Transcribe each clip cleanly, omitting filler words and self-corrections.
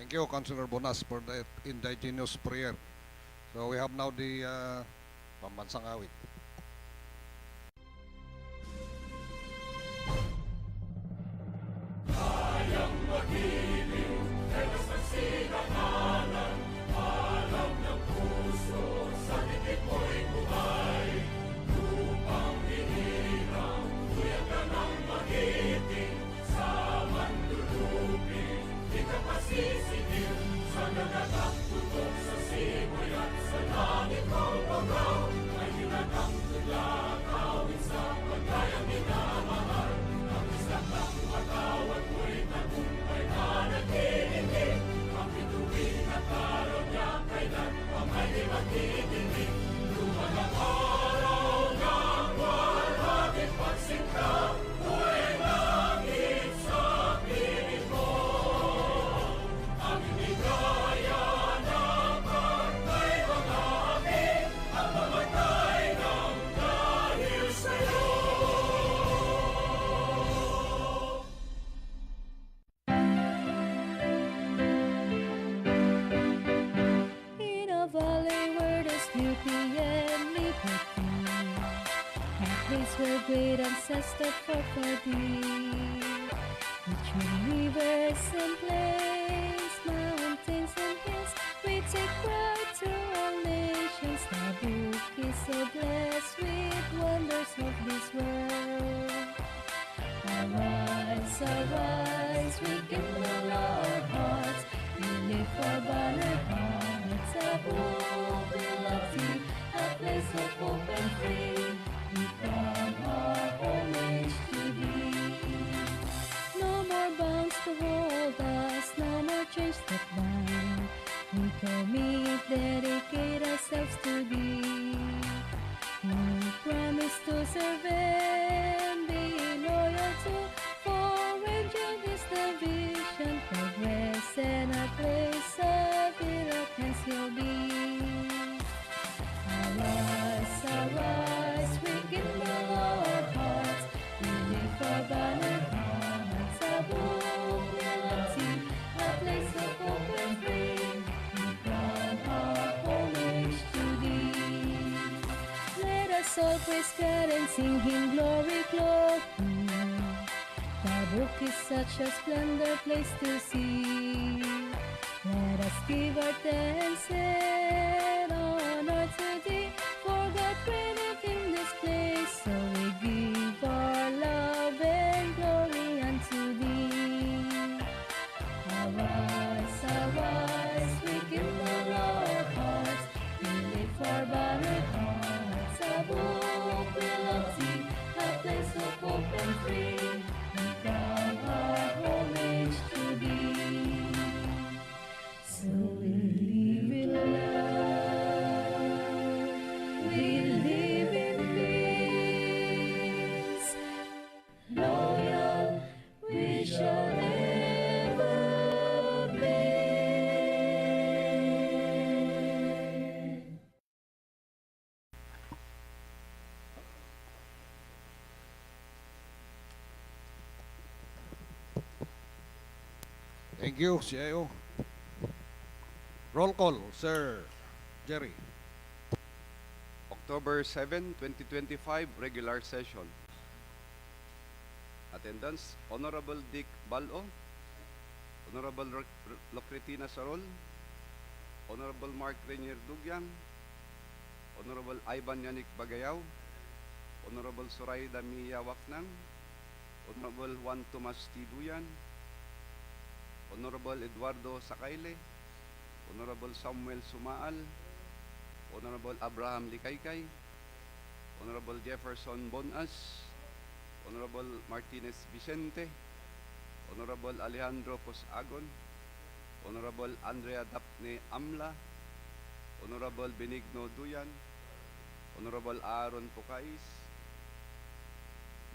Thank you, Councilor Bonas, for that indigenous prayer. So we have now the pambansang awit. Kayang magiliw, telas ng sinakalan, alam ng puso, sa titik mo'y buhay. Lupang hinirang, tuyag ka ng magiting, sa manlulupin, di ka pasisingil, sa nagagang tutok sa simoy at sa langit mong pagaw, ay hinatang tulad, awit sa pagkayang minamahal, ang isang ng matawad mo'y tagumpay na naghihingi, ang bituin at araw niya kailan ang ay di magtitingin, lumalang araw ng walhaging pagsinta, mo'y langit sa piling mo. Ang inigaya ng partay mga amin, ang mamatay ng dahil sa'yo. In a valley where there's beauty and liberty, a place where great ancestors fought for thee. Between rivers and plains, mountains and hills, we take pride to all nations. Tabuk is so blessed with wonders of this world. Arise, arise, we kindle our hearts, we lift our banner high. Tabuk belongs to a place of hope and free. We crown our homage to thee. No more bounds to hold us, no more chains that bind. We commit, dedicate ourselves to thee. We promise to serve and be loyal to, for angel is the vision, progress and a place of miracles you'll be. Arise, arise, we kindle our hearts, we lift our banner high. Tabuk belongs to a place of hope and free. We crown our homage to thee. Let us all praise God and sing Him glory, glory. Tabuk is such a splendor place to see. Let us give our thanks and honor to thee, for God reigneth in this place. So we give our love and glory unto thee. Arise, arise, we kindle our hearts, we lift our banner high. Tabuk belongs to a place of hope and free. We crown our homage to thee. So we live in love, we live in peace, loyal we shall ever be. Thank you, CIO. Roll call, Sir Jerry. October 7, 2025, regular session. Attendance, Honorable Dick Balo, Honorable Locretina Sarol, Honorable Mark Renier Dugyang, Honorable Ivan Yanik Bagayaw, Honorable Sorayda Mia Waknang, Honorable Juan Tomas Tiduyan, Honorable Eduardo Sakayle, Honorable Samuel Sumaal, Honorable Abraham Likaykay, Honorable Jefferson Bonas, Honorable Martinez Vicente, Honorable Alejandro Cosagon, Honorable Andrea Dapne Amla, Honorable Benigno Duyan, Honorable Aaron Pocais.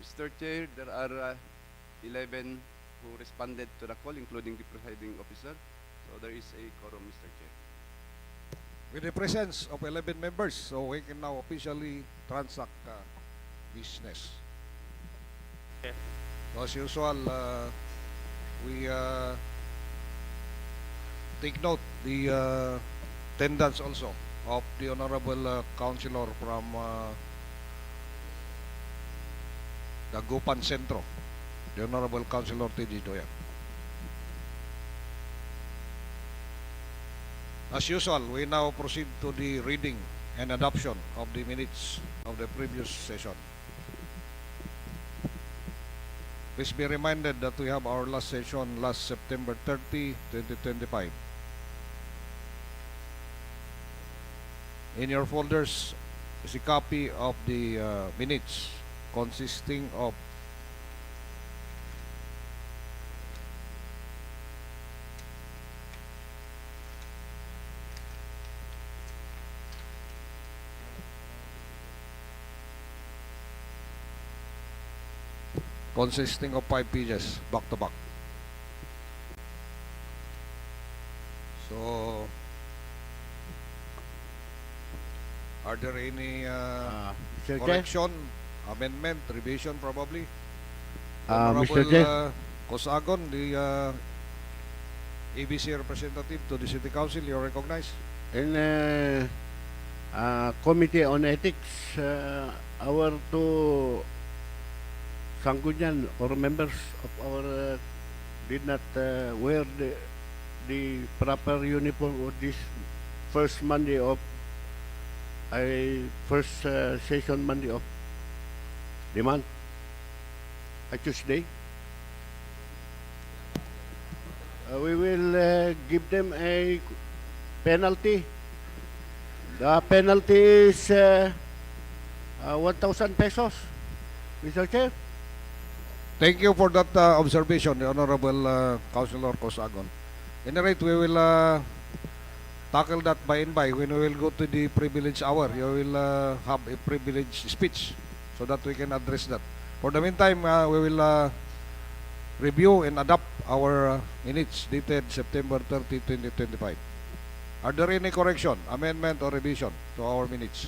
Mr. Chair, there are 11 who responded to the call, including the presiding officer. So there is a quorum, Mr. Chair. With the presence of 11 members, so we can now officially transact business. So as usual, we take note the attendance also of the Honorable Councilor from Dagupan Centro, the Honorable Councilor T.G. Doyan. As usual, we now proceed to the reading and adoption of the minutes of the previous session. Please be reminded that we have our last session last September 30, 2025. In your folders is a copy of the minutes consisting of consisting of 5 pages back to back. So, are there any Mr. Chair, correction, amendment, revision probably? Mr. Honorable Chair, Cosagon, the ABC representative to the City Council, you recognize? in Committee on Ethics, our two Sanggunian or members of our did not wear the proper uniform on this first Monday of first session Monday of the month, a Tuesday. We will give them a penalty. The penalty is 1,000 pesos, Mr. Chair. Thank you for that observation, the Honorable Councilor Cosagon. In the rate, we will tackle that by and by. When we will go to the privilege hour, you will have a privilege speech so that we can address that. For the meantime, we will review and adopt our minutes dated September 30, 2025. Are there any correction, amendment, or revision to our minutes?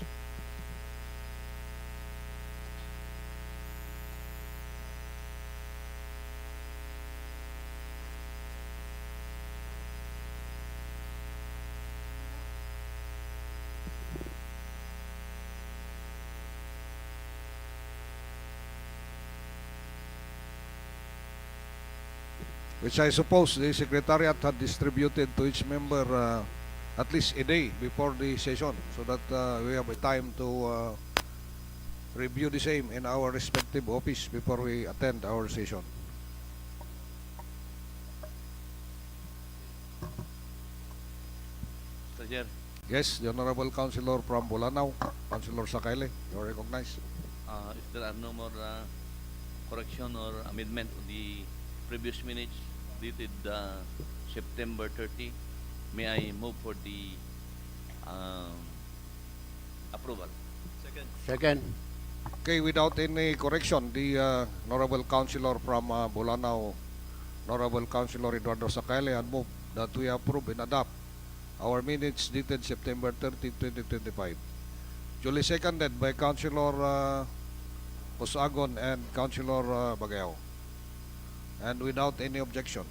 Which I suppose the Secretariat had distributed to each member at least a day before the session so that we have a time to review the same in our respective office before we attend our session. Mr. Chair, Yes, the Honorable Councilor from Bolanao, Councilor Sakaile, you are recognized. if there are no more correction or amendment of the previous minutes dated September 30, may I move for the approval? Second. Okay, without any correction, the Honorable Councilor from Bolanao, Honorable Councilor Eduardo Sakaile, had moved that we approve and adopt our minutes dated September 30, 2025. Duly seconded by Councilor Cosagon and Councilor Bagao. And without any objection,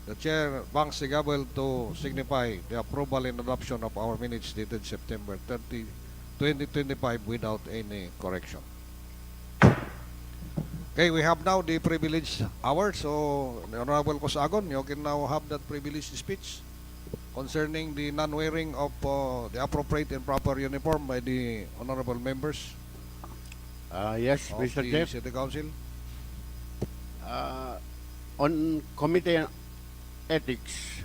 the Chair banks the gavel to signify the approval and adoption of our minutes dated September 30, 2025 without any correction. Okay, we have now the privileged hour. So, the Honorable Cosagon, you can now have that privileged speech concerning the non-wearing of the appropriate and proper uniform by the honorable members Yes, of Mr. the Chair. City Council. On Committee on Ethics,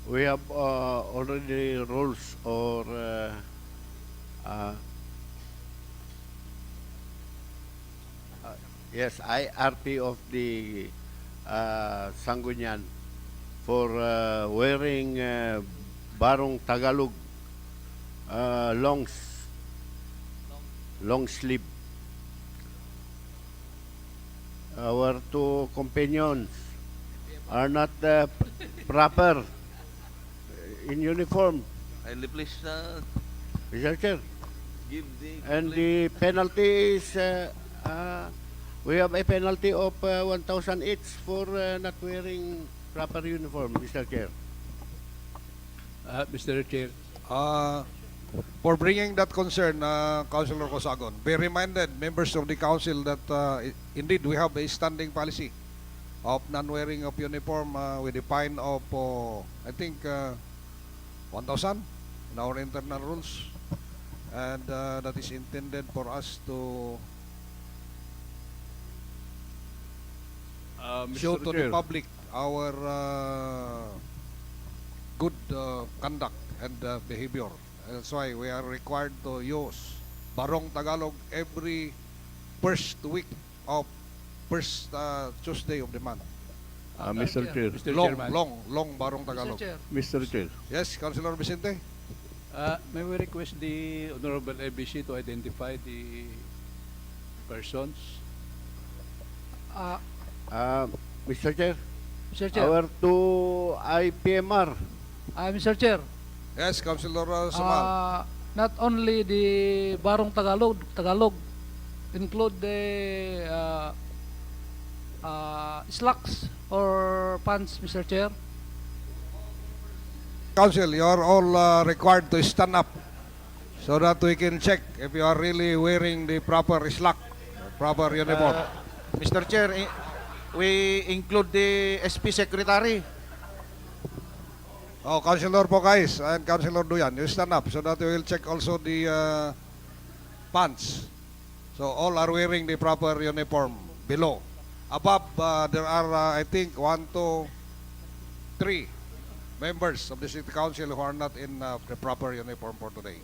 we have already rules or yes, IRP of the Sanggunian for wearing barong Tagalog long sleeve. Our two companions are not proper in uniform, Kindly please Mr. Chair. give the And the penalty is we have a penalty of 1,000 each for not wearing proper uniform, Mr. Chair. Mr. Chair, For bringing that concern, Councilor Cosagon, be reminded, members of the council, that indeed we have a standing policy of non-wearing of uniform with a fine of, I think, 1,000 in our internal rules. And that is intended for us to show Mr. to Chair, the public our good conduct and behavior. That's why we are required to use Barong Tagalog every first week of first Tuesday of the month. Mr. Chair, Mr. Long, Chairman. long Barong Tagalog. Mr. Chair, Yes, Councilor Vicente? may we request the Honorable ABC to identify the persons? Mr. Chair, Mr. Chair, our two IPMR, Mr. Chair, Yes, Councilor Samal. not only the Barong Tagalog, include the slacks or pants, Mr. Chair. Council, you are all required to stand up so that we can check if you are really wearing the proper slack, proper uniform. Mr. Chair, we include the SP Secretary. Oh, Councilor Pocais and Councilor Duyan, you stand up so that we will check also the pants. So all are wearing the proper uniform below. Above, there are, I think, 1, 2, 3 members of the City Council who are not in the proper uniform for today.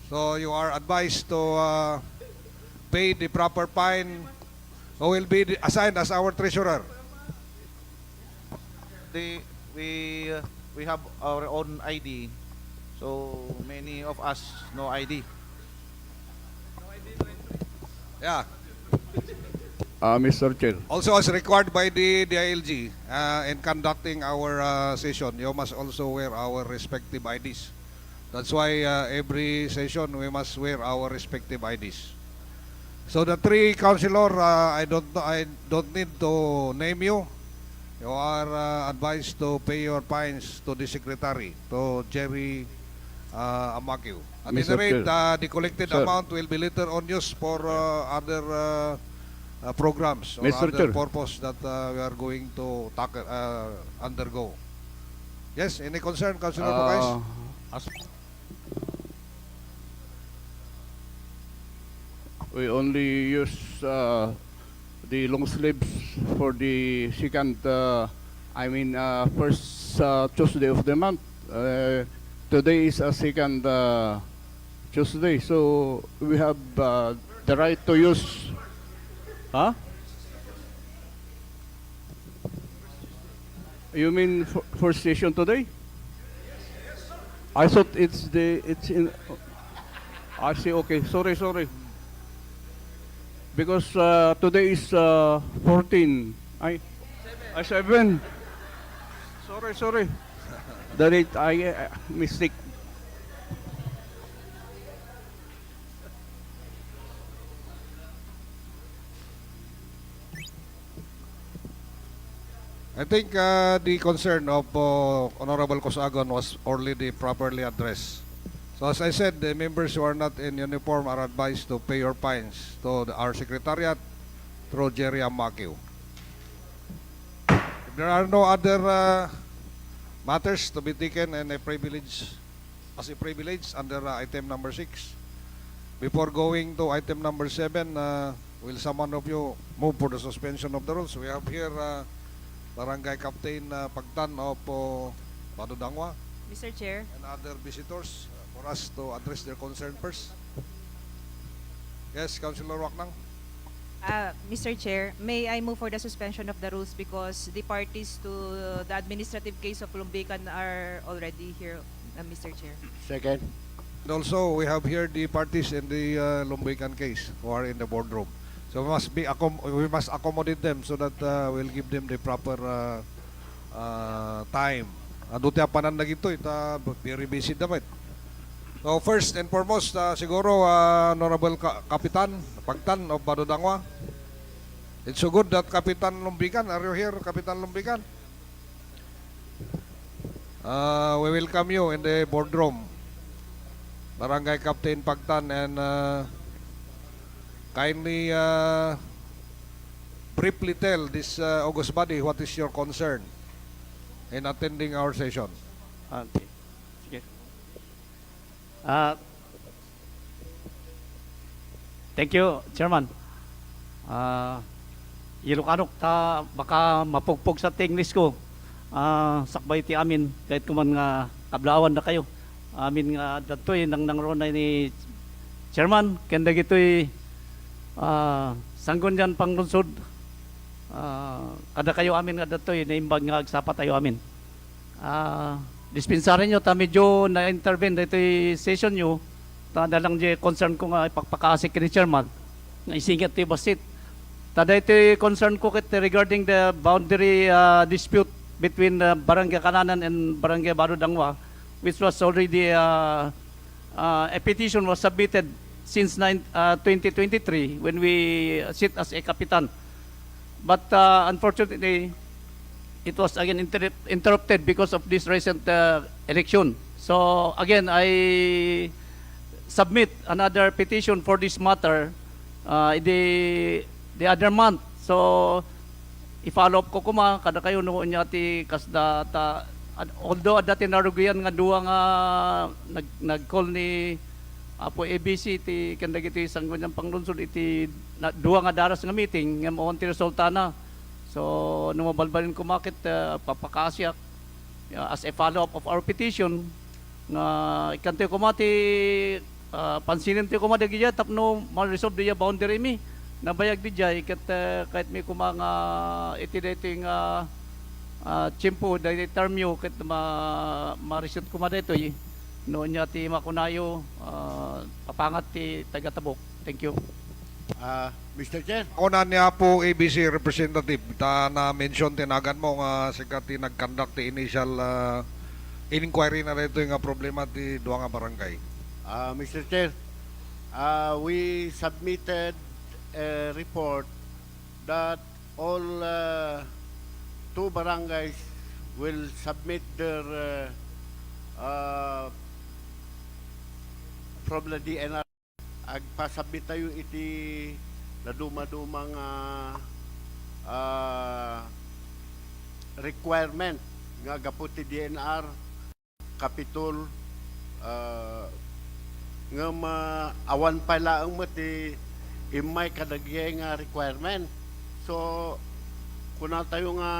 So you are advised to pay the proper fine, who will be assigned as our treasurer. We have our own ID, so many of us no ID. Yeah. Mr. Chair, Also, as required by the DILG, in conducting our session, you must also wear our respective IDs. That's why every session we must wear our respective IDs. So the three councilor, I don't need to name you. You are advised to pay your fines to the secretary, to Jerry Amakio. At any Mr. rate, Chair. the collected Sir. amount will be later on used for other programs or Mr. other Chair. purpose that we are going to undergo. Yes, any concern, Councilor Pocais? we only use the long sleeves for the second, first Tuesday of the month. Today is a second Tuesday, so we have the right to use. Huh? You mean first session today? I thought it's in. I see. Okay, sorry. Because today is 14. I 7. Sorry. The date I mistake. I think the concern of Honorable Cosagon was already properly addressed. So as I said, the members who are not in uniform are advised to pay your fines to our secretariat through Jerry Amakio. If there are no other matters to be taken and as a privilege under item number 6, before going to item number 7, will someone of you move for the suspension of the rules? We have here Barangay Captain Pagtan of Padudangwa Mr. Chair, and other visitors for us to address their concern first. Yes, Councilor Waknang. Mr. Chair, may I move for the suspension of the rules because the parties to the administrative case of Lumbican are already here, Mr. Chair. second. And also, we have here the parties in the Lumbican case who are in the boardroom. So we must accommodate them so that we'll give them the proper time. Ando tayo panandag ito, very busy dapat. So first and foremost, siguro Honorable Kapitan Pagtan of Badodangwa. It's so good that Kapitan Lumbigan, are you here, Kapitan Lumbigan? We welcome you in the boardroom. Barangay Captain Pagtan, and kindly briefly tell this august body what is your concern in attending our session. Okay. Sige. Ah, thank you, Chairman. Ilocano ta baka mapugpog sa English ko. Sakbay ti amin kahit kuman nga kablaawan na kayo. Amin nga datoy nang ron ni Chairman kenda gitoy sanggon yan panglunsod. Kada kayo amin nga datoy naimbag nga agsapat tayo amin. Dispensarin nyo ta medyo na-intervene dito session nyo ta dalang je concern ko nga ipagpakasik ni Chairman nga isingit ti basit ta dito concern ko kit regarding the boundary dispute between Barangay Kananan and Barangay Barudangwa, which was already a petition was submitted since 2023 when we sit as a kapitan, but unfortunately it was again interrupted because of this recent election. So again, I submit another petition for this matter the other month. So i-follow up ko kuma kada kayo noon niya ti kasda ta although dati narugian nga duwa nga nag-call ni Apo ABC ti kanda giti sanggon yang panglunsod iti duwa nga daras nga meeting nga mo ti resulta na. So, nung mabalbalin ko makit papakasyak as a follow-up of our petition nga ikante ko mati pansinin ti ko madagya tapno ma-resolve diya boundary mi nabayag di jay kahit may kumanga iti dating chimpo dahil term yo kahit ma-resolve ko madito noon niya ti makunayo papangat ti taga Tabuk. Thank you. Mr. Chair. Una niya po ABC representative na mention tinagan mo nga sikati nag-conduct the initial inquiry na rito yung problema ti duwa nga barangay. Mr. Chair, we submitted a report that all two barangays will submit their from the DNR. Agpasabit tayo iti na dumadumang requirement nga gaputi DNR Kapitol nga awan pala ang mati imay kadagay nga requirement. So kuna tayo nga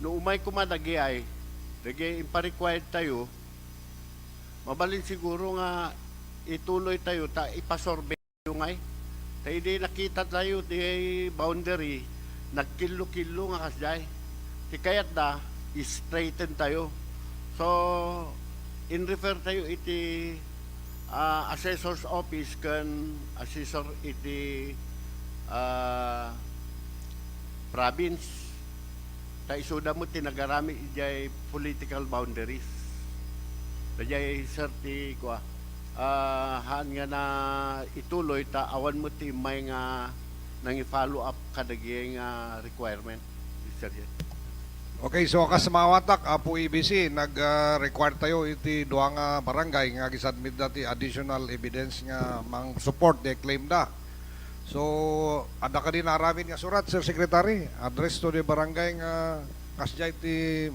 no umay kumadagay dagay impa-required tayo mabalin siguro nga ituloy tayo ta ipasorbe yung ay ta hindi nakita tayo di boundary nagkilo-kilo nga kasjay ti kayat da straighten tayo. So in refer tayo iti assessor's office kan assessor iti province ta isuda mo tinagarami ijay political boundaries dajay certi ko haan nga na ituloy ta awan mo ti may nga nang i-follow up kadagay nga requirement. Okay, so kas mawatak Apo ABC nag-require tayo iti duwa nga barangay nga gisubmit dati additional evidence nga mang support the claim da. So ada ka din naramin nga surat, Sir Secretary, address to the barangay nga kasjay ti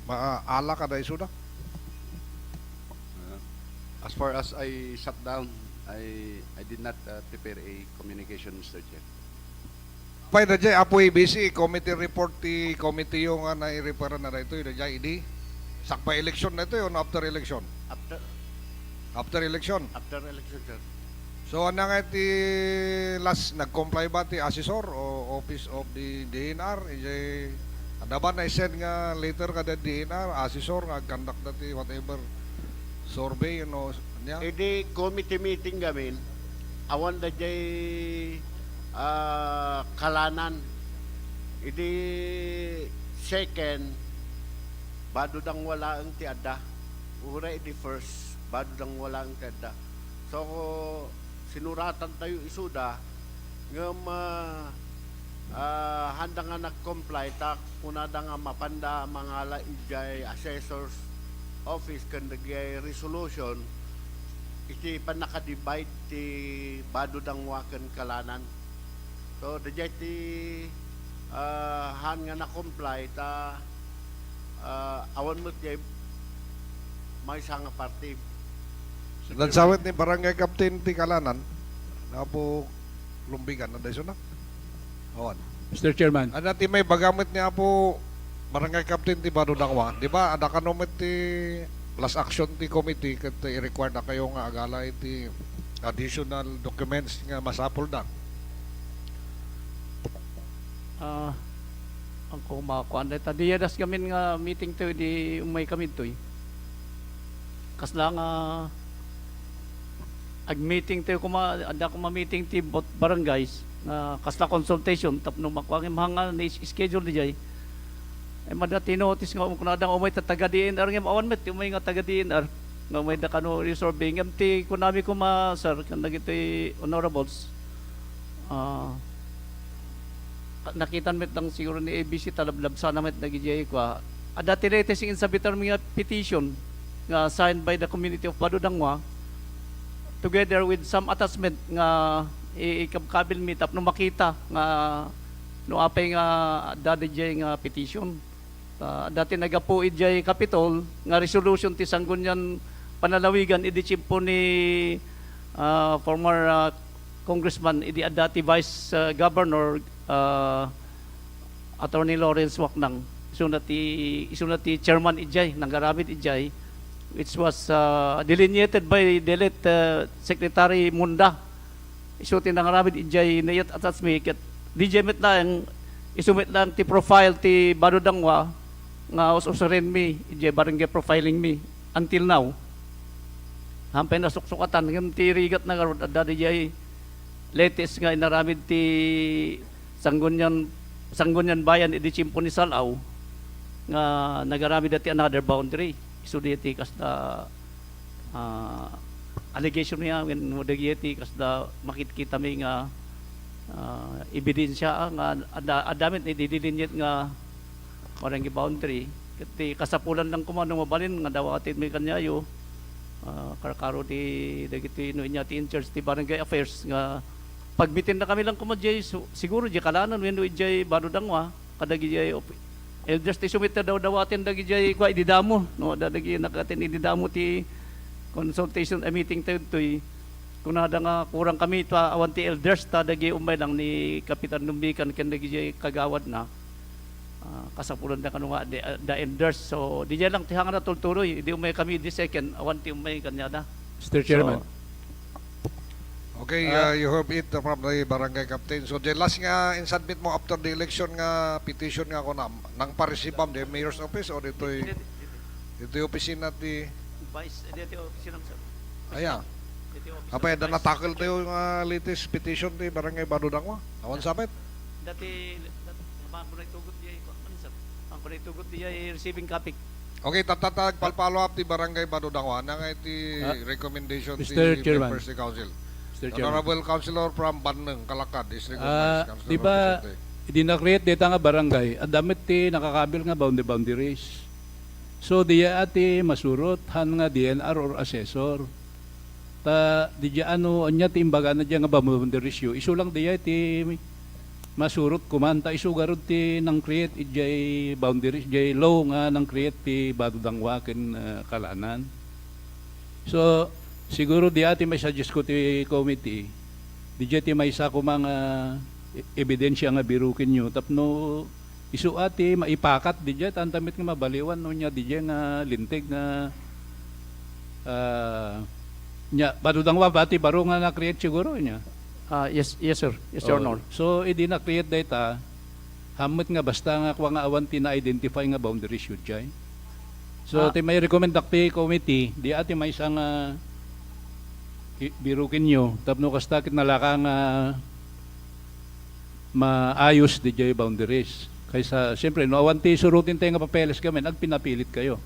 maala kada isuda. As far as I shut down, I did not prepare a communication, Mr. Chair. Pay na dyan, Apo ABC, committee report ti committee yung na-refer na ito, yun dyan, hindi. Sakpa election na ito yun, after election. After election. After election, sir. So, ano nga ti last, nag-comply ba ti assessor o office of the DNR? Ada ba na-send nga later ka the DNR, assessor, nga conduct na ti whatever survey, you know, niya? Edi committee meeting gamin, awan da jay kalanan. Edi second, bado dang wala ang tiada. Ura edi first, bado dang wala ang tiada. So, sinuratan tayo isuda, ngam handa nga nag-comply ta kunada nga mapanda mga ijay assessors office kan nagyay resolution iti pa nakadivide ti bado dangwaken kalanan. So dajay ti han nga na-comply ta awan mo ti may nga party. Nagsawit ni Barangay Captain ti Kalanan, na po lumbigan na dayo na. Awan. Mr. Chairman. Ano ti may bagamit niya po Barangay Captain ti Badudangwa, di ba? Ada kanomit ti last action ti committee kat i-require na kayo nga agala iti additional documents nga masapol na. Ang kumakuan dito. Diyadas kami nga meeting to, di umay kami to. Kas lang ag-meeting to, ada ko ma-meeting ti bot barangays, kas lang consultation, tapno makuha ng mga schedule di jay. Ay madati notice nga kung nadang umay taga DNR nga awan met umay nga taga DNR nga umay da kano resolving ti kunami ko sir kan dagiti honorables nakitan met lang siguro ni ABC talablab sana met nagijay ko adati rete sing insabitar mga petition nga signed by the community of Badudangwa together with some attachment nga ikabkabil meet up no makita nga no apay nga dati jay nga petition. Dati nagapuid jay Capitol nga resolution ti Sangguniang Panalawigan idi chimpo ni former congressman idi dati vice governor Attorney Lawrence Waknang isunat ti chairman ijay nanggaramid ijay which was delineated by Delete Secretary Munda isuti nanggaramid ijay nayat atas mi ket DJ met lang isumit lang ti profile ti Badudangwa nga usurin mi ije barangay profiling mi until now hampay na suksukatan ngem ti rigat na garod adda DJ latest nga inaramid ti Sangguniang Bayan idi chimpo ni Salaw nga nagaramid dati another boundary isu ti kasda allegation niya when modagiti kasda makita mi nga ebidensya nga adamit ni didilinyet nga barangay boundary kati kasapulan lang kumano mabalin nga dawatin mi kanyayo karkaro ti dagiti no inya ti in charge ti barangay affairs nga pagbitin na kami lang kumadjay siguro di kalanan when ijay Badudangwa kadagi jay elders ti sumita daw dawatin dagi jay kwa ididamo no dagi nakatin ididamo ti consultation meeting toy kung nada nga kurang kami ta awan ti elders ta dagi umay lang ni Kapitan Lumbikan ken dagi jay kagawad na kasapulan na kanu nga the elders so di lang tihang na tultuloy di umay kami di second awan ti umay kanya na Mr. Chairman. Okay, you heard it from the Barangay Captain. So the last nga in-submit mo after the election nga petition nga ako na nang paresibam the mayor's office or dito'y opisina ti vice dito opisina sir aya apay da na-tackle tayo nga latest petition ti Barangay Badudangwa awan sabit dati ko na itugot diya ko ano sir ang ko na itugot diya receiving copy. Okay, tatatag palpalo up ti Barangay Badudangwa na nga iti recommendation Mr. ti Chairman. members ti council. Mr. Chairman. Honorable Councilor from Baneng, Kalakad, is recognized. Councilor Di ba, Vicente. idinakreate data nga barangay, at damit ti nakakabil nga boundaries. So, diya ati masurot, han nga DNR or assessor. Ta, diya ano, anya ti imbaga na diya nga boundaries yu. Isu lang diya ti masurot kumanta, isu garod ti nang create ijay boundaries, ijay law nga nang create ti Badudangwa ken Kalanan. So, siguro di ati may suggest ko ti committee, di ti may isa ko mga ebidensya nga birukin nyo, tapno isu ati maipakat di tantamit nga mabaliwan no nya di nga lintig nga nya Badudangwa bati baro nga na-create siguro nya. Yes sir, yes your honor. So idi na-create data hamot nga basta nga kwa nga awan ti na-identify nga boundaries yun jay. So ti may recommend ti committee, di ati may isa nga birukin nyo, tapno kastakit nalaka nga maayos di jay boundaries. Kaysa, siyempre, no, awan ti surutin tayo nga papeles kami, nagpinapilit kayo.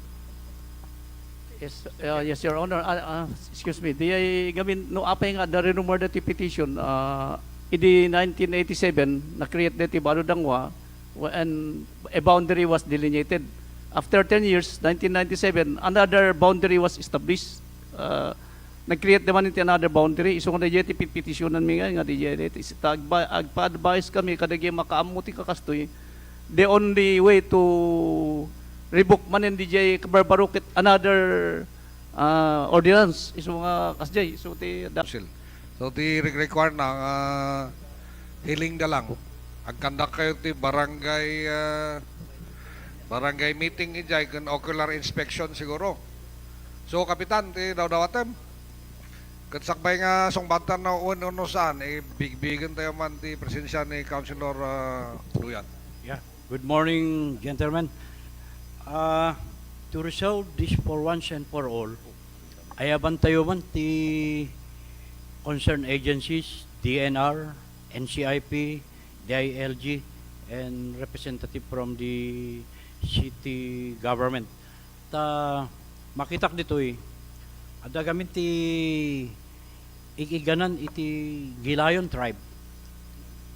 Yes, yes your honor. Excuse me, di ay gamin no apay nga the renumber the petition in 1987, na-create na iti Badudangwa, and a boundary was delineated. After 10 years, 1997, another boundary was established. Nag-create naman iti another boundary. Iso nga na petitionan mi nga di agpa-advise kami kadagi makaamuti kakastoy. The only way to revoke man in DJ kabarbarukit another ordinance. Iso nga kasjay. So Council. So ti require na hiling da lang. Agkandak kayo ti barangay meeting ijay kun ocular inspection siguro. So kapitan ti daw-dawatem. Katsakbay nga songbatan na uno saan bigbigan tayo man ti presensya ni Councilor Duyan. Yeah. Good morning, gentlemen. To resolve this for once and for all, ayaban tayo man ti concerned agencies, DNR, NCIP, DILG, and representative from the city government. Makitak dito ada gamin ti ikiganan iti Gilayon tribe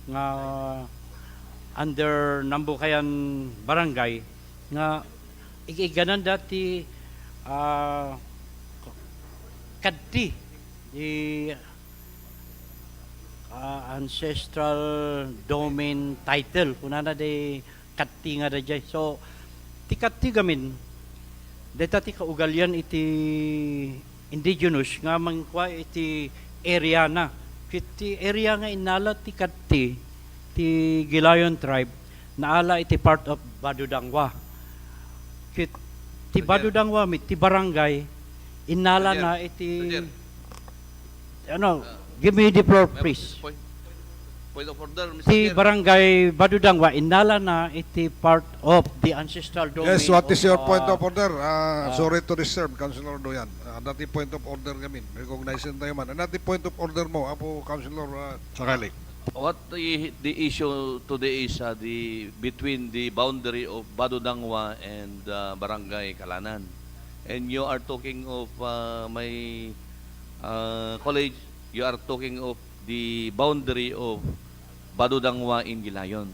nga under Nambukayan barangay nga ikiganan dati kadti di ancestral domain title kunana de kadti nga dajay. So ti kadti gamin deta ti kaugalyan iti indigenous nga mangkwa iti area na. Iti area nga inala ti kadti ti Gilayon tribe naala iti part of Badudangwa. Ti Badudangwa ti barangay inala na iti give me the floor please. Point of order, Mr. Ti Chair. barangay Badudangwa inala na iti part of the ancestral domain. Yes, what is your of, point of order? Sorry to disturb, Councilor Duyan. Dati point of order kami. Recognize tayo man. Dati point of order mo, Apo Councilor Sakali. What the issue today is between the boundary of Badudangwa and Barangay Kalanan. And you are talking of my college, you are talking of the boundary of Badudangwa in Gilayon.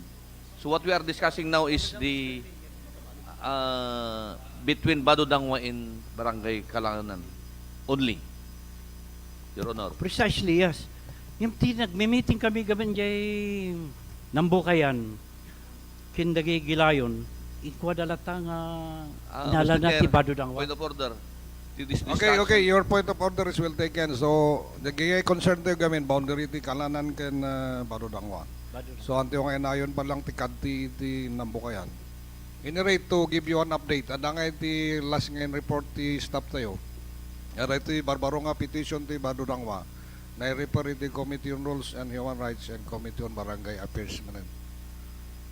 So what we are discussing now is the between Badudangwa and Barangay Kalanan only, Your Honor. Precisely, yes. Yung nagme-meeting kami gaban jay Nambukayan, kindagi Gilayon, ikwadalata nga inala Mr. na Chair, ti Badudangwa. point of order. This Okay, your point of order is well taken. So, nagigay concern tayo gamin, boundary ti Kalanan ken Badudangwa. So, anti yung inayon pa lang ti kadti ti Nambukayan. Inirate to give you an update. Ada nga ti last ngayon report ti staff tayo. Ada iti barbaro nga petition ti Badudangwa. Na-refer iti Committee on Rules and Human Rights and Committee on Barangay Affairs.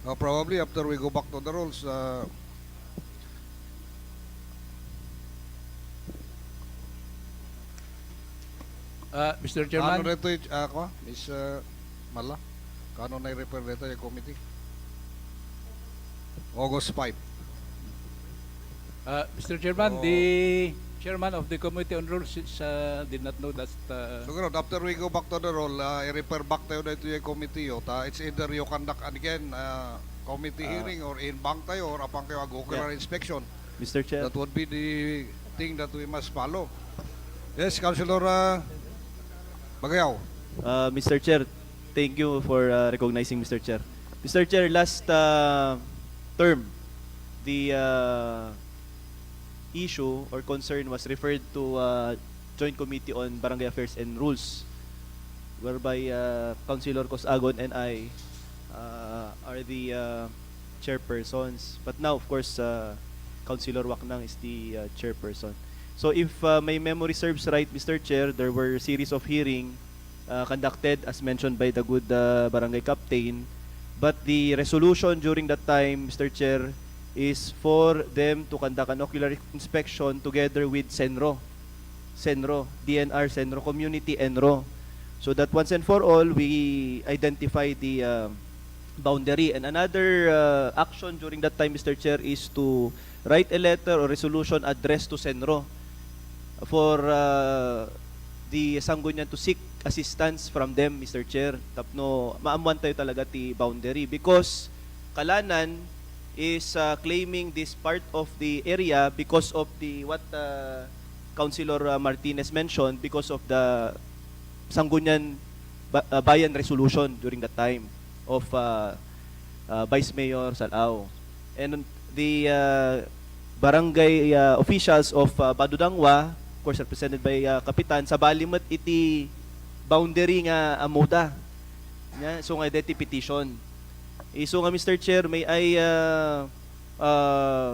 Probably after we go back to the rules, Mr. Chairman. ano dito ako, Miss Mala? Kano na-refer dito yung committee? August 5. Mr. Chairman, the chairman of the Committee on Rules did not know that. So, good. After we go back to the role, i-refer back tayo dito yung committee. It's either you conduct again committee hearing or in-bank tayo or apang kayo ocular inspection. Mr. Chair. That would be the thing that we must follow. Yes, Councilor Bagayaw. Mr. Chair, thank you for recognizing Mr. Chair. Mr. Chair, last term, the issue or concern was referred to Joint Committee on Barangay Affairs and Rules, whereby Councilor Cosagon and I are the chairpersons. But now, of course, Councilor Waknang is the chairperson. So if my memory serves right, Mr. Chair, there were a series of hearing conducted as mentioned by the good barangay captain. But the resolution during that time, Mr. Chair, is for them to conduct an ocular inspection together with DNR, Senro Community, Enro. So that once and for all, we identify the boundary. And another action during that time, Mr. Chair, is to write a letter or resolution addressed to Senro for the Sangguniang to seek assistance from them, Mr. Chair. Tapno maamuan tayo talaga ti boundary because Kalanan is claiming this part of the area because of the what Councilor Martinez mentioned, because of the Sangguniang Bayan resolution during the time of Vice Mayor Salao. And the barangay officials of Badudangwa, of course represented by Kapitan, sa balimat iti boundary nga amuda. So nga iti petition. So nga Mr. Chair, may I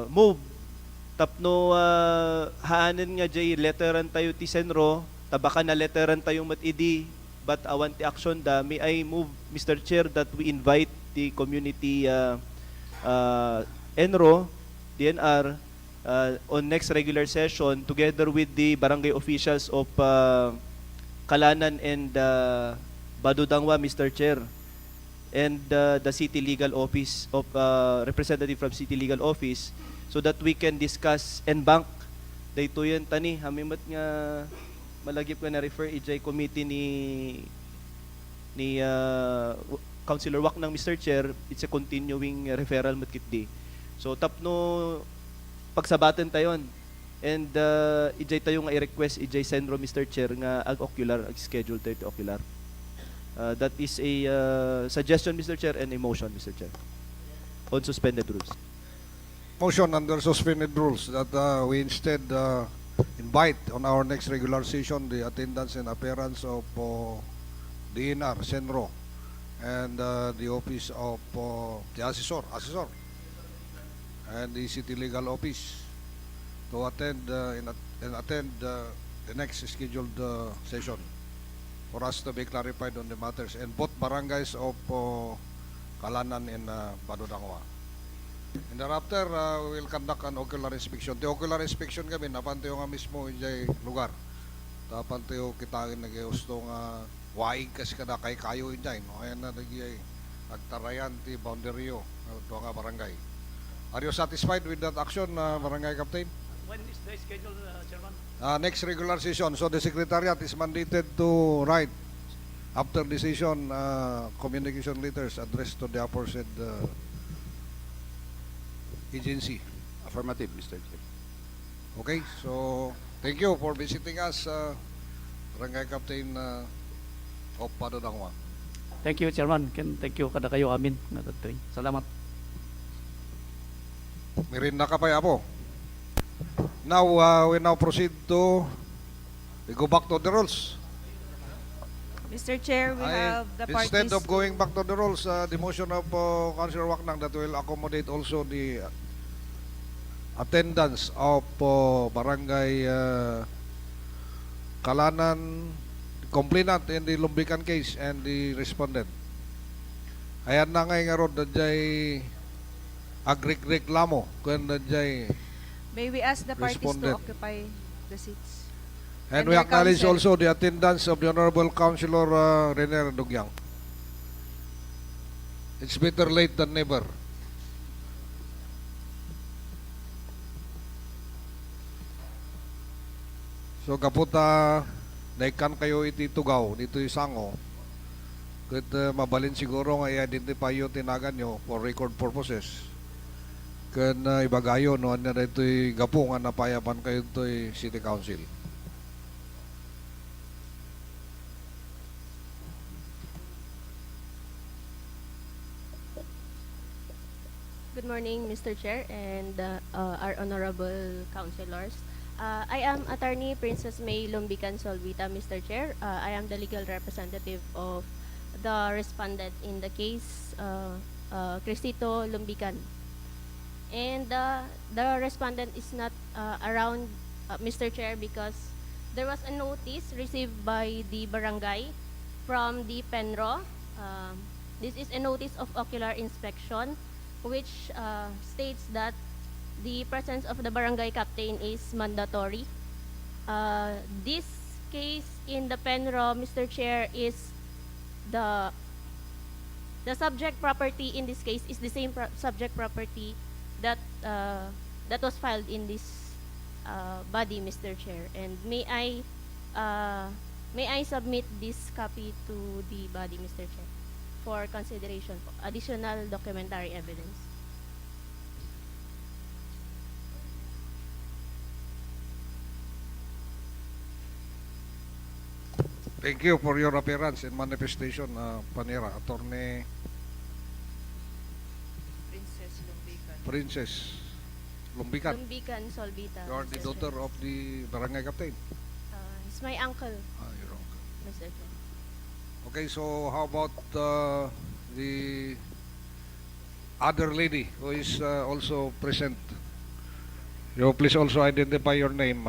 move tapno haanen nga jay letteran tayo ti Senro, tabaka na letteran tayo matidi, but awan ti action da, may I move, Mr. Chair, that we invite the community Enro, DNR, on next regular session together with the barangay officials of Kalanan and Badudangwa, Mr. Chair, and the City Legal Office of representative from City Legal Office, so that we can discuss and bank daytoyen tani hamimat nga malagip nga na refer ijay committee ni Councilor Wak ng Mr. Chair. It's a continuing referral matkitdi. So tapno pagsabatan tayon and ijay tayo nga i-request ijay Senro, Mr. Chair, nga ag-ocular, ag-schedule tayo ti ocular. That is a suggestion, Mr. Chair, and a motion, Mr. Chair, on suspended rules. Motion under suspended rules that we instead invite on our next regular session the attendance and appearance of DNR, Senro, and the office of the assessor, and the City Legal Office to attend and attend the next scheduled session for us to be clarified on the matters, and both barangays of Kalanan and Badudangwa. And thereafter, we will conduct an ocular inspection. The ocular inspection kami, napantayo nga mismo yung lugar. Napantayo kitangin nag-iusto nga waig kasi kada kay kayo inday. No? Ayan na nag-iay agtarayan ti boundaryo ito nga barangay. Are you satisfied with that action, Barangay Captain? When is the schedule, Chairman? Next regular session. So the Secretariat is mandated to write after decision communication letters addressed to the aforesaid agency. Affirmative, Mr. Chair. Okay, so thank you for visiting us, Barangay Captain of Badudangwa. Thank you, Chairman. Thank you kada kayo amin. Salamat. Mirinda ka pa yapo. Now, we now proceed to, we go back to the rules. Mr. Chair, we have the parties. Instead of going back to the rules, the motion of Councilor Waknang that will accommodate also the attendance of Barangay Kalanan, complainant in the Lumbican case, and the respondent. Ayan na ngay nga rod na jay agrik-reklamo kung na jay May we ask the parties respondent to occupy the seats? And we their acknowledge counsel. also the attendance of the Honorable Councilor Rene Dugyang. It's better late than never. So kaputa naikan kayo iti tugaw dito isango. Ket mabalin siguro nga i-identify yung tinagan nyo for record purposes. Ken ibagayo no anya dito'y gapo nga napayapan kayo dito'y City Council. Good morning, Mr. Chair and our honorable councilors. I am Attorney Princess May Lumbican Solvita, Mr. Chair. I am the legal representative of the respondent in the case, Cristito Lumbican. And the respondent is not around, Mr. Chair, because there was a notice received by the barangay from the Penro. This is a notice of ocular inspection, which states that the presence of the barangay captain is mandatory. This case in the Penro, Mr. Chair, is the subject property in this case is the same subject property that that was filed in this body, Mr. Chair. And may I May I submit this copy to the body, Mr. Chair, for consideration po. Additional documentary evidence. Thank you for your appearance and manifestation, Panira. Attorney Princess Lumbican. Princess Lumbican. Lumbican Solvita. You are the Mr. daughter Chair. of the barangay captain. He's my uncle, Your uncle. Mr. Chair. Okay, so how about the other lady who is also present? You please also identify your name.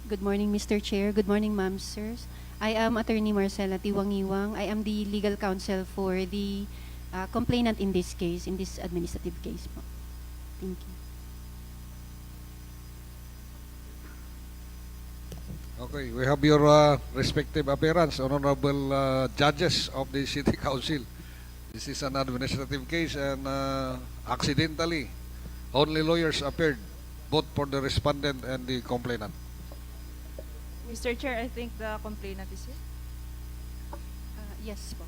Good morning, Mr. Chair. Good morning, ma'am, sirs. I am Attorney Marcela Tiwangiwang. I am the legal counsel for the complainant in this case, in this administrative case po. Thank you. Okay, we have your respective appearance, honorable judges of the City Council. This is an administrative case and accidentally, only lawyers appeared, both for the respondent and the complainant. Mr. Chair, I think the complainant is here. Yes po.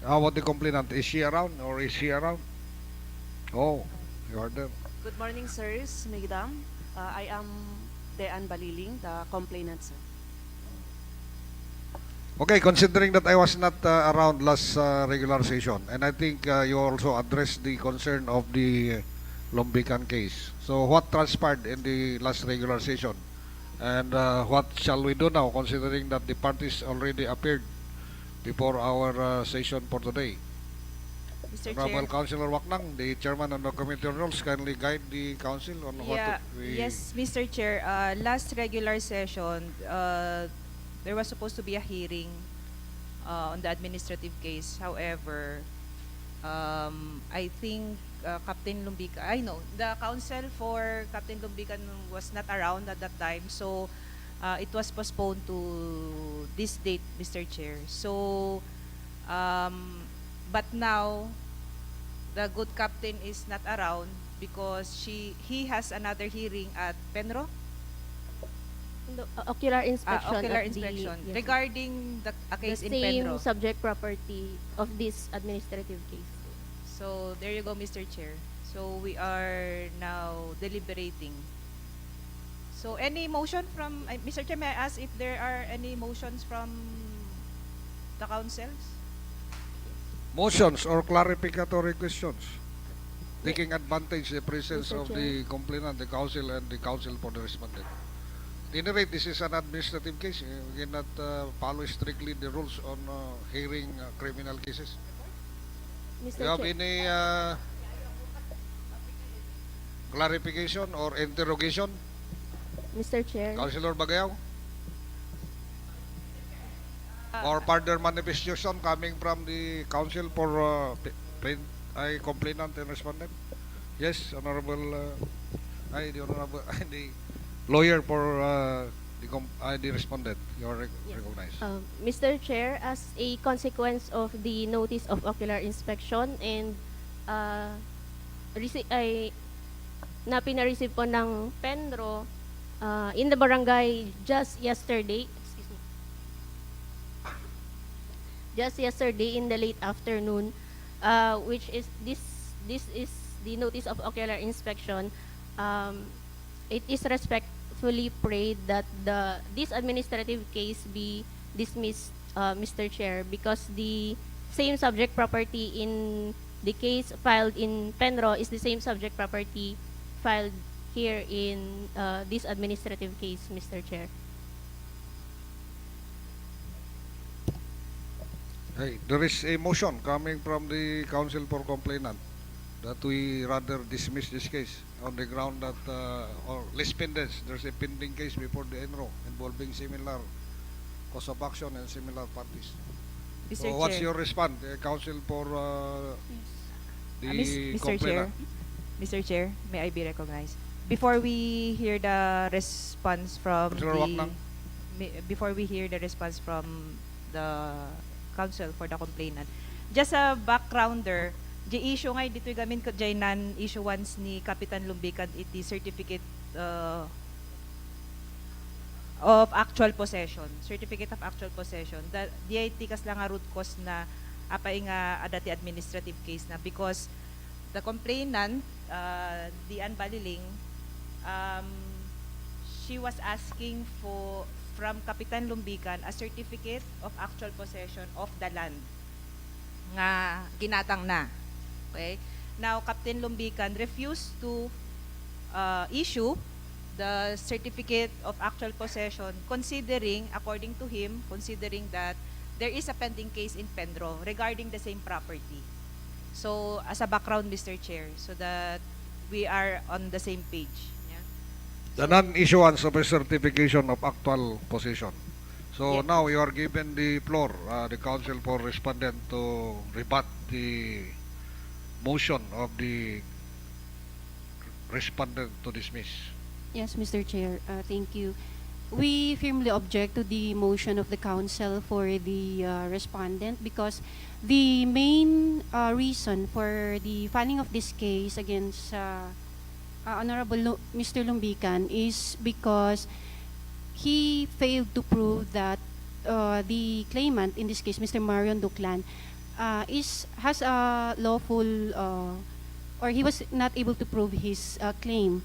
How about the complainant? Is she around or is she around? Oh, you are there. Good morning, sirs, madam. I am Dean Baliling, the complainant, sir. Okay, considering that I was not around last regular session, and I think you also addressed the concern of the Lumbican case. So what transpired in the last regular session? And what shall we do now, considering that the parties already appeared before our session for today? Mr. Honorable Chair. Councilor Waknang, the chairman of the Committee on Rules, kindly guide the council on what we... Yes, Mr. Chair. Last regular session, there was supposed to be a hearing on the administrative case. However, I think Captain Lumbican, I know, the counsel for Captain Lumbican was not around at that time. So, it was postponed to this date, Mr. Chair. So, but now, the good captain is not around because he has another hearing at Penro. No, ocular inspection. Ocular of inspection the, yes, regarding the a case the in same Penro. subject property of this administrative case. So there you go, Mr. Chair. So we are now deliberating. So any motion from Mr. Chair, may I ask if there are any motions from the councils? Motions or clarificatory questions? Taking advantage the presence Mr. of Chair. the complainant, the council, and the council for the respondent. At any rate, this is an administrative case. We cannot follow strictly the rules on hearing criminal cases. Mr. Do you have Chair. any clarification or interrogation? Mr. Chair. Councilor Bagayaw? Or further manifestation coming from the council for complainant and respondent? Yes, honorable, the honorable, the lawyer for the respondent. You are recognized. Mr. Chair, as a consequence of the notice of ocular inspection and na pinareceive po ng Penro in the barangay just yesterday in the late afternoon, which is this is the notice of ocular inspection. It is respectfully prayed that this administrative case be dismissed, Mr. Chair, because the same subject property in the case filed in Penro is the same subject property filed here in this administrative case, Mr. Chair. Hey, there is a motion coming from the council for complainant that we rather dismiss this case on the ground that, or less pendants, there's a pending case before the ENRO involving similar cause of action and similar parties. Mr. So what's Chair. your response, council for the Mr. Chair, complainant? Mr. Chair, may I be recognized? Before we hear the response from Councilor Waknang. before we hear the response from the counsel for the complainant, just a backgrounder, the issue ngay dito gamin ko jay nan issuance ni Kapitan Lumbican iti certificate of actual possession, certificate of actual possession. The DIT kas lang nga root cause na apay nga adati administrative case na because the complainant, Dian Baliling, she was asking for from Kapitan Lumbican a certificate of actual possession of the land nga ginatang na. Okay? Now, Captain Lumbican refused to issue the certificate of actual possession considering, according to him, considering that there is a pending case in Pendro regarding the same property. So, as a background, Mr. Chair, so that we are on the same page. Yeah? The non-issuance of a certification of actual possession. So Yes. now you are given the floor, the council for respondent to rebut the motion of the respondent to dismiss. Yes, Mr. Chair. Thank you. We firmly object to the motion of the council for the respondent because the main reason for the filing of this case against Honorable Mr. Lumbican is because he failed to prove that the claimant, in this case Mr. Marion Duclan, has a lawful or he was not able to prove his claim.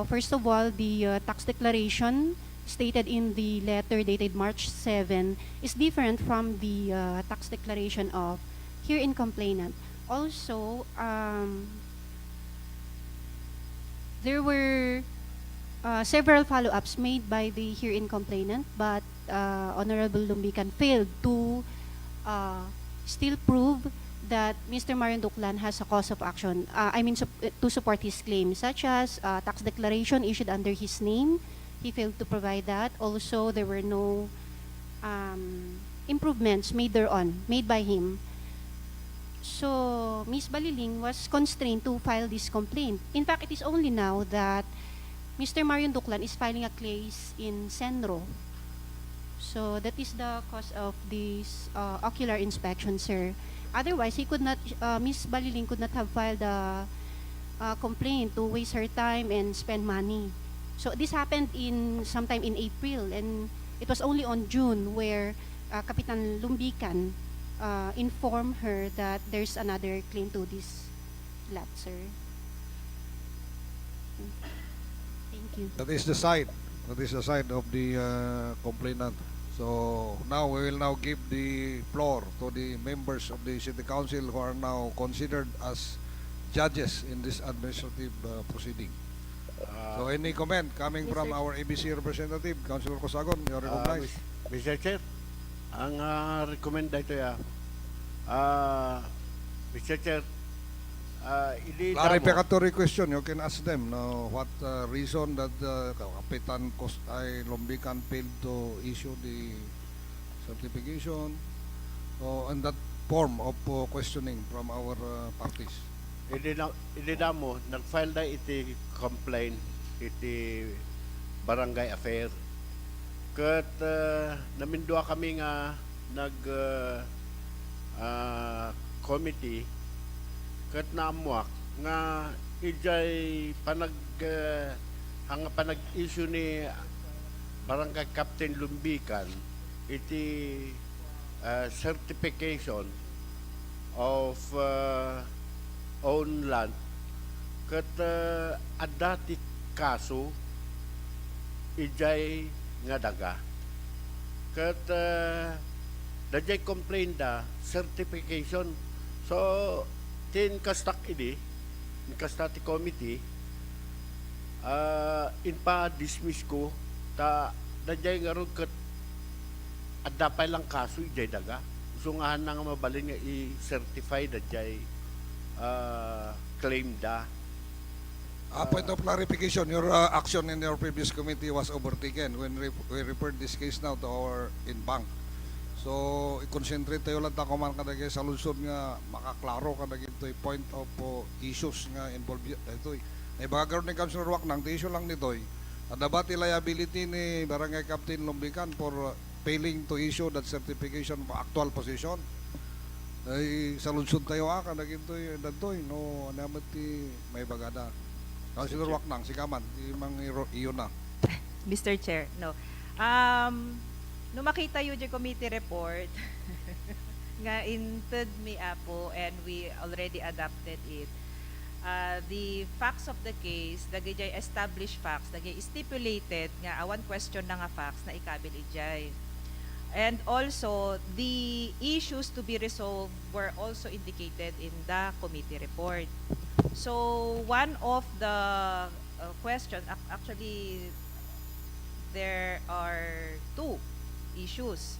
First of all, the tax declaration stated in the letter dated March 7 is different from the tax declaration of herein complainant. Also, there were several follow-ups made by the herein complainant, but Honorable Lumbican failed to still prove that Mr. Marion Duclan has a cause of action, to support his claim, such as tax declaration issued under his name. He failed to provide that. Also, there were no improvements made thereon, made by him. So, Ms. Baliling was constrained to file this complaint. In fact, it is only now that Mr. Marion Duclan is filing a case in Senro. So, that is the cause of this ocular inspection, sir. Otherwise, he could not, Ms. Baliling could not have filed a complaint to waste her time and spend money. So this happened sometime in April, and it was only on June where Kapitan Lumbican informed her that there's another claim to this lot, sir. Thank you. That is the side. That is the side of the complainant. So now we will now give the floor to the members of the City Council who are now considered as judges in this administrative proceeding. So any comment coming from Mr. our ABC representative, Councilor Cosagon, you are recognized. Mr. Chair, ang recommend dito Mr. Chair, Clarificatory question, you can ask them now what reason that Kapitan Lumbican failed to issue the certification and that form of questioning from our parties. Hindi na mo, nag-file na iti complaint, iti barangay affair. Kat namindua kami nga committee kat naamuak nga ijay panag-issue ni barangay Captain Lumbican iti certification of own land kat adati kaso ijay nga daga kat dajay complain da certification so tin kastak ini kastati committee in pa dismiss ko ta dajay nga ron kat adapay lang kaso ijay daga sungahan na nga mabalin nga i-certify dajay claim da. Point of clarification, your action in your previous committee was overtaken when we referred this case now to our in-bank. So, i-concentrate tayo lang ta kuman kadagay sa lungsod nga makaklaro kadagay ito point of issues nga involved ito. May bagay ni Councilor Waknang, the issue lang nito adabati liability ni Barangay Captain Lumbican for failing to issue that certification of actual possession. Ay sa lungsod tayo kadagay ito dadtoy no namati may bagada. Councilor Waknang, sikaman, imang iyo na. Mr. Chair, no. Nung makita yung committee report, nga inted mi apo and we already adopted it. The facts of the case, dagay jay established facts, dagay stipulated nga awan question na nga facts na ikabil ijay. And also, the issues to be resolved were also indicated in the committee report. So, one of the questions, actually, there are two issues.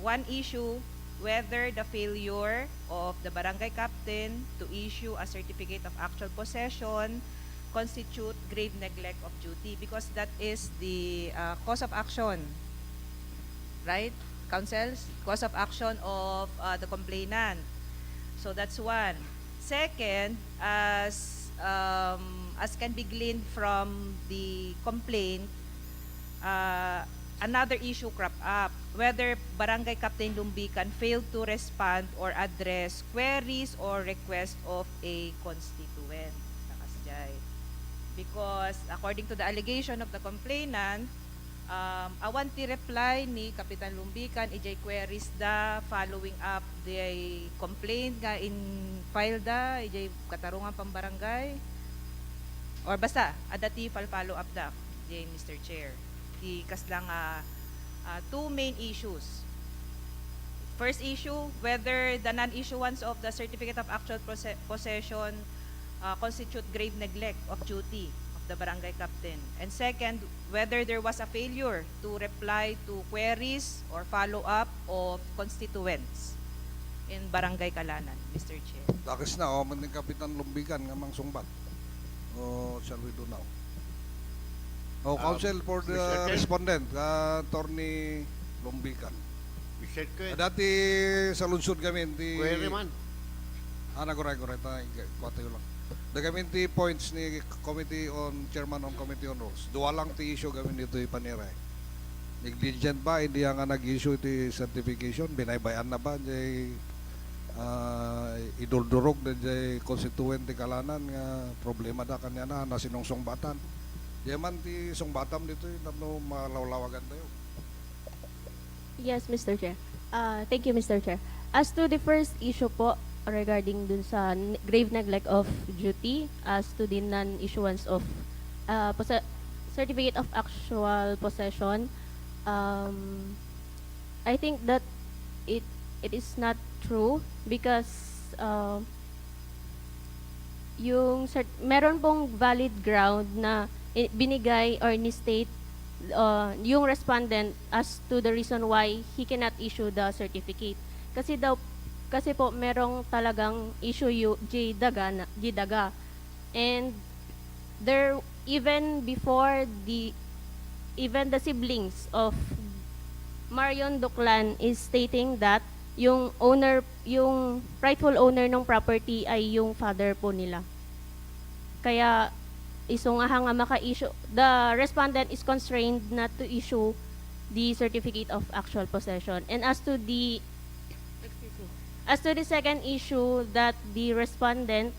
One issue, whether the failure of the barangay captain to issue a certificate of actual possession constitute grave neglect of duty, because that is the cause of action, right, councils? Cause of action of the complainant. So that's one. Second, as can be gleaned from the complaint, another issue cropped up, whether Barangay Captain Lumbican failed to respond or address queries or requests of a constituent. Nakasjay. Because according to the allegation of the complainant, awan ti reply ni Kapitan Lumbican ijay queries da following up the complaint nga in file da ijay katarungan pang barangay, or basta adati follow up da ijay Mr. Chair. Di kaslang two main issues. First issue, whether the non-issuance of the certificate of actual possession constitute grave neglect of duty of the barangay captain. And second, whether there was a failure to reply to queries or follow-up of constituents in Barangay Kalanan, Mr. Chair. Dakis na, man ng Kapitan Lumbigan nga mang sungbat. O shall we do now? Counsel for the Mr. Chair. respondent, Attorney Lumbican. Mr. Chair. Dati sa lungsod kami, di... Query man. Naguray, kwatayo lang. The committee points ni Committee on Chairman on Committee on Rules. Dua lang ti issue kami dito ipaniray. Negligent ba? Hindi nga nag-issue ti certification? Binaybayan na ba? Jay, idurdurog na jay constituent ti Kalanan nga problema da kanya na nasinungsong batan. Yaman ti sungbatam dito no malawlawagan tayo. Yes, Mr. Chair. Thank you, Mr. Chair. As to the first issue po regarding dun sa grave neglect of duty, as to the non-issuance of certificate of actual possession, I think that it is not true because meron pong valid ground na binigay or ni-state yung respondent as to the reason why he cannot issue the certificate. Kasi po merong talagang issue J daga. And there, even the siblings of Marion Duclan is stating that yung rightful owner ng property ay yung father po nila. Kaya isungahang nga maka-issue, the respondent is constrained not to issue the certificate of actual possession. And as to the second issue, that the respondent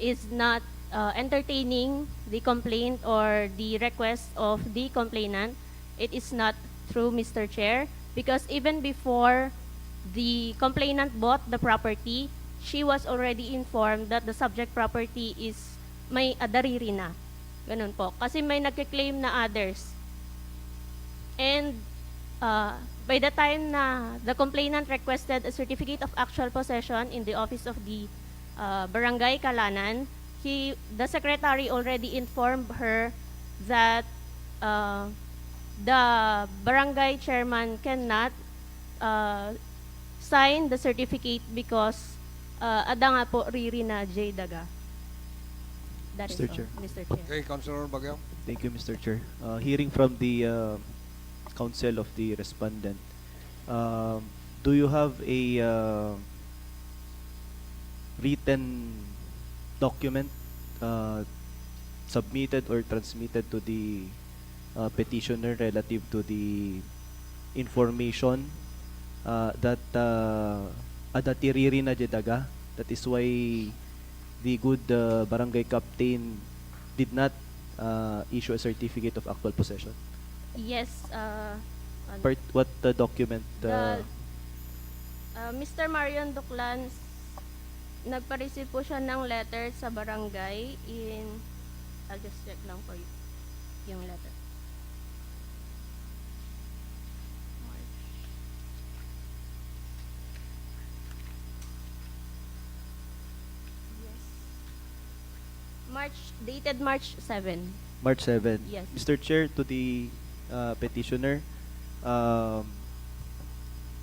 is not entertaining the complaint or the request of the complainant, it is not true, Mr. Chair, because even before the complainant bought the property, she was already informed that the subject property is may adariri na. Ganun po. Kasi may nagkiklaim na others. And by the time na the complainant requested a certificate of actual possession in the office of the Barangay Kalanan, the secretary already informed her that the barangay chairman cannot sign the certificate because ada nga po riri na J daga. That is Mr. all, Chair. Mr. Chair. Okay, Councilor Bagao. Thank you, Mr. Chair. Hearing from the counsel of the respondent, do you have a written document submitted or transmitted to the petitioner relative to the information that adatiriri na jedaga? That is why the good barangay captain did not issue a certificate of actual possession. Yes, What document? Mr. Marion Duclan, nagpa-receive po siya ng letter sa barangay I'll just check lang for you yung letter. Dated March 7. March 7. Yes. Mr. Chair, to the petitioner,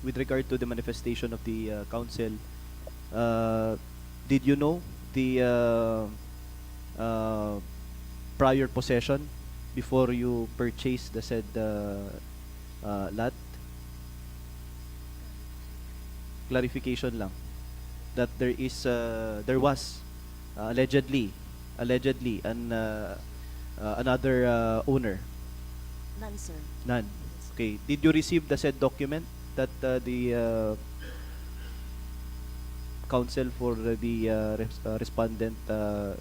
with regard to the manifestation of the council, did you know the prior possession before you purchased the said lot? Clarification lang that there was allegedly another owner. None, sir. None. Okay. Did you receive the said document that the counsel for the respondent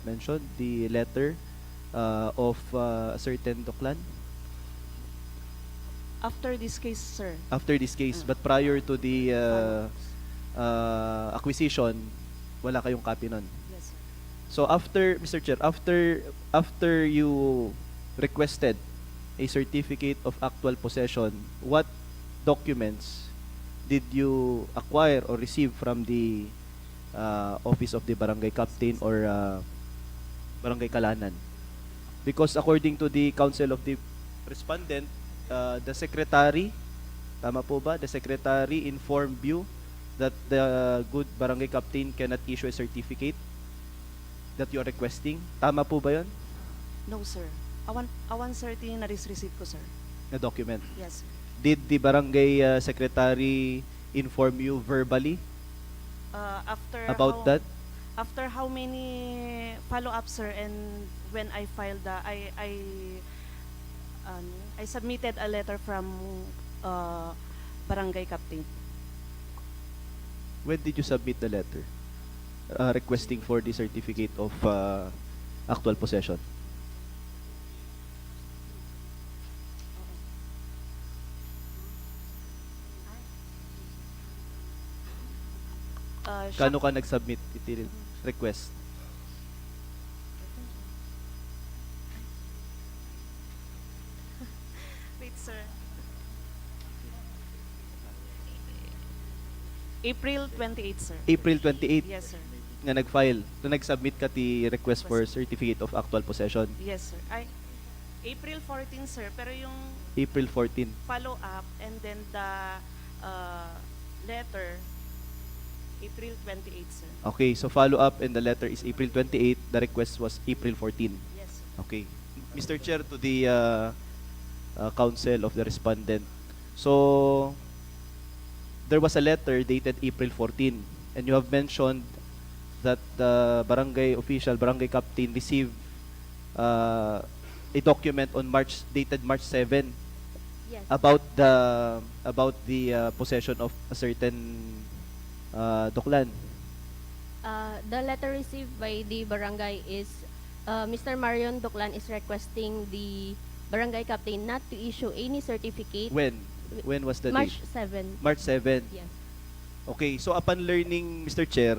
mentioned, the letter of a certain Doklan? After this case, sir. After this case, but prior to the acquisition, wala kayong copy nun? Yes, sir. So after, Mr. Chair, after you requested a certificate of actual possession, what documents did you acquire or receive from the office of the barangay captain or barangay kalanan? Because according to the counsel of the respondent, the secretary, tama po ba? The secretary informed you that the good barangay captain cannot issue a certificate that you are requesting. Tama po ba yun? No, sir. Awan certain na receive ko, sir. Na document? Yes, sir. Did the barangay secretary inform you verbally about that? After how many follow-ups, sir, and when I filed I submitted a letter from barangay captain. When did you submit the letter requesting for the certificate of actual possession? Kano ka nag-submit iti request? Wait, sir. April 28, sir. April 28? Yes, sir. Nga nag-file, na nag-submit ka ti request for certificate of actual possession? Yes, sir. April 14, sir. Pero yung April 14. follow-up and then the letter, April 28, sir. Okay, so follow-up and the letter is April 28. The request was April 14. Yes, sir. Okay. Mr. Chair, to the counsel of the respondent. So, there was a letter dated April 14, and you have mentioned that the barangay official, barangay captain, received a document on dated March 7. Yes. About the possession of a certain Doklan. The letter received by the barangay is Mr. Marion Duclan is requesting the barangay captain not to issue any certificate. When was the March date? 7. March 7. Yes. Okay, so upon learning, Mr. Chair,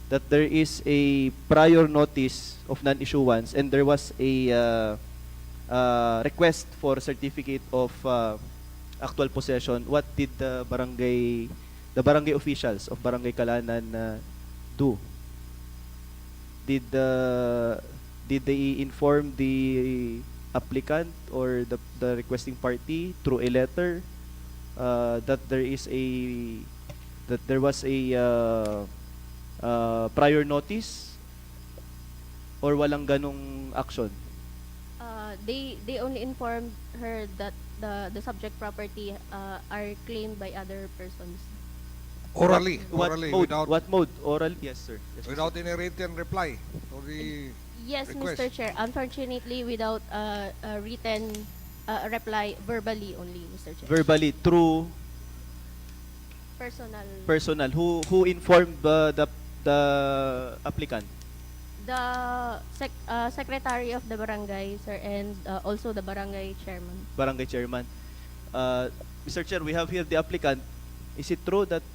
that there is a prior notice of non-issuance and there was a request for certificate of actual possession, what did the barangay officials of Barangay Kalanan do? Did they inform the applicant or the requesting party through a letter that there was a prior notice, or walang ganong action? They only informed her that the subject property are claimed by other persons. Orally, What orally, mode? without What mode? Oral? Yes, sir. Yes, without any written reply to the Yes, request. Mr. Chair. Unfortunately, without a written reply, verbally only, Mr. Chair. verbally through Personal. personal. Who informed the applicant? The secretary of the barangay, sir, and also the barangay chairman. Barangay chairman. Mr. Chair, we have here the applicant. Is it true that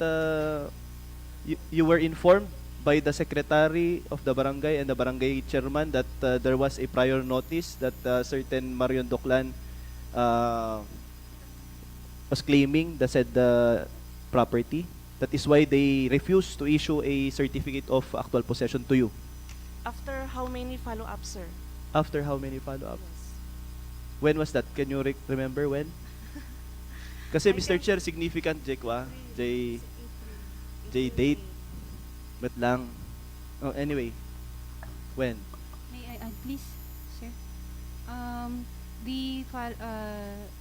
you were informed by the secretary of the barangay and the barangay chairman that there was a prior notice that certain Marion Doclan was claiming the said property? That is why they refused to issue a certificate of actual possession to you. After how many follow-ups, sir? After how many follow-up? Yes. When was that? Can you remember when? Kasi I Mr. can- Chair, significant J ko J date. But lang. Oh, anyway. When? May I add, please, sir?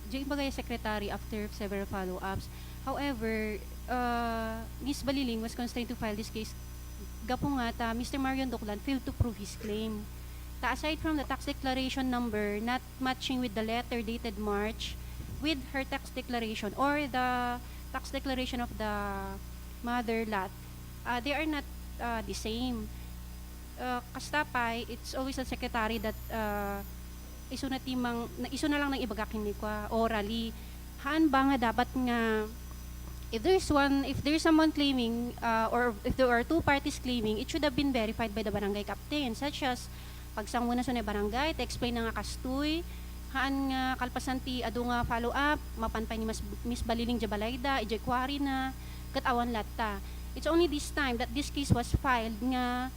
Jay Bagay Secretary after several follow-ups. However, Ms. Baliling was constrained to file this case. Gapo nga ta, Mr. Marion Doclan failed to prove his claim. Aside from the tax declaration number not matching with the letter dated March with her tax declaration or the tax declaration of the mother lot, they are not the same. Kastapay, it's always the secretary that iso na lang ng ibagakin ni kwa orally. Haan ba nga dapat nga if there's someone claiming or if there are two parties claiming, it should have been verified by the barangay captain, such as pagsanguna sa barangay to explain na nga kastoy haan nga kalpasan ti adu nga follow up mapanpay ni Miss Baliling Jabalayda ijay kwari na katawan latta. It's only this time that this case was filed nga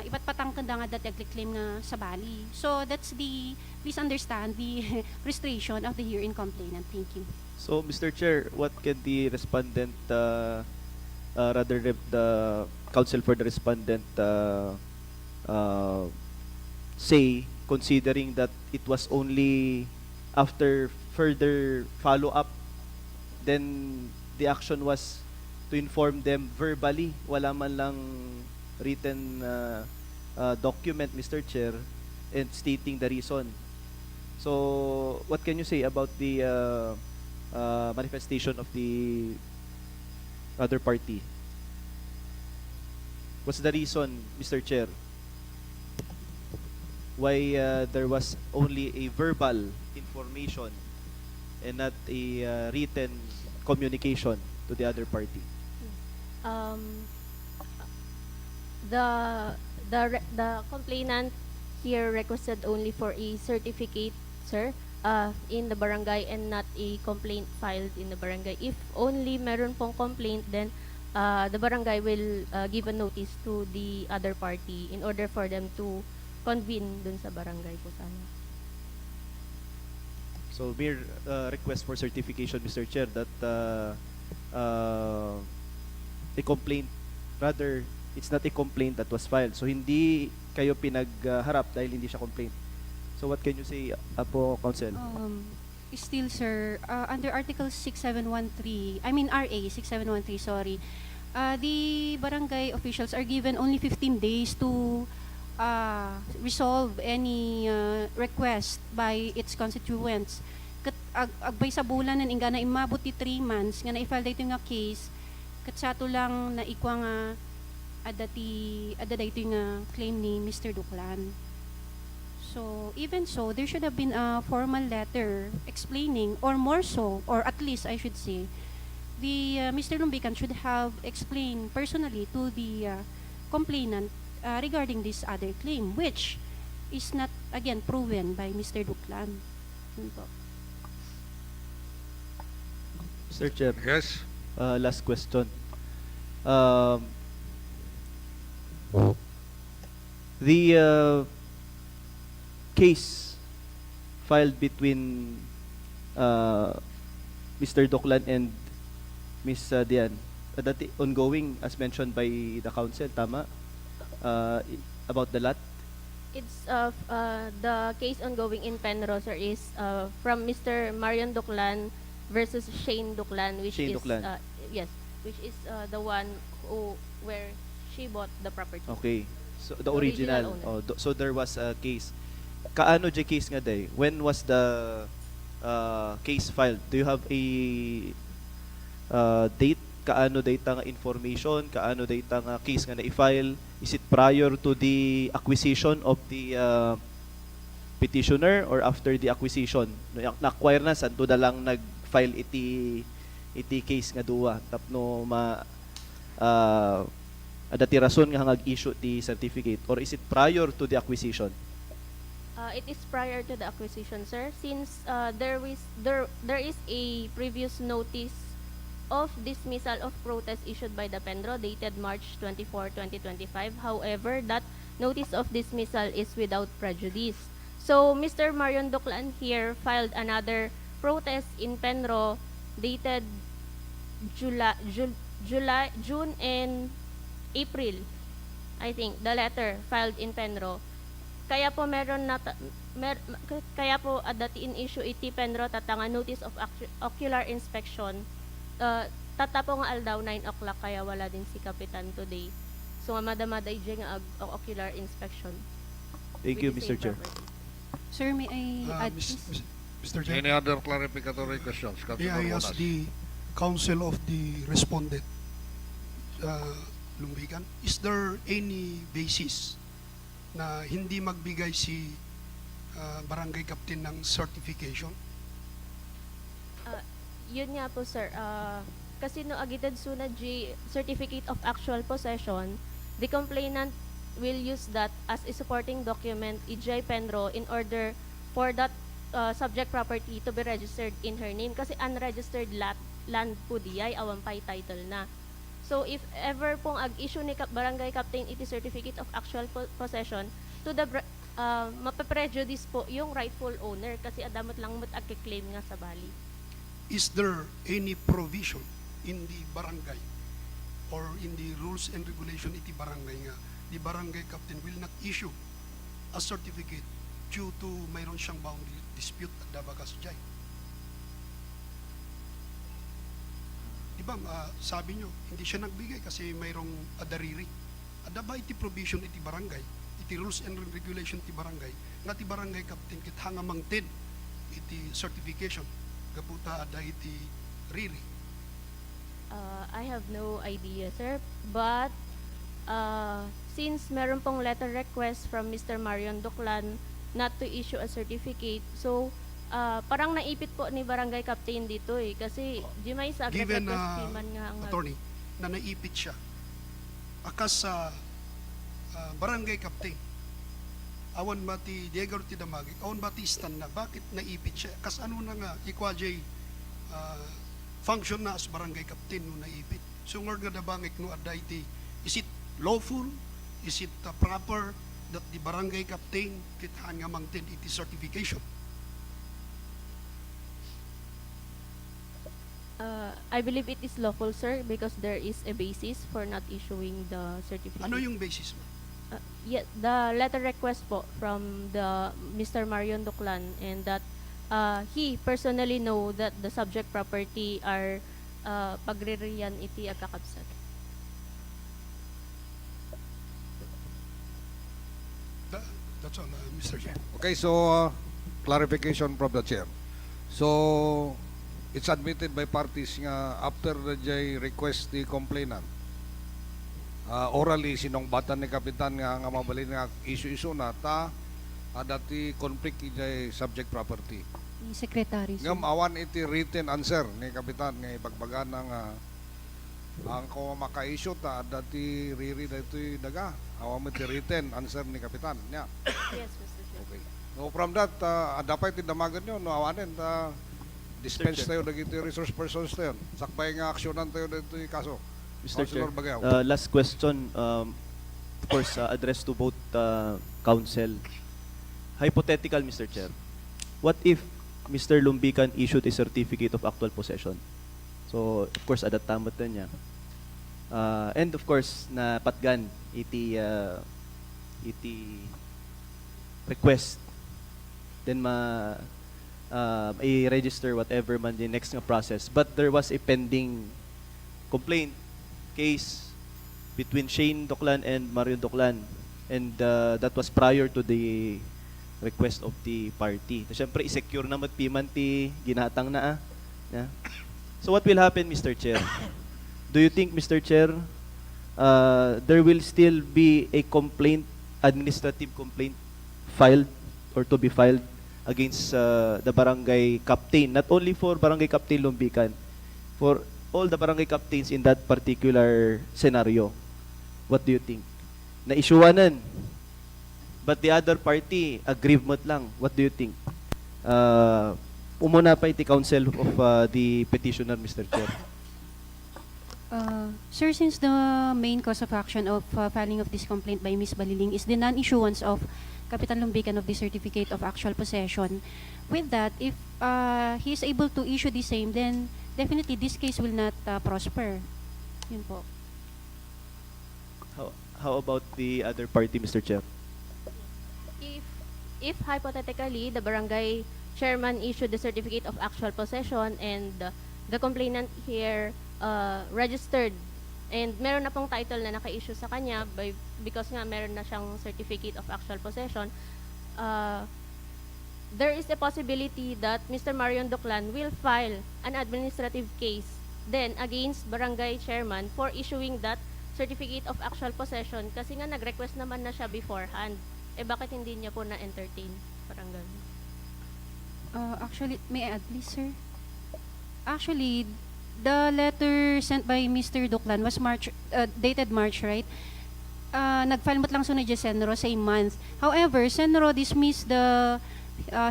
iba't patang kanda nga dati agli-claim nga sa Bali. So that's please understand the frustration of the herein complainant. Thank you. So, Mr. Chair, what can the respondent, the counsel for the respondent say, considering that it was only after further follow-up, then the action was to inform them verbally, wala man lang written document, Mr. Chair, and stating the reason. So, what can you say about the manifestation of the other party? What's the reason, Mr. Chair, why there was only a verbal information and not a written communication to the other party? The complainant here requested only for a certificate, sir, in the barangay and not a complaint filed in the barangay. If only meron pong complaint, then the barangay will give a notice to the other party in order for them to convene dun sa barangay po sana. So, mere request for certification, Mr. Chair, that a complaint, rather, it's not a complaint that was filed. So, hindi kayo pinagharap dahil hindi siya complaint. So, what can you say, po, Counsel? Still, sir, under Article 6713, RA 6713, sorry, the barangay officials are given only 15 days to resolve any request by its constituents. Agbay sa bulan nan inga na imabot ti 3 months nga na-file dito nga case kat sato lang na ikwa nga ada dito nga claim ni Mr. Doclan. So even so, there should have been a formal letter explaining, or more so, or at least I should say, the Mr. Lumbican should have explained personally to the complainant regarding this other claim, which is not again proven by Mr. Doclan. Yun po. Mr. Chair. Yes. Last question. The case filed between Mr. Doclan and Miss Dian, that ongoing as mentioned by the council, tama? About the lot? It's the case ongoing in Penrose, sir, is from Mr. Marion Doclan versus Shane Doclan, which Shane is Doclan. yes, which is the one where she bought the property. Okay. So the The original. original owner. So there was a case. Kaano the case nga day? When was the case filed? Do you have a date kaano data nga information, kaano data nga case nga na-file? Is it prior to the acquisition of the petitioner or after the acquisition? Na-acquire na, santo na lang nag-file iti case nga duwa. Tapno adati rason nga hangag-issue ti certificate, or is it prior to the acquisition? It is prior to the acquisition, sir, since there is a previous notice of dismissal of protest issued by the Penro dated March 24, 2025. However, that notice of dismissal is without prejudice. So, Mr. Marion Duclan here filed another protest in Penro dated June and April. I think the letter filed in Penro. Kaya po kaya po dati in issue iti Penro tatanga notice of ocular inspection. Tatapo nga aldaw 9 o'clock kaya wala din si Kapitan today. So madamada ije nga ocular inspection. Thank you, Mr. Chair. Sir, may I add, please? Mr. Chair, Any other clarificatory questions? may I Councilor ask Bonas. the counsel of the respondent, Lumbigan, is there any basis na hindi magbigay si barangay captain ng certification? Yun nga po, sir. Kasi no agited suna certificate of actual possession, the complainant will use that as a supporting document ijay Penro in order for that subject property to be registered in her name. Kasi unregistered land po diyay, awampay title na. So if ever pong ag-issue ni barangay captain iti certificate of actual possession, to the mapaprejudice po yung rightful owner kasi adamot lang mo't ag-claim nga sa bali. Is there any provision in the barangay or in the rules and regulation iti barangay nga the barangay captain will not issue a certificate due to mayroon siyang boundary dispute at dabagas jay? Diba, sabi nyo, hindi siya nagbigay kasi mayroong adariri. Ada ba iti provision iti barangay, iti rules and regulation iti barangay, nga ti barangay captain kit hangamangtin iti certification, kaputa ada iti riri? I have no idea, sir. But since meron pong letter request from Mr. Marion Duclan not to issue a certificate, so parang naipit po ni barangay captain dito kasi di may sa Given agreement nga ang attorney na naipit siya akas sa barangay captain, awan ba ti Diego ti Damagi, awan ba ti Stan na bakit naipit siya kas ano na nga ikwaje function na as barangay captain no naipit, so ngor nga dabangik no aday ti, is it lawful, is it proper that the barangay captain kithaan nga mangtin iti certification? I believe it is lawful, sir, because there is a basis for not issuing the certificate. Ano yung basis mo? Yeah, the letter request po from the Mr. Marion Duclan, and that he personally know that the subject property are pagririyan iti agkakabsat. That's all, Mr. Chair. Okay, so clarification from the chair. So it's admitted by parties nga after the request the complainant, orally sinongbatan ni kapitan nga mabalin nga issue na ta dati conflict ijay subject property. Ni Secretary, sir. Ngam awan iti written answer ni kapitan nga ibagbagan nga ang ko maka-issue ta dati riri dito daga awan iti written answer ni kapitan nya. Yes, Mr. Chair. Okay. So from that dapat itindamagan nyo no awanin dispense tayo dagiti resource persons tayo. Sakbay nga aksyonan tayo dito yung kaso. Mr. Chair, Councilor Bagaw. last question, of course, addressed to both counsel. Hypothetical, Mr. Chair. What if Mr. Lumbican issued a certificate of actual possession? So, of course, adatamot na niya. And of course, na patgan iti request. Then i-register whatever man the next nga process. But there was a pending complaint case between Shane Duclan and Marion Duclan, and that was prior to the request of the party. So, syempre, i-secure na magpiman ti ginatang na. Yeah. So what will happen, Mr. Chair? do you think, Mr. Chair, there will still be a complaint, administrative complaint filed or to be filed against the barangay captain, not only for Barangay Captain Lumbican, for all the barangay captains in that particular scenario? What do you think? Na-issueanan, but the other party, aggrievement lang. What do you think? Umuna pa iti counsel of the petitioner, Mr. Chair. Sir, since the main cause of action of filing of this complaint by Ms. Baliling is the non-issuance of Kapitan Lumbican of the Certificate of Actual Possession, with that, if he is able to issue the same, then definitely this case will not prosper. Yun po. How about the other party, Mr. Chair? If hypothetically the barangay chairman issued the certificate of actual possession and the complainant here registered and meron na pong title na naka-issue sa kanya because nga meron na siyang certificate of actual possession, there is a possibility that Mr. Marion Duclan will file an administrative case then against barangay chairman for issuing that certificate of actual possession kasi nga nag-request naman na siya beforehand. Bakit hindi niya po na-entertain? Parang ganun. Actually, may I add please, sir? Actually, the letter sent by Mr. Duclan was dated March, right? Nag-file mo't lang so ni Senro same month. However, Senro dismissed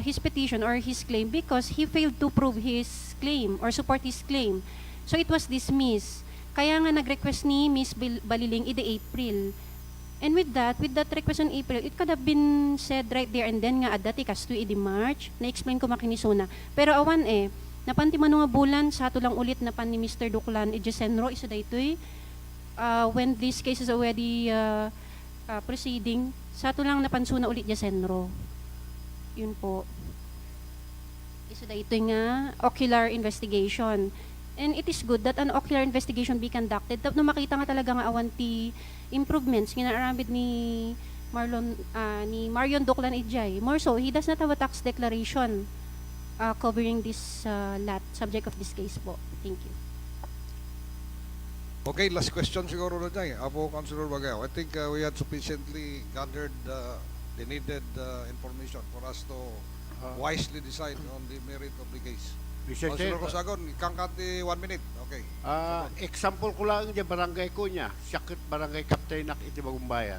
his petition or his claim because he failed to prove his claim or support his claim. So it was dismissed. Kaya nga nag-request ni Ms. Baliling ide April. And with that request on April, it could have been said right there and then nga adati kasto idi March, na-explain ko makinisuna. Pero awan napanti man nga bulan, sa ato lang ulit na pan ni Mr. Duclan, Senro, isa daytoy, when this case is already proceeding, sa ato lang napansuna ulit Senro. Yun po. Isa daytoy nga ocular investigation. And it is good that an ocular investigation be conducted. Tapos makita nga talaga nga awanti improvements ginarambid ni Marion Duclan Ijay. More so, he does not have a tax declaration covering this lot, subject of this case po. Thank you. Okay, last question siguro na dyan. Apo, Councilor Bagao. I think we had sufficiently gathered the needed information for us to wisely decide on the merit of the case. Mr. Chair, Councilor Cosagon, kangkati 1 minute. Okay. Example ko lang dyan, barangay ko niya, sakit barangay captain nak iti Bagumbayan.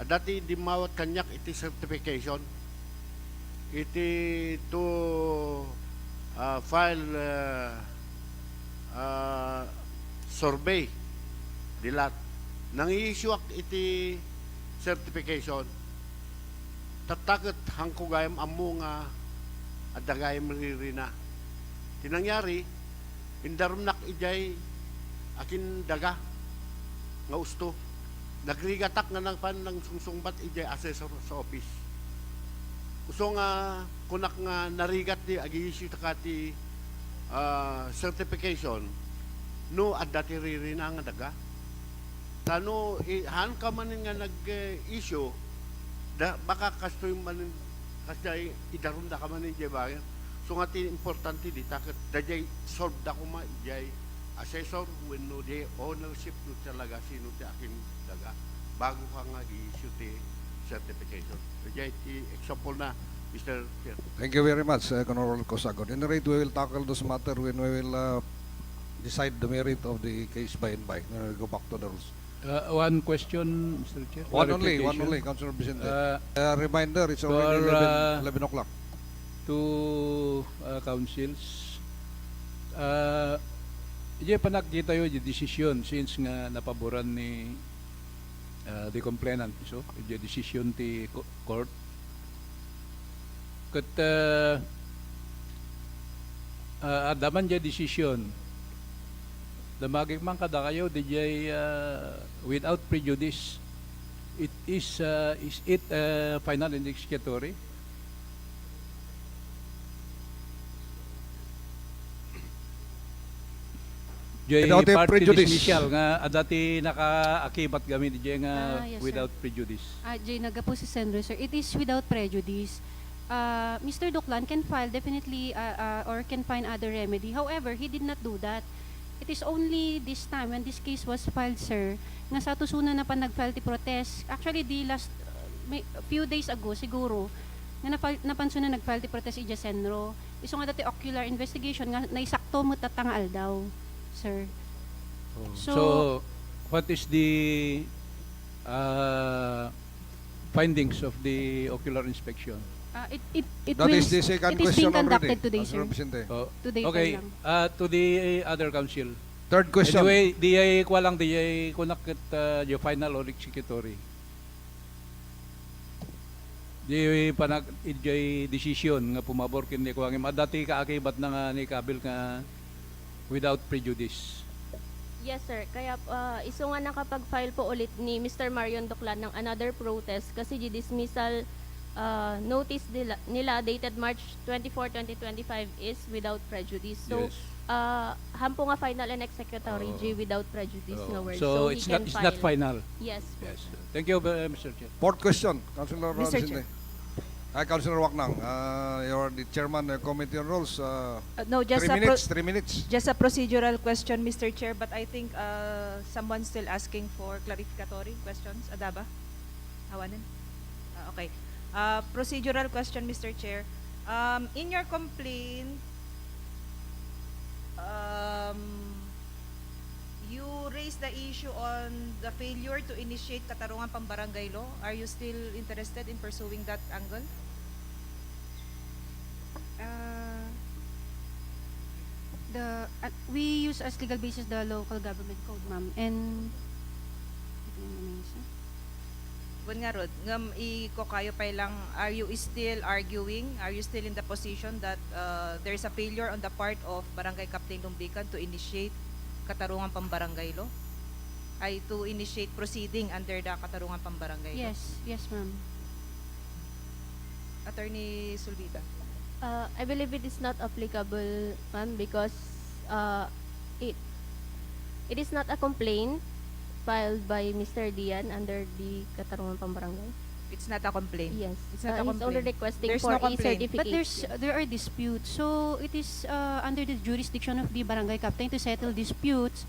Dati di mawat kanyak iti certification, iti to file survey dilat. Nang i-issue iti certification, tatagat hangkugayam amo nga adagayam ririna. Tinangyari, indarum nak ijay akin daga nga usto. Nagrigatak nga ng pan ng sungsungbat ijay assessor sa office. Uso nga kunak nga narigat di agi-issue takati certification no adati ririna nga daga. Tano han ka man nga nag-issue baka kastoy man kasi idarum da ka man ijay bayan. So nga importante di takot dajay solve da ko ma ijay assessor when no day ownership no talaga sino ti akin daga bago ka nga i-issue ti certification. Dajay ti example na Mr. Chair. Thank you very much, Honorable Cosagon. In rate, we will tackle this matter when we will decide the merit of the case by and by. We'll go back to the rules. One question, Mr. Chair. One only, Councilor Vicente. Reminder, it's already 11 o'clock. To councils, iya panakita yo di decision since nga napaboran ni the complainant, so iya decision ti court ket adaman ja decision damagig man kada kayo di without prejudice. Is it final and executory? Without prejudice. Dismissal nga adati naka-akibat gamit diyan nga Yes, without sir. prejudice. Jay, nagapo si Senro, sir. It is without prejudice. Mr. Duclan can file definitely or can find other remedy. However, he did not do that. It is only this time when this case was filed, sir, nga sa tusunan na pa nag-file ti protest. Actually, the last few days ago siguro, nga napansun na nag-file ti protest ija senro. Iso nga dati ocular investigation nga naisakto mo tatangaal daw, sir. So, what is the findings of the ocular inspection? That is the second question being conducted already, today, Councilor sir. Vicente. Today Okay, pa lang. to the other council. Third question. Anyway, di ay kwa lang, di ay kunakit yung final or executory. Di panag ijay decision nga pumabor kin ni kuwang dati ka akibat na nga ni kabil nga without prejudice. Yes, sir. Kaya iso nga nakapag-file po ulit ni Mr. Marion Doclan ng another protest kasi the dismissal notice nila dated March 24, 2025 is without prejudice. So, Yes. hampo nga final and executory G without prejudice nga word. So, he it's can not file. final. Yes. Yes. Thank you, Mr. Chair. Fourth question, Councilor Mr. Vicente. Chair. Hi, Councilor Waknang. You're the chairman of Committee on Rules. No, just 3 a minutes, 3 minutes. Just a procedural question, Mr. Chair, but I think someone's still asking for clarificatory questions. Adaba? Hawanin? Okay. Procedural question, Mr. Chair. In your complaint, you raised the issue on the failure to initiate katarungan pambarangay law. Are you still interested in pursuing that angle? We use as legal basis the local government code, ma'am. And Gun nga Rod, ngam iko kayo pa lang, are you still arguing, are you still in the position that there's a failure on the part of Barangay Captain Lumbican to initiate katarungan pambarangay law? Ay to initiate proceeding under the katarungan pambarangay law? yes, ma'am. Attorney Sulvita. I believe it is not applicable, ma'am, because it is not a complaint filed by Mr. Dian under the Katarungan Pambarangay. It's not a complaint. Yes. It's not a He's complaint. only requesting There's for no a complaint. certificate. But there are disputes. So it is under the jurisdiction of the barangay captain to settle disputes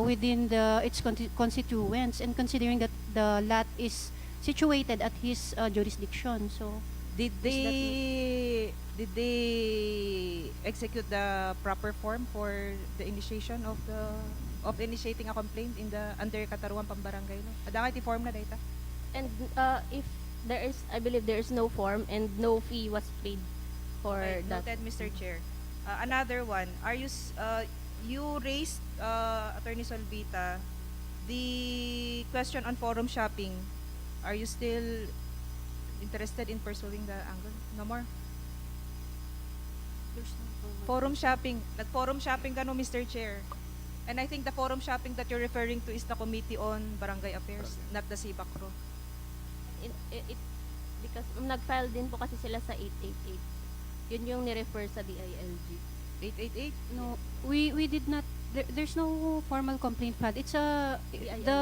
within its constituents, and considering that the lot is situated at his jurisdiction. So Did they execute the proper form for the initiation of initiating a complaint in the under Katarungan Pambarangay law? Adakay ti form na data? And if there is, I believe there is no form and no fee was paid for Okay, that. noted, Mr. Chair. Another one, are you you raised, Attorney Solvita, the question on forum shopping. Are you still interested in pursuing the angle? No more? Forum shopping. Nag-forum shopping ka no, Mr. Chair. And I think the forum shopping that you're referring to is the Committee on Barangay Affairs, not the CBACRO. Because nag-file din po kasi sila sa 888. Yun yung ni-refer sa DILG. 888? no, we did not. There's no formal complaint filed. It's the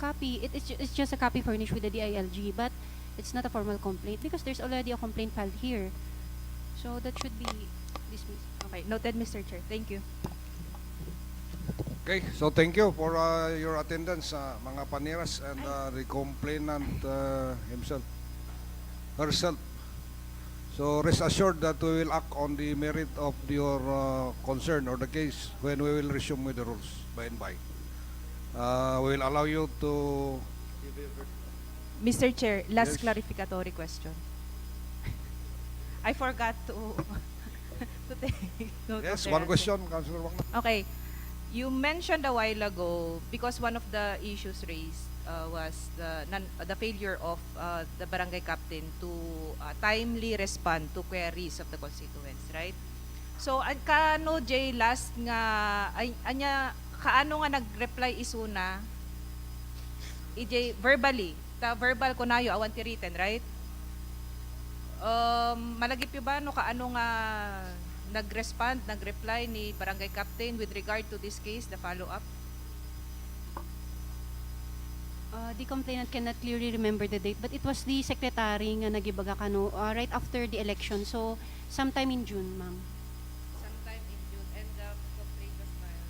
copy. It's just a copy furnished with the DILG, but it's not a formal complaint because there's already a complaint filed here. So that should be dismissed. Okay, noted, Mr. Chair. Thank you. Okay, so thank you for your attendance, mga paniras, and the complainant herself. So rest assured that we will act on the merit of your concern or the case when we will resume with the rules by and by. We will allow you to... Mr. Chair, last Yes. clarificatory question. I forgot to take note of Yes, their one answer. question, Councilor Wang. Okay. You mentioned a while ago, because one of the issues raised was the failure of the barangay captain to timely respond to queries of the constituents, right? So, kaano Jay last nga kaano nga nag-reply isuna verbally, verbal ko nayo awan ti written, right? Malagip yo ba no kaano nga nag-reply ni barangay captain with regard to this case, the follow-up? The complainant cannot clearly remember the date, but it was the secretary nga nagibaga kano right after the election. So sometime in June, ma'am. Sometime in June, and the complaint was filed.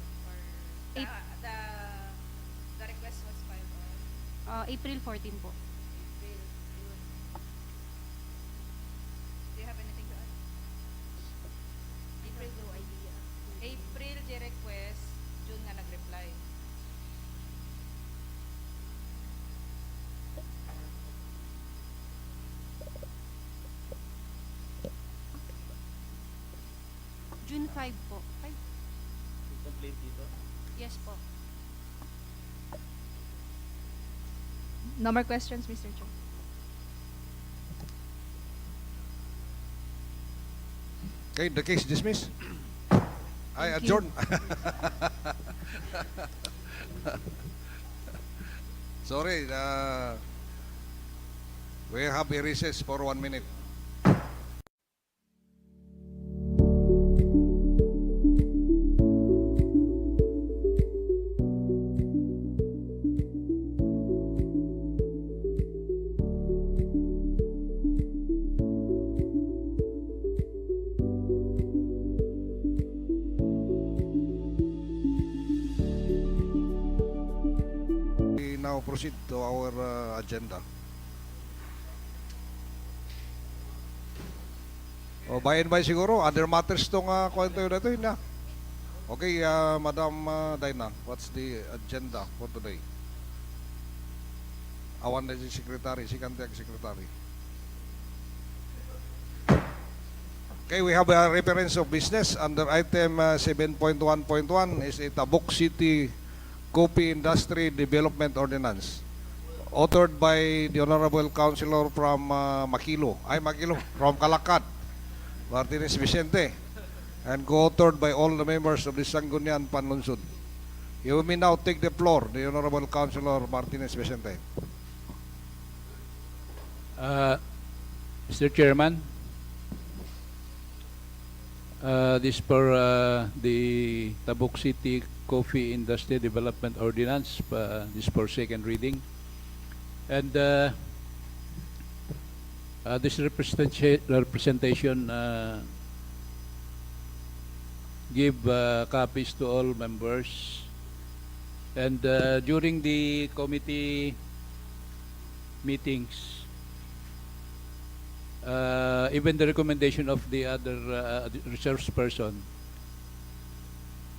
April 14 po. Do you have anything to add? April daw idea. April di request, June nga nag-reply. June 5 po. 5? Complaint dito. Yes po. No more questions, Mr. Chair. Okay, the case dismissed. I Thank you. adjourn. Sorry, we have a recess for 1 minute. We now proceed to our agenda. O, by and by siguro, other matters tong kwento yun na ito, yun na. Okay, Madam Dina, what's the agenda for today? Awan na si Secretary, si Kantiag Secretary. Okay, we have a reference of business under item 7.1.1 is a Tabuk City Coffee Industry Development Ordinance, authored by the Honorable Councilor from Makilo, from Calacat, Martinez Vicente, and co-authored by all the members of the Sangguniang Panlunsod. You may now take the floor, the Honorable Councilor Martinez Vicente. Mr. Chairman, this for the Tabuk City Coffee Industry Development Ordinance, this for second reading. And this representation give copies to all members. And during the committee meetings, even the recommendation of the other resource person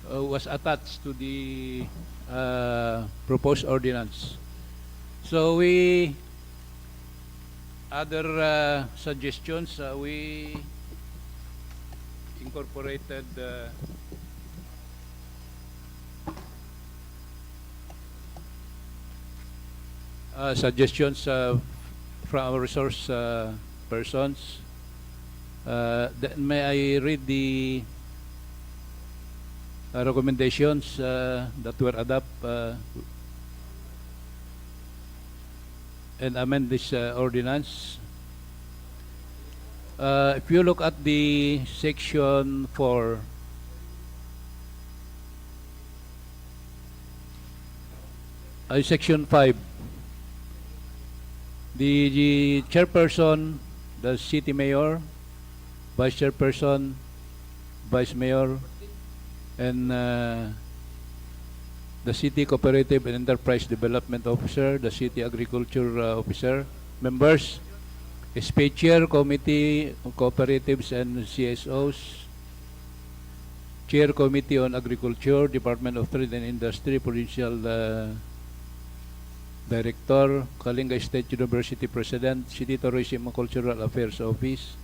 was attached to the proposed ordinance. So we other suggestions we incorporated suggestions from our resource persons. May I read the recommendations that were adopted and amend this ordinance? If you look at the section 4, section 5, the chairperson, the city mayor, vice chairperson, vice mayor, and the city cooperative and enterprise development officer, the city agriculture officer, members, SPA chair, committee on cooperatives and CSOs, chair committee on agriculture, Department of Trade and Industry, provincial director, Kalinga State University president, City Tourism and Cultural Affairs Office,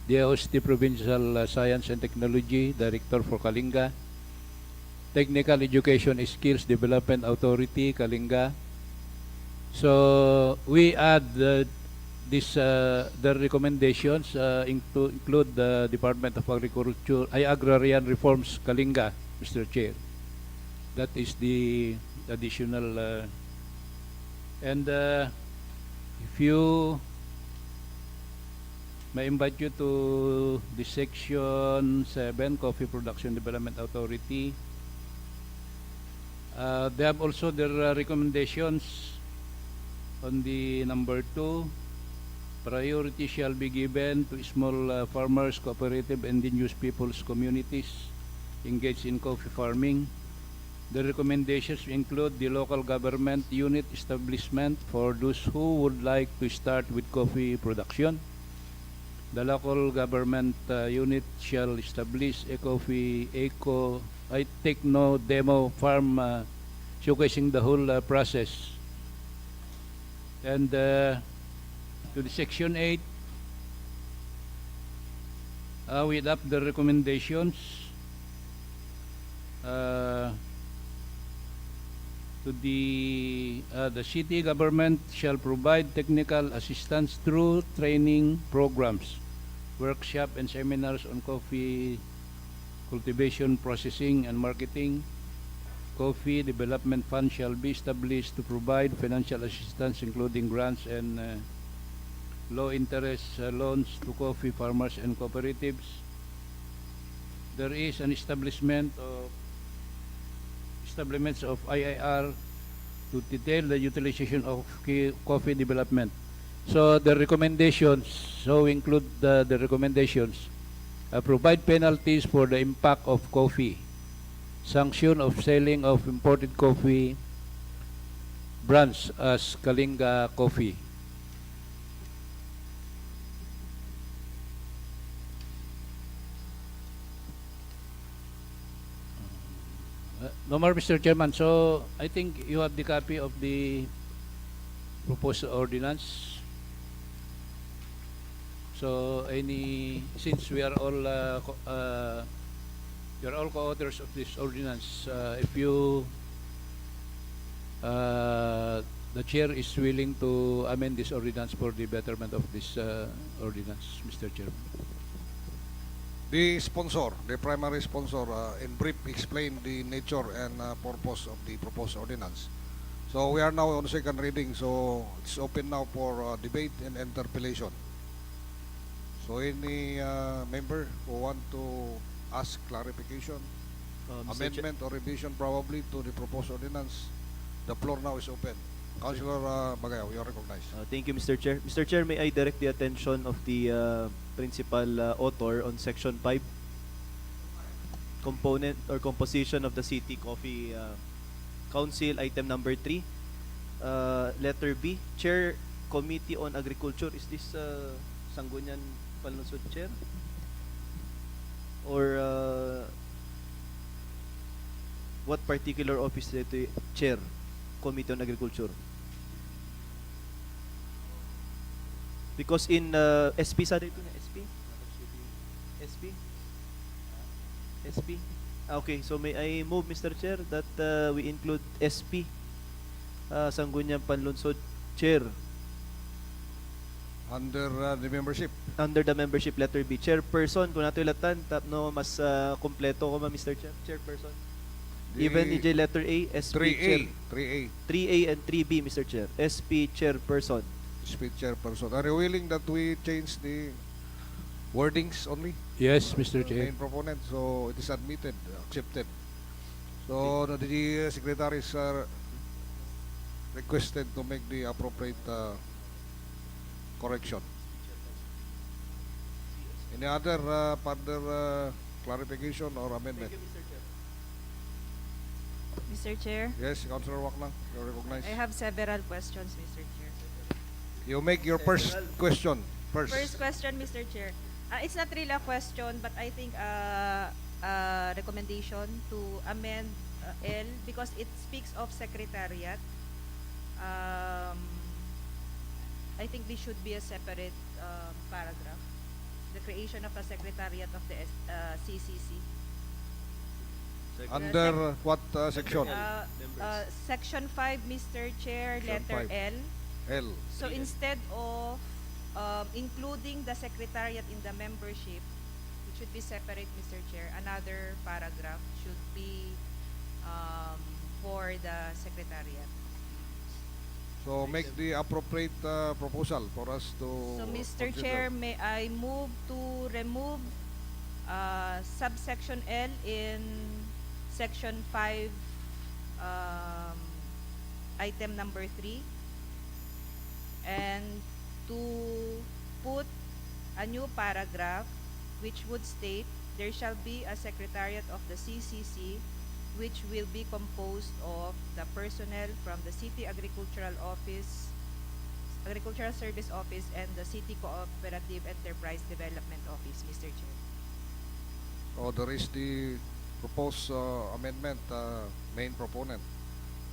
DOST Provincial Science and Technology director for Kalinga, Technical Education Skills Development Authority, Kalinga. So we add this the recommendations include the Department of Agriculture, Agrarian Reforms, Kalinga, Mr. Chair. That is the additional and if you may invite you to the section 7, Coffee Production Development Authority. They have also their recommendations on the number 2. Priority shall be given to small farmers, cooperative, and indigenous peoples communities engaged in coffee farming. The recommendations include the local government unit establishment for those who would like to start with coffee production. The local government unit shall establish a techno demo farm showcasing the whole process. And to the Section 8, we adopt the recommendations to the city government shall provide technical assistance through training programs, workshop and seminars on coffee cultivation, processing, and marketing. Coffee Development Fund shall be established to provide financial assistance including grants and low interest loans to coffee farmers and cooperatives. There is an establishments of IIR to detail the utilization of coffee development. So the recommendations, include the recommendations, provide penalties for the impact of coffee, sanction of selling of imported coffee brands as Kalinga Coffee. No more, Mr. Chairman. So I think you have the copy of the proposed ordinance. So since we are all co-authors of this ordinance, if you the chair is willing to amend this ordinance for the betterment of this ordinance, Mr. Chairman. The sponsor, the primary sponsor, in brief explained the nature and purpose of the proposed ordinance. So we are now on second reading, so it's open now for debate and interpellation. So any member who want to ask clarification, amendment or revision probably to the proposed ordinance, the floor now is open. Councilor Bagayaw, you are recognized. Thank you, Mr. Chair. Mr. Chair, may I direct the attention of the principal author on Section 5, component or composition of the City Coffee Council, item number 3, letter B, Chair, Committee on Agriculture. Is this Sangguniang Palunsod Chair? Or what particular office dito Chair? Committee on Agriculture. Because in SP sa dito na SP. Okay, so may I move, Mr. Chair, that we include SP, Sangguniang Panlunsod Chair. Under the membership. Under the membership, letter B. Chairperson, kung nato ilatan, mas kompleto ko Mr. Chair. Chairperson. Even EJ letter A, SP 3A, Chair. 3A. 3A and 3B, Mr. Chair. SP Chairperson. SP Chairperson. Are you willing that we change the wordings only? Yes, Mr. Chair. Main proponent, so it is admitted, accepted. So the secretaries are requested to make the appropriate correction. Any other further clarification or amendment? Mr. Chair, Yes, Councilor Waknang, you're recognized. I have several questions, Mr. Chair. You make your first question first. First question, Mr. Chair. It's not really a question, but I think a recommendation to amend L because it speaks of secretariat. I think this should be a separate paragraph. The creation of a secretariat of the CCC. Under what section? Section 5, Mr. Chair, Section letter 5. L. L. So instead of including the secretariat in the membership, it should be separate, Mr. Chair. Another paragraph should be for the secretariat. So make the appropriate proposal for us to So, Mr. consider. Chair, may I move to remove subsection L in section 5, item number 3, and to put a new paragraph which would state there shall be a secretariat of the CCC which will be composed of the personnel from the City Agricultural Service Office and the City Cooperative Enterprise Development Office, Mr. Chair. Oh, there is the proposed amendment, main proponent.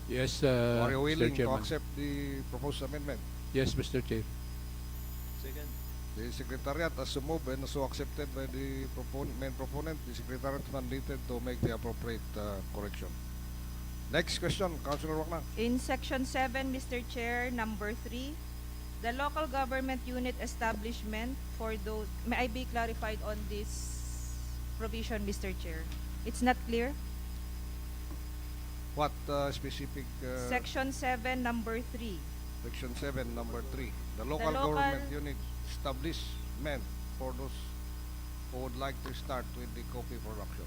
Yes, Are you Mr. willing to Chairman. accept the proposed amendment? Yes, Mr. Chair. Second. The Secretariat has so moved and so accepted by the main proponent. The Secretariat is mandated to make the appropriate correction. Next question, Councilor Wakna. In Section 7, Mr. Chair, number 3, the local government unit establishment for those, may I be clarified on this provision, Mr. Chair? It's not clear? What specific? Section 7, number 3. Section 7, number 3. The local local- government unit establishment for those who would like to start with the coffee production.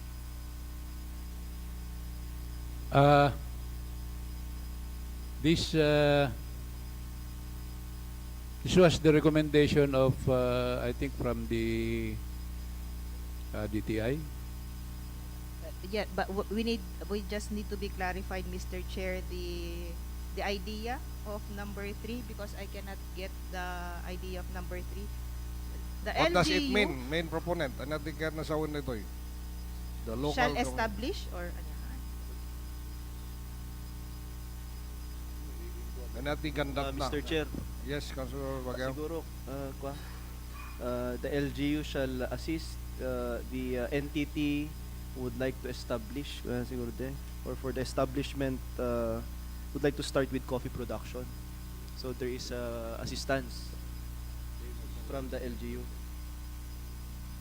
This this was the recommendation of I think from the DTI. Yeah, but we just need to be clarified, Mr. Chair, the idea of number 3, because I cannot get the idea of number 3. The What does it LGU mean, main proponent? Ano tingkat na sa nito eh? The local shall government. establish or ano? Ano tingkat na? Mr. Chair. Yes, Councilor Bagao. Siguro, the LGU shall assist the entity who would like to establish, siguro or for the establishment would like to start with coffee production. So there is assistance from the LGU.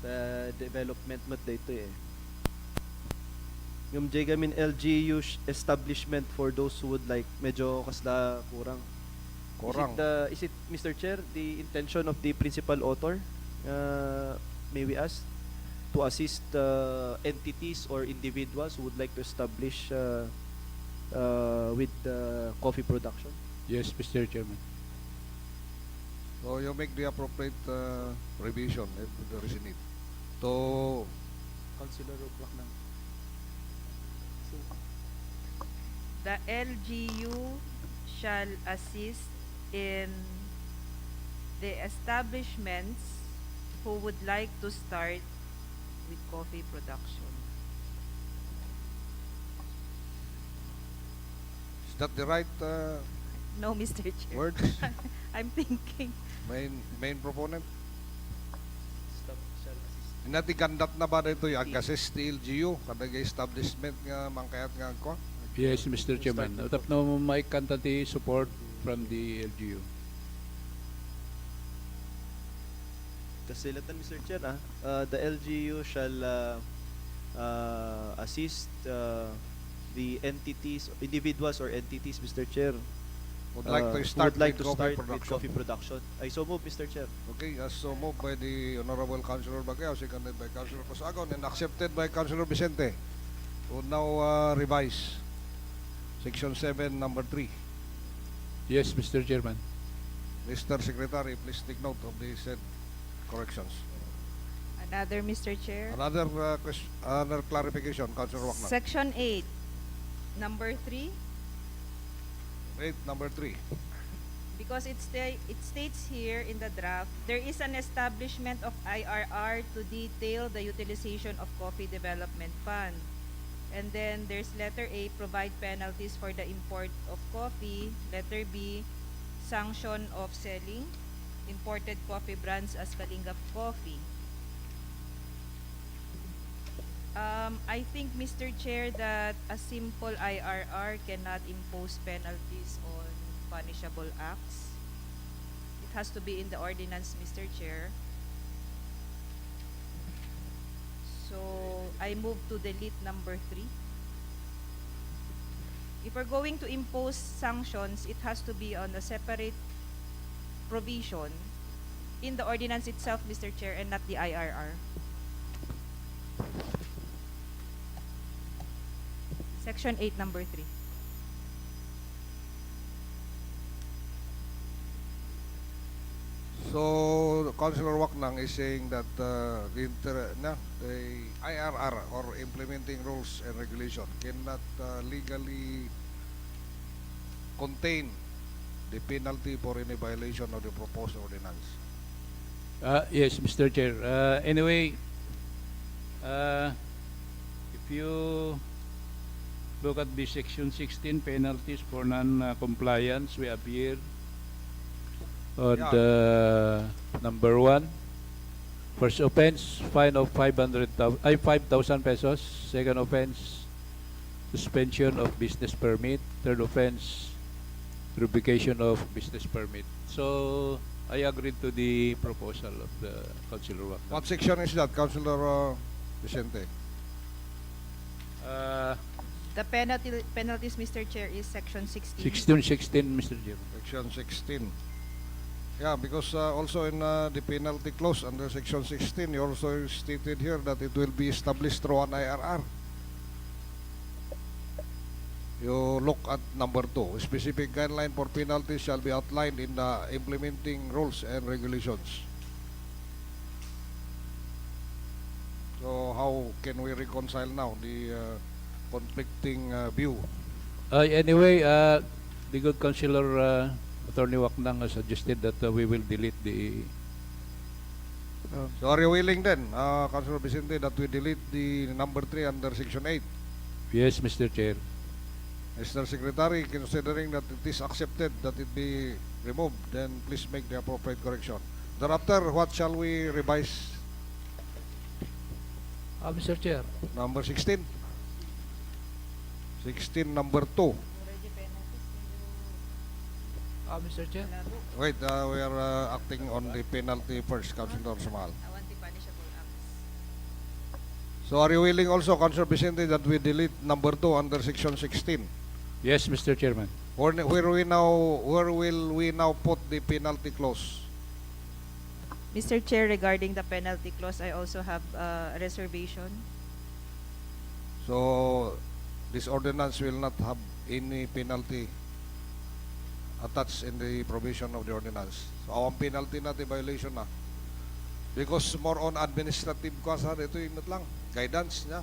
The development mat dito eh. Yung Jagamin LGU establishment for those who would like, medyo kasla kurang. Kurang. Is it, Mr. Chair, the intention of the principal author, may we ask, to assist entities or individuals who would like to establish with coffee production? Yes, Mr. Chairman. So you make the appropriate revision if there is a need. To Councilor Roblak lang. The LGU shall assist in the establishments who would like to start with coffee production. is that the right No, Mr. Chair. words? I'm thinking. Main proponent? Shall assist. Inatigandat na ba dito yung ag-assist the LGU? Kadag establishment nga mangkayat nga ko? Yes, Mr. Chairman. Utap na may kantati support from the LGU. Kasilatan, Mr. Chair, the LGU shall assist the entities, individuals or entities, Mr. Chair, Would like to who start would like with to coffee start with production. coffee production. I so move, Mr. Chair. Okay, as so moved by the Honorable Councilor Bagao, seconded by Councilor Cosagon, and accepted by Councilor Vicente. Would now revise Section 7, number 3. Yes, Mr. Chairman. Mr. Secretary, please take note of the said corrections. Another, Mr. Chair. Another another clarification, Councilor Wakna. Section 8, number 3, 8, number 3. because it states here in the draft, there is an establishment of IRR to detail the utilization of coffee development fund. And then there's letter A, provide penalties for the import of coffee. Letter B, sanction of selling imported coffee brands as Kalingap Coffee. I think, Mr. Chair, that a simple IRR cannot impose penalties on punishable acts. It has to be in the ordinance, Mr. Chair. So I move to delete number 3. If we're going to impose sanctions, it has to be on a separate provision in the ordinance itself, Mr. Chair, and not the IRR. Section 8, number 3. So, Councilor Waknang is saying that the IRR, or implementing rules and regulation, cannot legally contain the penalty for any violation of the proposed ordinance. Yes, Mr. Chair. Anyway, if you look at the Section 16 penalties for non-compliance, we have here on the number 1. First offense, fine of 5,000 pesos. Second offense, suspension of business permit. Third offense, revocation of business permit. So, I agree to the proposal of the Councilor Waknang. What section is that, Councilor Vicente? The penalties, Mr. Chair, is Section 16. 16, Mr. Chair. Section 16. Yeah, because also in the penalty clause under Section 16, you also stated here that it will be established through an IRR. You look at number 2. Specific guideline for penalties shall be outlined in the implementing rules and regulations. So how can we reconcile now the conflicting view? Anyway, the good Councilor Attorney Waknang has suggested that we will delete the... So are you willing then, Councilor Vicente, that we delete the number 3 under Section 8? Yes, Mr. Chair. Mr. Secretary, considering that it is accepted that it be removed, then please make the appropriate correction. Thereafter, what shall we revise? Mr. Chair. Number 16. 16, number 2. Mr. Chair. Wait, we are acting on the penalty first, Councilor Samal. So are you willing also, Councilor Vicente, that we delete number 2 under Section 16? Yes, Mr. Chairman. Where will we now put the penalty clause? Mr. Chair, regarding the penalty clause, I also have a reservation. So this ordinance will not have any penalty attached in the provision of the ordinance. So ang penalty natin violation na. Because more on administrative cost, ito yung lang, guidance niya.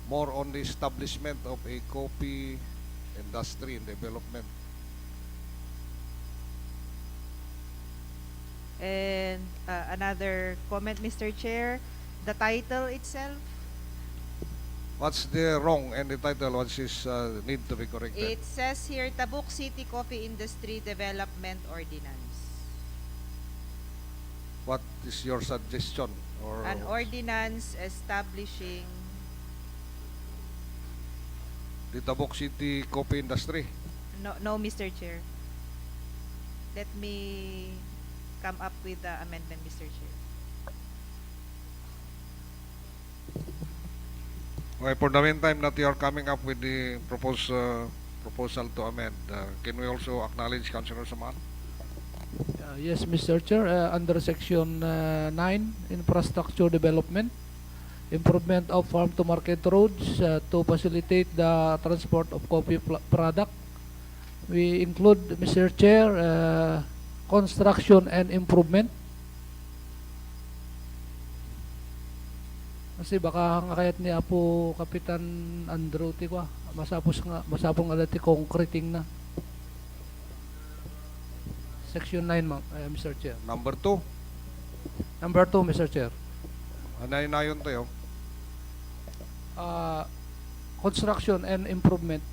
More on the establishment of a copy industry and development. And another comment, Mr. Chair, the title itself. What's the wrong and the title? What is need to be corrected? It says here, Tabuk City Coffee Industry Development Ordinance. What is your suggestion? Or An ordinance establishing the Tabuk City coffee industry? No, Mr. Chair. Let me come up with the amendment, Mr. Chair. Okay, for the meantime that you are coming up with the proposal to amend, can we also acknowledge Councilor Samal? Yes, Mr. Chair. Under Section 9, Infrastructure Development, improvement of farm-to-market roads to facilitate the transport of coffee product. We include, Mr. Chair, construction and improvement. Kasi baka nga kayat ni Apo Kapitan Andrew ti ko masapong alati concreting na. Section 9, Mr. Chair. Number 2. Number 2, Mr. Chair. Anay na yun tayo. Construction and improvement.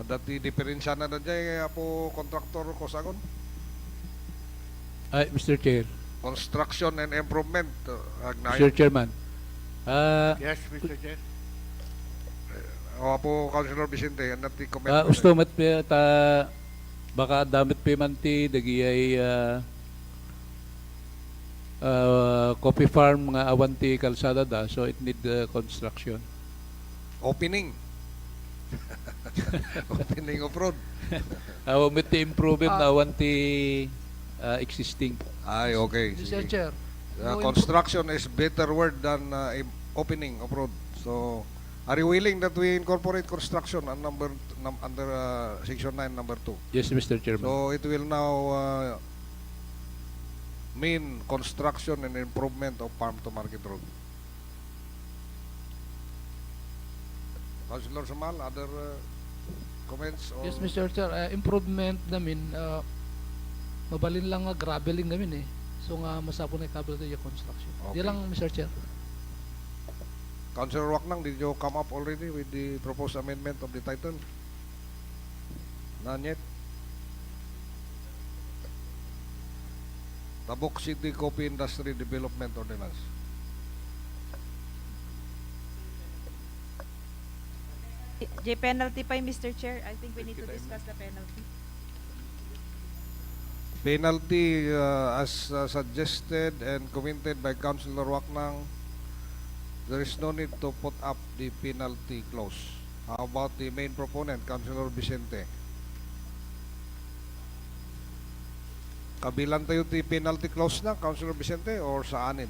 Dati diferensya na dyan po kontraktor ko sagon. Mr. Chair. Construction and improvement. Mr. Chairman. Yes, Mr. Chair. O po, Councilor Vicente, nati comment. Gusto mat baka damit pimanti dagiyay coffee farm nga awanti kalsada da, so it need construction. Opening. Opening of road. With the improvement awanti existing. Ay, okay. Mr. Chair. Construction is better word than opening of road. So, Are you willing that we incorporate construction on under Section 9, number 2? Yes, Mr. Chairman. So it will now mean construction and improvement of farm to market road. Councilor Samal, other comments? Or Yes, Mr. Chair. Improvement namin, mabalin lang nga graveling namin eh. So nga masapo na ikabel to yung construction. Okay. Yan lang, Mr. Chair. Councilor Waknang, did you come up already with the proposed amendment of the title? None yet? Tabuk City Coffee Industry Development Ordinance. J penalty pa yung Mr. Chair. I think we need to discuss the penalty. Penalty as suggested and commented by Councilor Waknang, there is no need to put up the penalty clause. How about the main proponent, Councilor Vicente? Kabilang tayo ti penalty clause na, Councilor Vicente, or sa anin?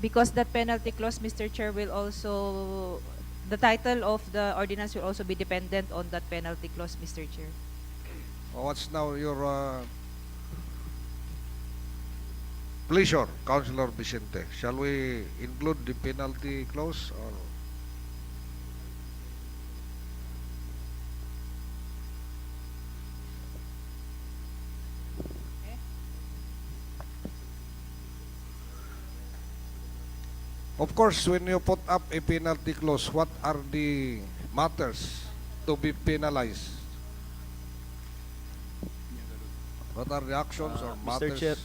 Because that penalty clause, Mr. Chair, will also, the title of the ordinance will also be dependent on that penalty clause, Mr. Chair. What's now your pleasure, Councilor Vicente? Shall we include the penalty clause or? Of course, when you put up a penalty clause, what are the matters to be penalized? What are the actions or Mr. matters Chair.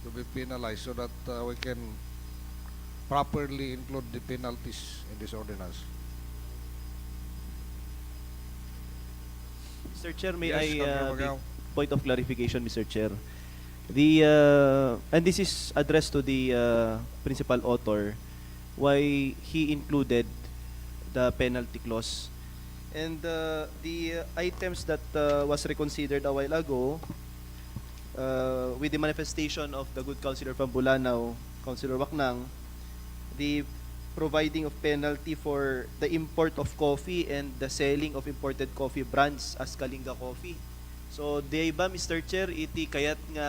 to be penalized so that we can properly include the penalties in this ordinance? Mr. Chair, may Yes, I Councilor make Bagao. point of clarification, Mr. Chair? The and this is addressed to the principal author, why he included the penalty clause. And the items that was reconsidered a while ago, with the manifestation of the good councilor from Bulanao, Councilor Waknang, the providing of penalty for the import of coffee and the selling of imported coffee brands as Kalinga Coffee. So, di ba, Mr. Chair, iti kayat nga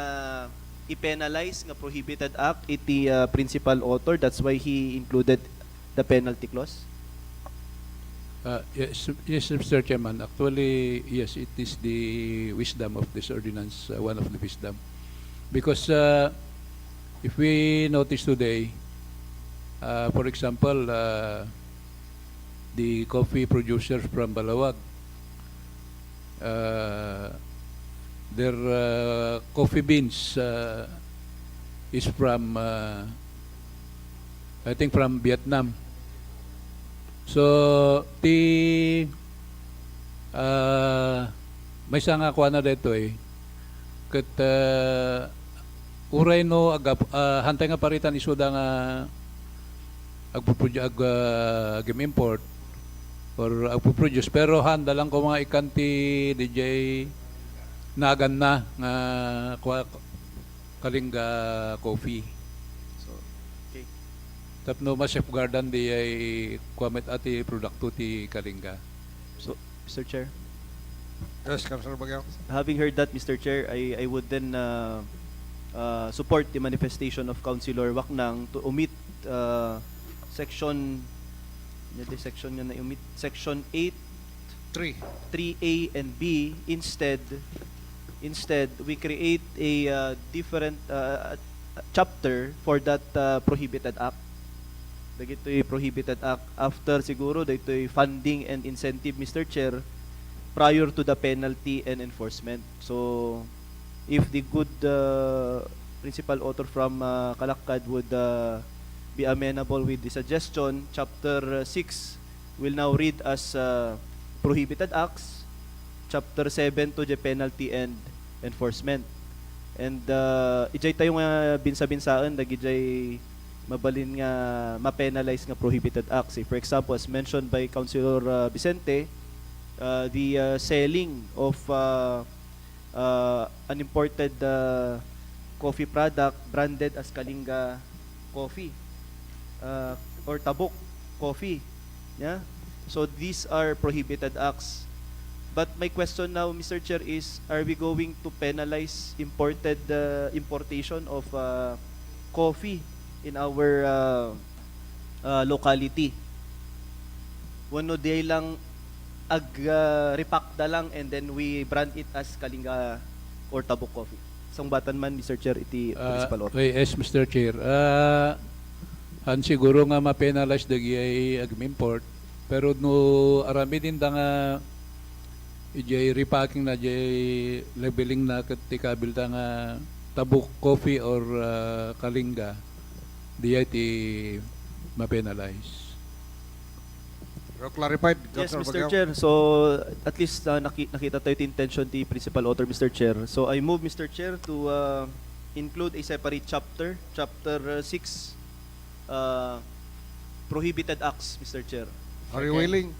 i-penalize nga prohibited act iti principal author, that's why he included the penalty clause? Yes, Mr. Chairman. Actually, yes, it is the wisdom of this ordinance, one of the wisdom. Because if we notice today, for example, the coffee producers from Balawag, their coffee beans is from, I think, from Vietnam. So, may isa nga kuha na dito eh. Kat uray no, hantay nga paritan isuda nga import or agpuproduce. Pero handa lang ko mga ikanti DJ nagan na nga Kalinga Coffee. Tapno ma safeguardan di ay kuamet ati produkto ti Kalinga. So, Mr. Chair. Yes, Councilor Bagao. Having heard that, Mr. Chair, I would then support the manifestation of Councilor Waknang to omit section section 8 3A and B. Instead we create a different chapter for that prohibited act. Dagitoy prohibited act after siguro dagitoy funding and incentive, Mr. Chair, prior to the penalty and enforcement. So if the good principal author from Kalakkad would be amenable with the suggestion, chapter 6 will now read as prohibited acts, chapter 7 to the penalty and enforcement. And ijay tayo nga binsa-binsaan dagijay mabalin nga ma-penalize nga prohibited acts. For example, as mentioned by Councilor Vicente, the selling of an imported coffee product branded as Kalinga Coffee. or Tabuk coffee. Yeah? So these are prohibited acts. But my question now, Mr. Chair, is are we going to penalize importation of coffee in our locality? Wano day lang repack da lang and then we brand it as Kalinga or Tabuk coffee. Isang batan man, Mr. Chair, iti principal order. Yes, Mr. Chair. Han siguro nga ma-penalize dagi ay ag-import, pero no arami din da nga ijay repacking na jay labeling na katikabil da nga Tabuk coffee or Kalinga, di ay ti ma-penalize. Clarified, Yes, Councilor Mr. Baguio. Chair. So, at least nakita tayo yung intention the principal author, Mr. Chair. So, I move, Mr. Chair, to include a separate chapter, Chapter 6, Prohibited Acts, Mr. Chair. Are you willing,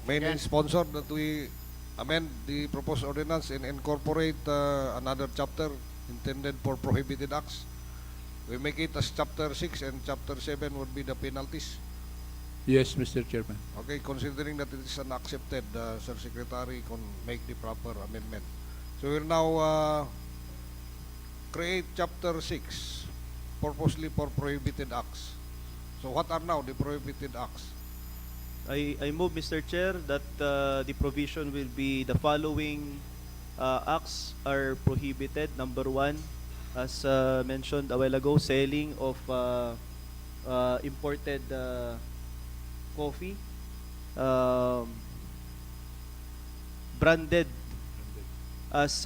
main sponsor, that we amend the proposed ordinance and incorporate another chapter intended for prohibited acts? We make it as Chapter 6 and Chapter 7 would be the penalties. Yes, Mr. Chairman. Okay, considering that it is unaccepted, Sir Secretary can make the proper amendment. So we'll now create Chapter 6, purposely for prohibited acts. So what are now the prohibited acts? I move, Mr. Chair, that the provision will be the following acts are prohibited. Number 1, as mentioned a while ago, selling of imported coffee, branded as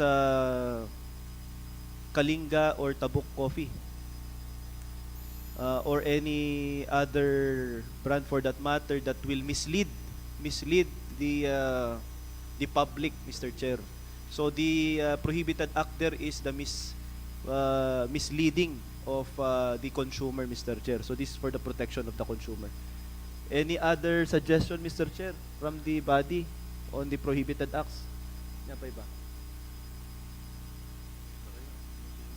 Kalinga or Tabuk coffee, or any other brand for that matter that will mislead the public, Mr. Chair. So the prohibited act there is the misleading of the consumer, Mr. Chair. So this is for the protection of the consumer. Any other suggestion, Mr. Chair, from the body on the prohibited acts? Yan pa iba?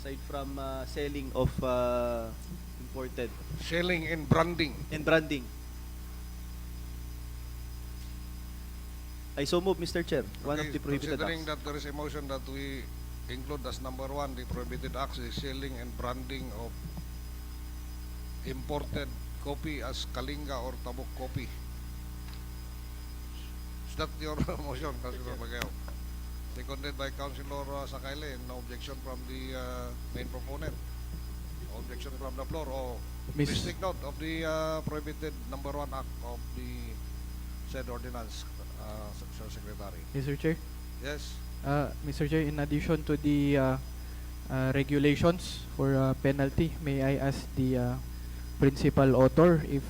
Aside from selling of imported. Selling and branding. And branding. I so move, Mr. Chair. One of the prohibited Considering acts. that there is a motion that we include as number 1, the prohibited acts is selling and branding of imported coffee as Kalinga or Tabuk coffee. Is that your motion, Councilor Baguio? Seconded by Councilor Sakaile. No objection from the main proponent. No objection from the floor. Please take note of the prohibited number 1 act of the said ordinance, Sir Secretary. Mr. Chair? Yes. Mr. Chair, in addition to the regulations for penalty, may I ask the principal author if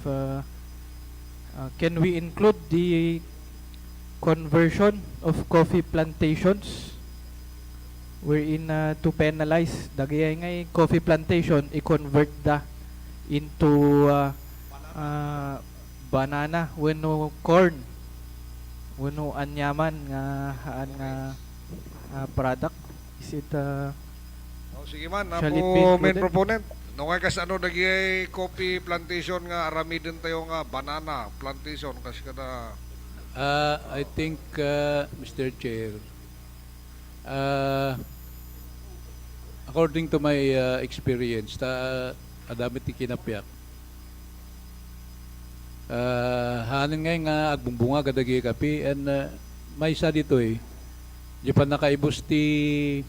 can we include the conversion of coffee plantations wherein to penalize dagay ngay coffee plantation i-convert da into banana wenno corn wenno anyaman nga haan nga product is it sige man, shall it be ako main included? proponent. No nga kas ano dagay coffee plantation nga arami din tayo nga banana plantation kasi kada I think, Mr. Chair, according to my experience, adamit ti kinapyak. Hanin ngay nga agbumbunga kadagi kapi and may isa dito di pa nakaibos ti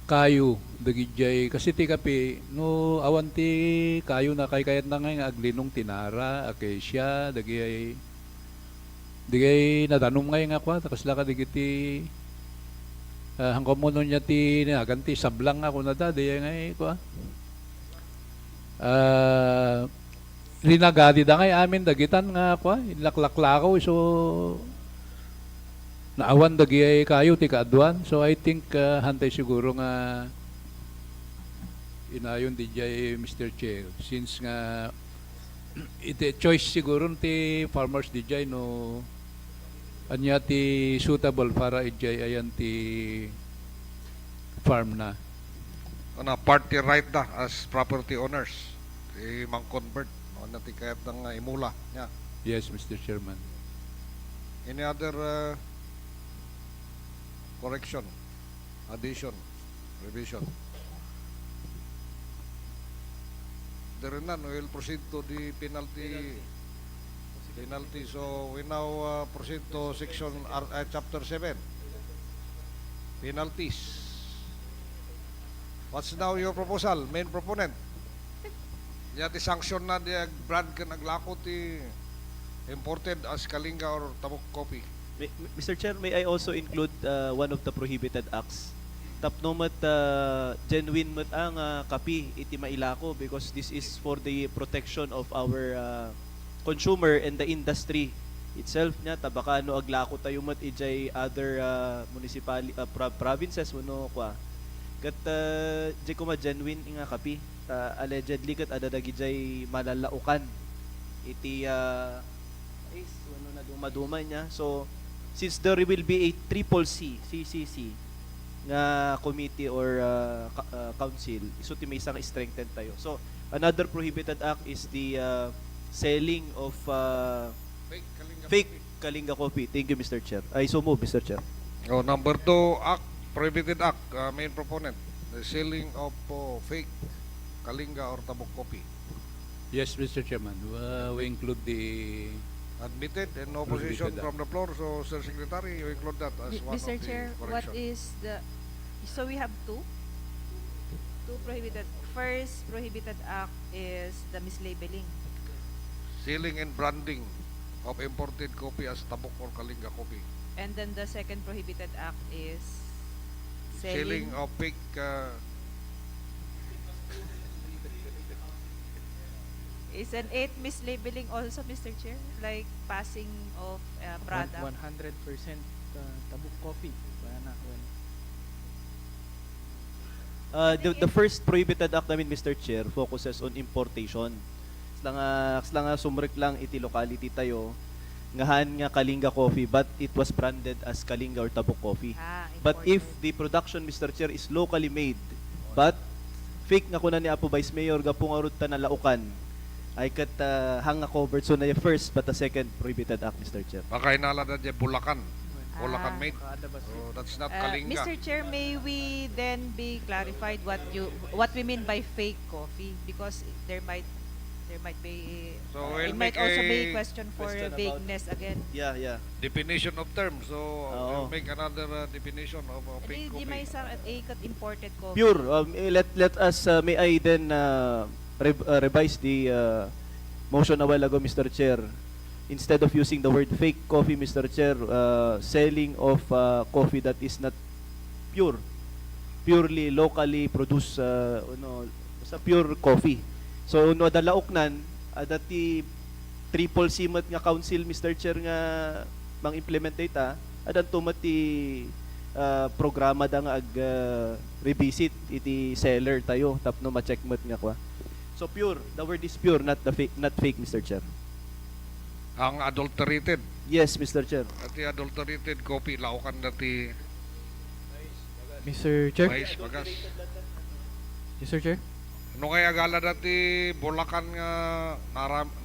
kayo dagi jay kasi ti kapi no awan ti kayo na kay kayat na ngay aglinong tinara acacia dagi nadanom ngay nga kwa takas la ka digiti hangkom mo nun niya ti naganti sablang ako na da di ngay kwa rinagadi da ngay amin dagitan nga kwa inlaklaklakaw so naawan dagi ay kayo ti kaadwan so I think hantay siguro nga inayon di jay Mr. Chair since nga iti choice siguro ti farmers di jay no anya ti suitable para ijay ayan ti farm na party right da as property owners mang convert no O natikayat ng imula niya. Yes, Mr. Chairman. Any other correction, addition, revision? There are none. We will proceed to the penalty. So we now proceed to section chapter 7. Penalties. What's now your proposal, main proponent? Yati sanction na di brand ka naglako ti imported as Kalinga or Tabuk coffee. Mr. Chair, may I also include one of the prohibited acts? Tapno mat genuine mat ang kapi iti mailako because this is for the protection of our consumer and the industry itself nya tabakano aglako tayo mat ijay other provinces no kwa kat jay kuma genuine nga kapi allegedly kat adadagi jay malalaukan iti is ano na dumaduma niya. So since there will be a triple CCC nga committee or council, iso ti may isang strengthen tayo. So another prohibited act is the selling of fake Kalinga coffee. Thank you, Mr. Chair. I so move, Mr. Chair. Oh, number 2 act, prohibited act, main proponent, the selling of fake Kalinga or Tabuk coffee. Yes, Mr. Chairman. We include the Admitted and no opposition prohibited from the floor. So, Sir Secretary, you include that as one Mr. of the Chair, what correction. is the... So we have two prohibited. First prohibited act is the mislabeling. Selling and branding of imported coffee as Tabuk or Kalinga coffee. And then the second prohibited act is Selling of fake is an 8 mislabeling also, Mr. Chair, like passing of product. 100% Tabuk coffee. The first prohibited act namin, Mr. Chair, focuses on importation. Slang sumrik lang iti locality tayo ngahan nga Kalinga coffee but it was branded as Kalinga or Tabuk coffee. But if the production, Mr. Chair, is locally made but fake nga kuna ni Apo Vice Mayor gapong arud ta nalaukan ay kat hanga covered so na yung first but the second prohibited act, Mr. Chair. baka inala na dyan Bulacan. Bulacan made. So that's not Kalinga. Mr. Chair, may we then be clarified what we mean by fake coffee because there might be So it we'll might make also a be question for question about- vagueness again. Yeah. definition of terms. So Oo. we'll make another definition of fake Di may coffee. isang imported coffee. Pure. Let us may I then revise the motion a while ago, Mr. Chair. Instead of using the word fake coffee, Mr. Chair, selling of coffee that is not purely locally produced, sa pure coffee. So no dalaoknan adati triple simat nga council, Mr. Chair, nga mang implement data adan tumati programa da nga ag revisit iti seller tayo tapno ma-check mat nga kwa. So pure, the word is pure, not fake, Mr. Chair. Ang adulterated. Yes, Mr. Chair. Ati adulterated coffee laukan dati Mr. Chair? mais bagas. Mr. Chair? No kaya gala dati Bulacan nga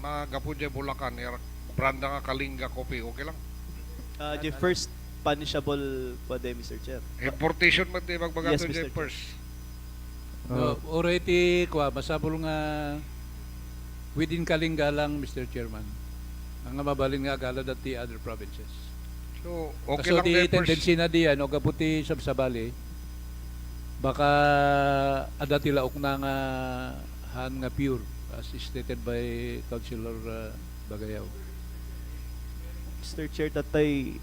na gapudya Bulacan branda nga Kalinga coffee, okay lang. The first punishable pwede, Mr. Chair. Importation man di Yes, magbagato Mr. dyan first. No, already masabol nga within Kalinga lang, Mr. Chairman. Ang mabalin nga gala dati other provinces. So okay So lang di di first. tendency na diyan o kaputi sabsabali baka adati laok na nga han nga pure as stated by Councilor Bagayaw. Mr. Chair, tatay,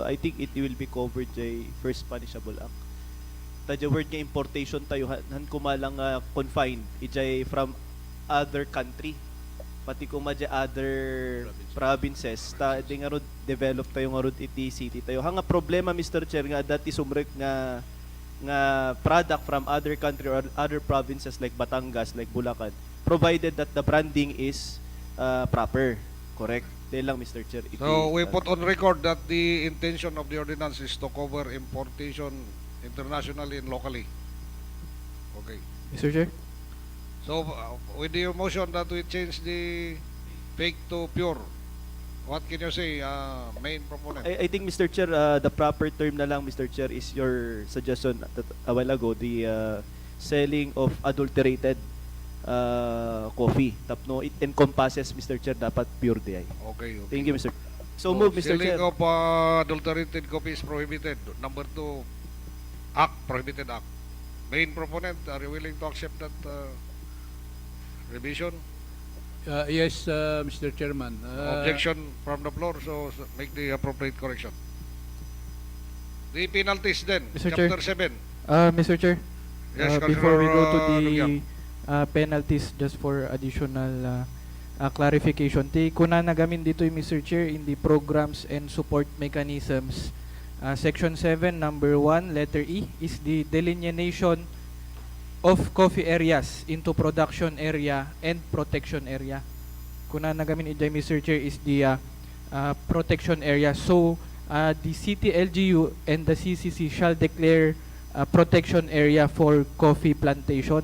I think it will be covered by first punishable act. Tadya word nga importation tayo, han kumalang confined, ijay from other country. Pati kumadya other provinces, ta di nga rod develop tayo nga rod iti city tayo. Hanga problema, Mr. Chair, nga dati sumrek nga product from other country or other provinces like Batangas, like Bulacan, provided that the branding is proper. Correct? Dahil lang, Mr. Chair. So we put on record that the intention of the ordinance is to cover importation internationally and locally. Okay. Mr. Chair? So, with your motion that we change the fake to pure, what can you say, main proponent? I think, Mr. Chair, the proper term na lang, Mr. Chair, is your suggestion a while ago, the selling of adulterated coffee. Tapno, it encompasses, Mr. Chair, dapat pure di ay. Okay. Thank you, Mr. So move, Mr. Selling Chair. of adulterated coffee is prohibited. Number 2, prohibited act. Main proponent, are you willing to accept that revision? Yes, Mr. Chairman. Objection from the floor, so make the appropriate correction. The penalties then, Mr. Chapter Chair. 7. Mr. Chair, Yes, before we go to Councilor, the Lugyang. penalties, just for additional clarification, kuna nagamin dito yung Mr. Chair in the programs and support mechanisms. Section 7, number 1, letter E, is the delineation of coffee areas into production area and protection area. Kuna nagamin ijay, Mr. Chair, is the protection area. So, the City LGU and the CCC shall declare protection area for coffee plantation.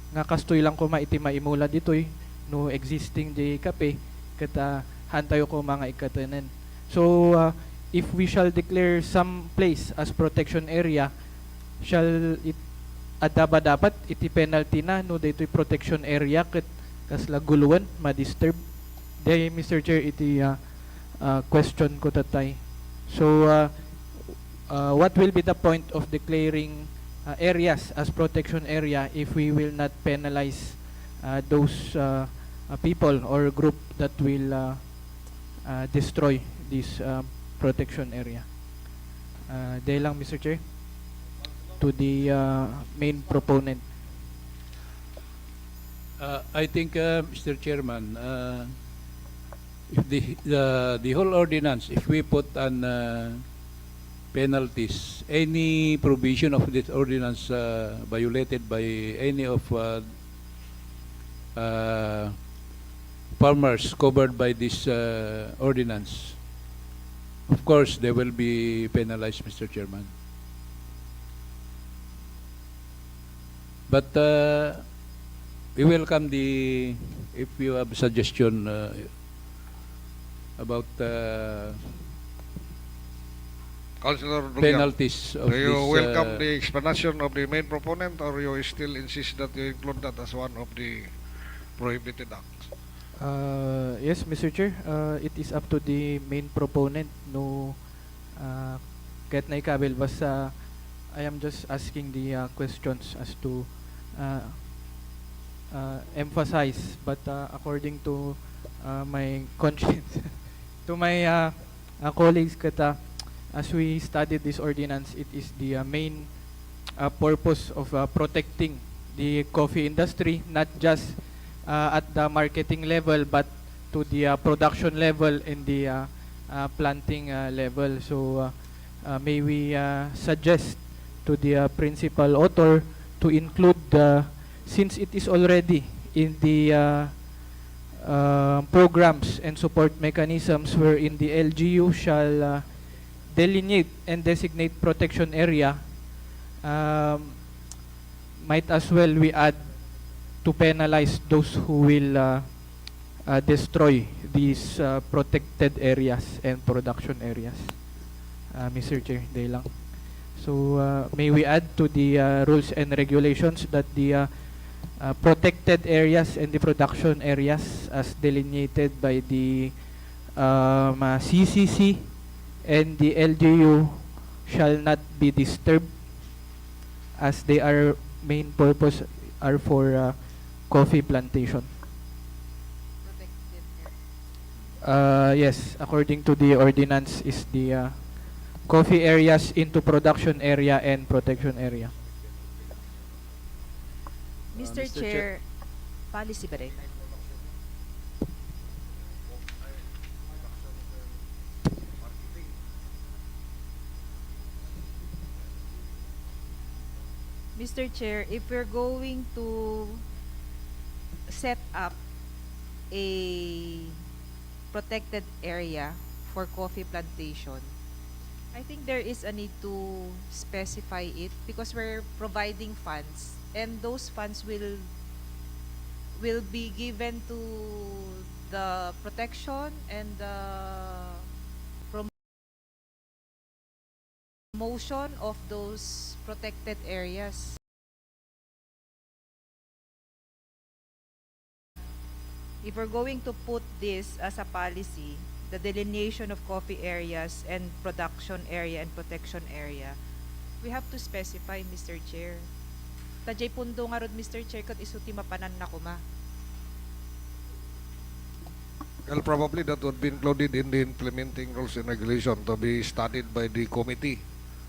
Nga kastoy lang ko maiti maimula ditoy no existing di kape kata hantayo ko mga ikatanen. So if we shall declare some place as protection area, shall it adaba dapat iti penalty na no ditoy protection area ket kasla guluan ma-disturb. Day Mr. Chair iti question ko tatay. So what will be the point of declaring areas as protection area if we will not penalize those people or group that will destroy this protection area? Dahil lang, Mr. Chair, to the main proponent. I think, Mr. Chairman, if the whole ordinance, if we put on penalties, any provision of this ordinance violated by any of farmers covered by this ordinance, of course, they will be penalized, Mr. Chairman. But we welcome if you have suggestion about Councilor Lugyang, penalties of do you this, welcome the explanation of the main proponent, or you still insist that you include that as one of the prohibited acts? Yes, Mr. Chair, it is up to the main proponent no kahit na ikabil, basta I am just asking the questions as to emphasize, but according to my conscience to my colleagues kata, as we studied this ordinance, it is the main purpose of protecting the coffee industry, not just at the marketing level, but to the production level and the planting level. So may we suggest to the principal author to include, since it is already in the programs and support mechanisms wherein the LGU shall delineate and designate protection area, might as well we add to penalize those who will destroy these protected areas and production areas. Mr. Chair, day lang. So may we add to the rules and regulations that the protected areas and the production areas as delineated by the CCC and the LGU shall not be disturbed, as they are main purpose are for coffee plantation. Yes, according to the ordinance, is the coffee areas into production area and protection area. Mr. Chair, policy ba rin? Mr. Chair, if we're going to set up a protected area for coffee plantation, I think there is a need to specify it because we're providing funds, and those funds will will be given to the protection and the promotion of those protected areas. If we're going to put this as a policy, the delineation of coffee areas and production area and protection area, we have to specify, Mr. Chair. Tajay pundo nga rod, Mr. Chair, kat isuti mapanan na kuma. Well, probably that would be included in the implementing rules and regulation to be studied by the committee,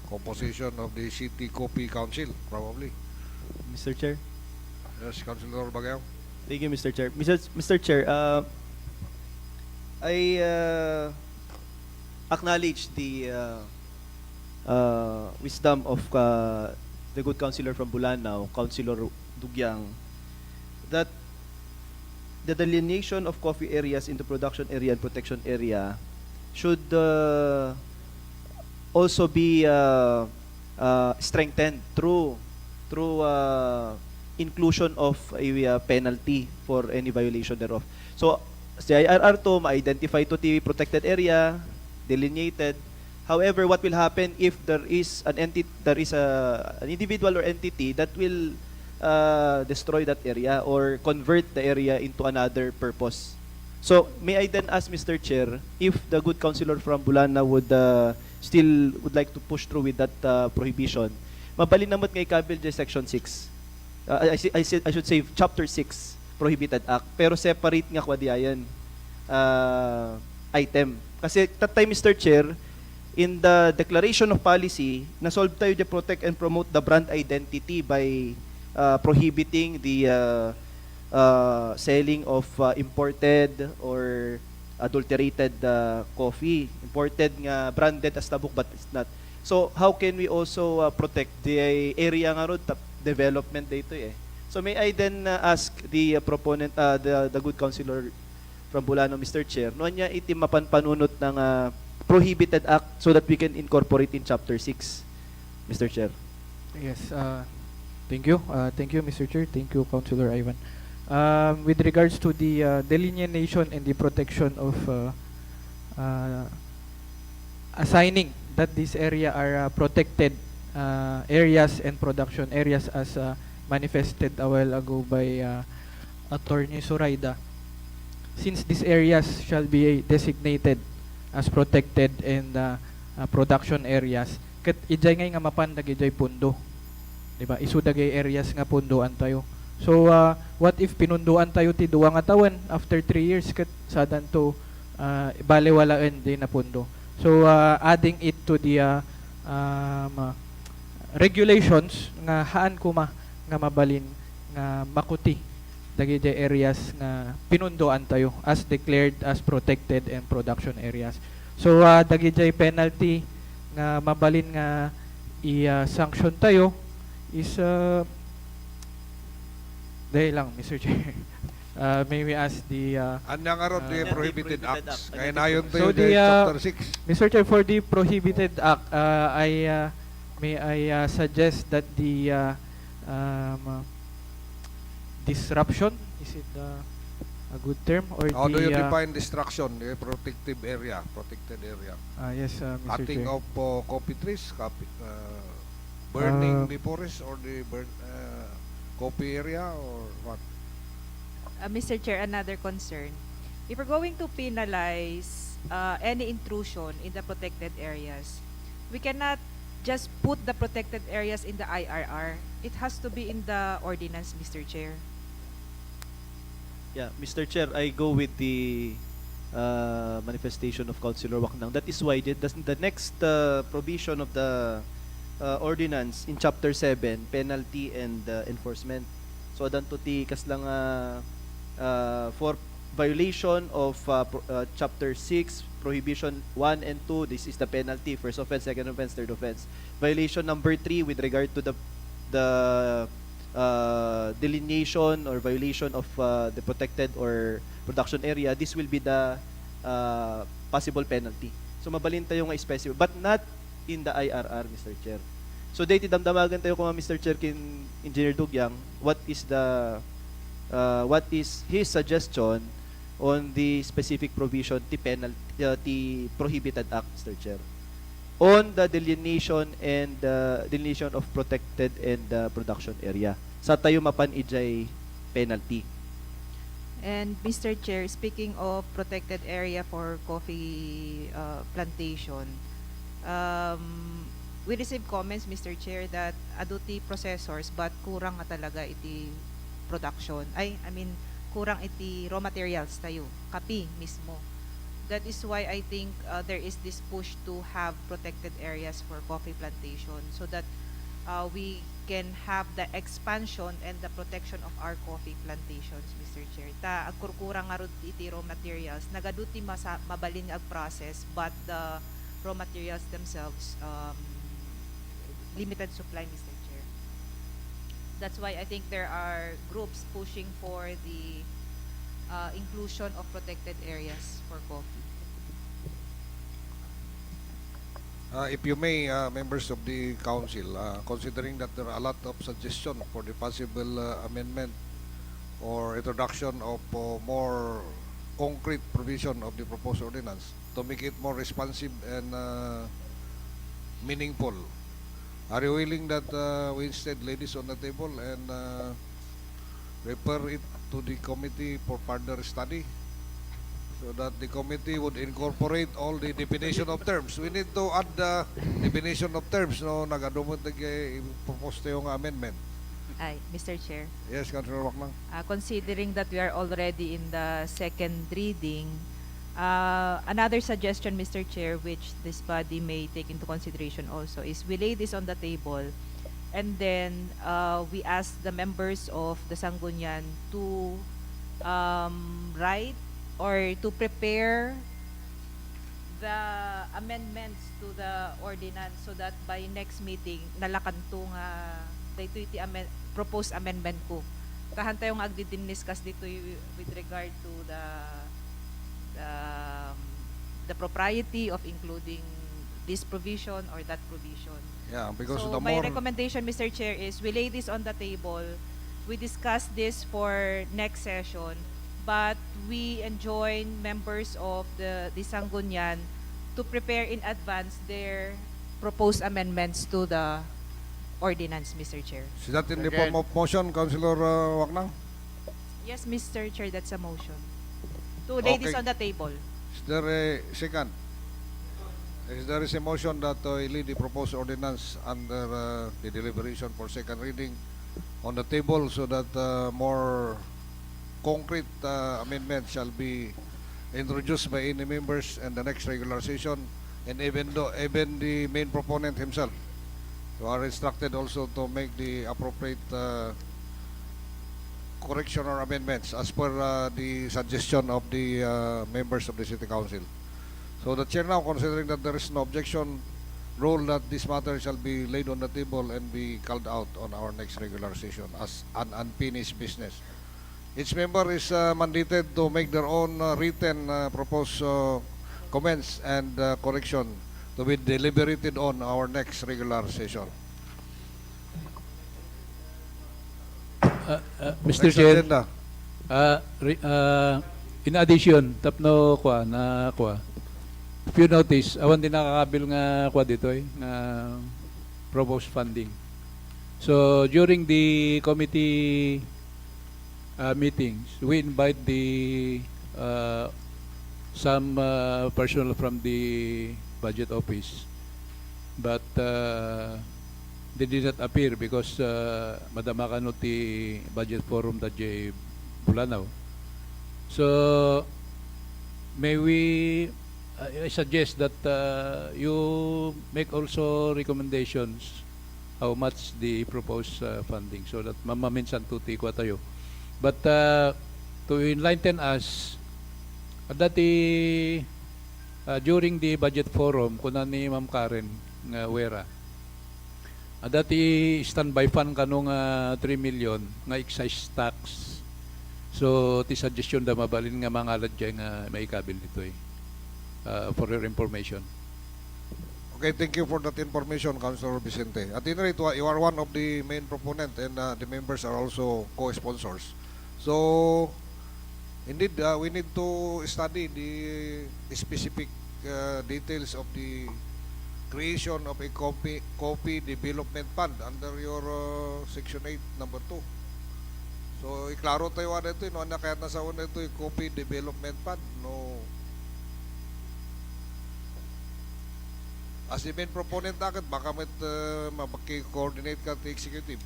composition of the City Coffee Council, probably. Mr. Chair. Yes, Councilor Bagao. Thank you, Mr. Chair. Mr. Chair, I acknowledge the wisdom of the good councilor from Bulanao, Councilor Dugyang, that the delineation of coffee areas into production area and protection area should also be strengthened through inclusion of a penalty for any violation thereof. So, sa IRR to, ma-identify to the protected area, delineated. However, what will happen if there is an individual or entity that will destroy that area or convert the area into another purpose? So, may I then ask, Mr. Chair, if the good councilor from Bulana would still would like to push through with that prohibition, mabalinamot ngay kabil dyan Section 6. I should say Chapter 6 Prohibited Act, pero separate nga kwa diyan item. Kasi that time, Mr. Chair, in the declaration of policy, nasolve tayo to protect and promote the brand identity by prohibiting the selling of imported or adulterated coffee. Imported nga branded as Tabuk but it's not. So how can we also protect the area nga road development dito eh? So may I then ask the proponent, the good councilor from Bulano, Mr. Chair, noon niya iti mapanpanunot ng Prohibited Act so that we can incorporate in Chapter 6, Mr. Chair. Yes, thank you. Thank you, Mr. Chair. Thank you, Councilor Ivan. With regards to the delineation and the protection of assigning that this area are protected areas and production areas as manifested a while ago by Attorney Zoraida. Since these areas shall be designated as protected and production areas, ket ijay ngay nga mapan dagijay pundo. Diba? Isu dagay areas nga pundoan tayo. So what if pinunduan tayo ti duwa nga tawen after 3 years ket sadan to baliwalaan din na pundo. So adding it to the regulations nga haan kuma nga mabalin nga makuti dagiti areas nga pinunduan tayo as declared as protected and production areas. So dagiti penalty nga mabalin nga i-sanction tayo is dahil lang, Mr. Chair. May we ask the Anyang arot the prohibited acts. Kaya na yun so tayo the Chapter 6. Mr. Chair, for the prohibited act, may I suggest that the disruption, is it a good term, or How do you the define destruction? The protected area. yes, Mr. Cutting Chair. of coffee trees, burning the forest or the coffee area or what? Mr. Chair, another concern. If we're going to penalize any intrusion in the protected areas, we cannot just put the protected areas in the IRR. It has to be in the ordinance, Mr. Chair. Yeah, Mr. Chair, I go with the manifestation of Councilor Waknang. That is why the next provision of the ordinance in Chapter 7, penalty and enforcement. So, adan to ti kaslang for violation of Chapter 6, Prohibition 1 and 2, this is the penalty, first offense, second offense, third offense. Violation number 3 with regard to the delineation or violation of the protected or production area, this will be the possible penalty. So mabalin tayo nga specific, but not in the IRR, Mr. Chair. So dati damdamagan tayo kung Mr. Chair kin Engineer Dugyang, what is the what is his suggestion on the specific provision, the penalty, the prohibited act, Mr. Chair, on the delineation and delineation of protected and production area. Sa tayo mapan ijay penalty. And Mr. Chair, speaking of protected area for coffee plantation, we received comments, Mr. Chair, that aduti processors but kurang nga talaga iti production. I mean, kurang iti raw materials tayo, kapi mismo. That is why I think there is this push to have protected areas for coffee plantation so that we can have the expansion and the protection of our coffee plantations, Mr. Chair. Ta agkurkurang nga rod iti raw materials, nagaduti mabalin ag process, but the raw materials themselves limited supply, Mr. Chair. That's why I think there are groups pushing for the inclusion of protected areas for coffee. If you may, members of the council, considering that there are a lot of suggestions for the possible amendment or introduction of more concrete provision of the proposed ordinance to make it more responsive and meaningful, are you willing that we instead lay this on the table and refer it to the committee for further study, so that the committee would incorporate all the definition of terms? We need to add the definition of terms, no? Nagadumot na propose yung amendment. Ay, Mr. Chair. Yes, Councilor Waknang. Considering that we are already in the second reading, another suggestion, Mr. Chair, which this body may take into consideration also, is we lay this on the table and then we ask the members of the Sangguniang to write or to prepare the amendments to the ordinance so that by next meeting nalakanto nga dito iti proposed amendment ko. Tahan tayo nga agdi-discuss dito with regard to the propriety of including this provision or that provision. Yeah, because so the my more recommendation, Mr. Chair, is we lay this on the table. We discuss this for next session, but we enjoin members of the Sangguniang to prepare in advance their proposed amendments to the ordinance, Mr. Chair. is that in the form of motion, Councilor Waknang? Yes, Mr. Chair, that's a motion. To lay this Okay. on the table. Is there a second? Is there is a motion that lay the proposed ordinance under the deliberation for second reading on the table so that more concrete amendments shall be introduced by any members in the next regular session, and even the main proponent himself, who are instructed also to make the appropriate correction or amendments as per the suggestion of the members of the City Council. So the Chair now, considering that there is no objection, rule that this matter shall be laid on the table and be called out on our next regular session as an unfinished business. Each member is mandated to make their own written proposed comments and correction to be deliberated on our next regular session. Mr. Next Chair, agenda. in addition, tapno kwa na kwa. If you notice, awan din nakakabil nga kwa dito nga proposed funding. So during the committee meetings, we invite the some personnel from the budget office, but they did not appear because madama kanot ti budget forum that jay Bulanaw. So may we I suggest that you make also recommendations how much the proposed funding so that mamaminsan tuti ko tayo. But to enlighten us, dati during the budget forum, kuna ni Ma'am Karen nga Wera, dati standby fund kanong 3 million nga excise tax. So ti suggestion da mabalin nga mga ladya nga may kabil dito for your information. Okay, thank you for that information, Councilor Vicente. At any rate, you are one of the main proponent and the members are also co-sponsors. So, indeed, we need to study the specific details of the creation of a coffee development fund under your Section 8, number 2. So, iklaro tayo ano ito, no, na kaya nasa una ito yung coffee development fund, no. As the main proponent nakit, baka mapaki-coordinate ka to executive.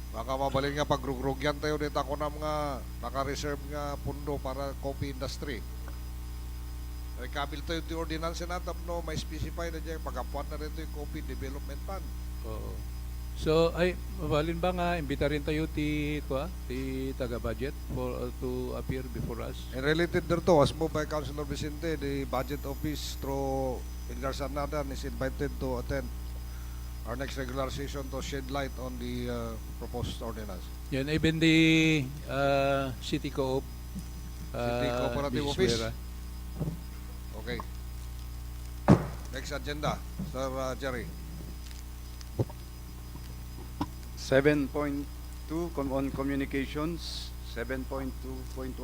Baka mabalin nga pagrugrugyan tayo dito ako na mga naka-reserve nga pundo para coffee industry. Kabil tayo yung ordinance na no, may specify na dyan, pag-apuan na rito yung coffee development fund. Oo. So ay mabalin ba nga imbita rin tayo ti taga budget for to appear before us. And related thereto, as moved by Councilor Vicente, the budget office through Edgar Sarnadan is invited to attend our next regular session to shed light on the proposed ordinance. Yan, even the City Co-op City Cooperative Office. Visuera. Okay. Next agenda, Sir Jerry. 7.2 on communications. 7.2.1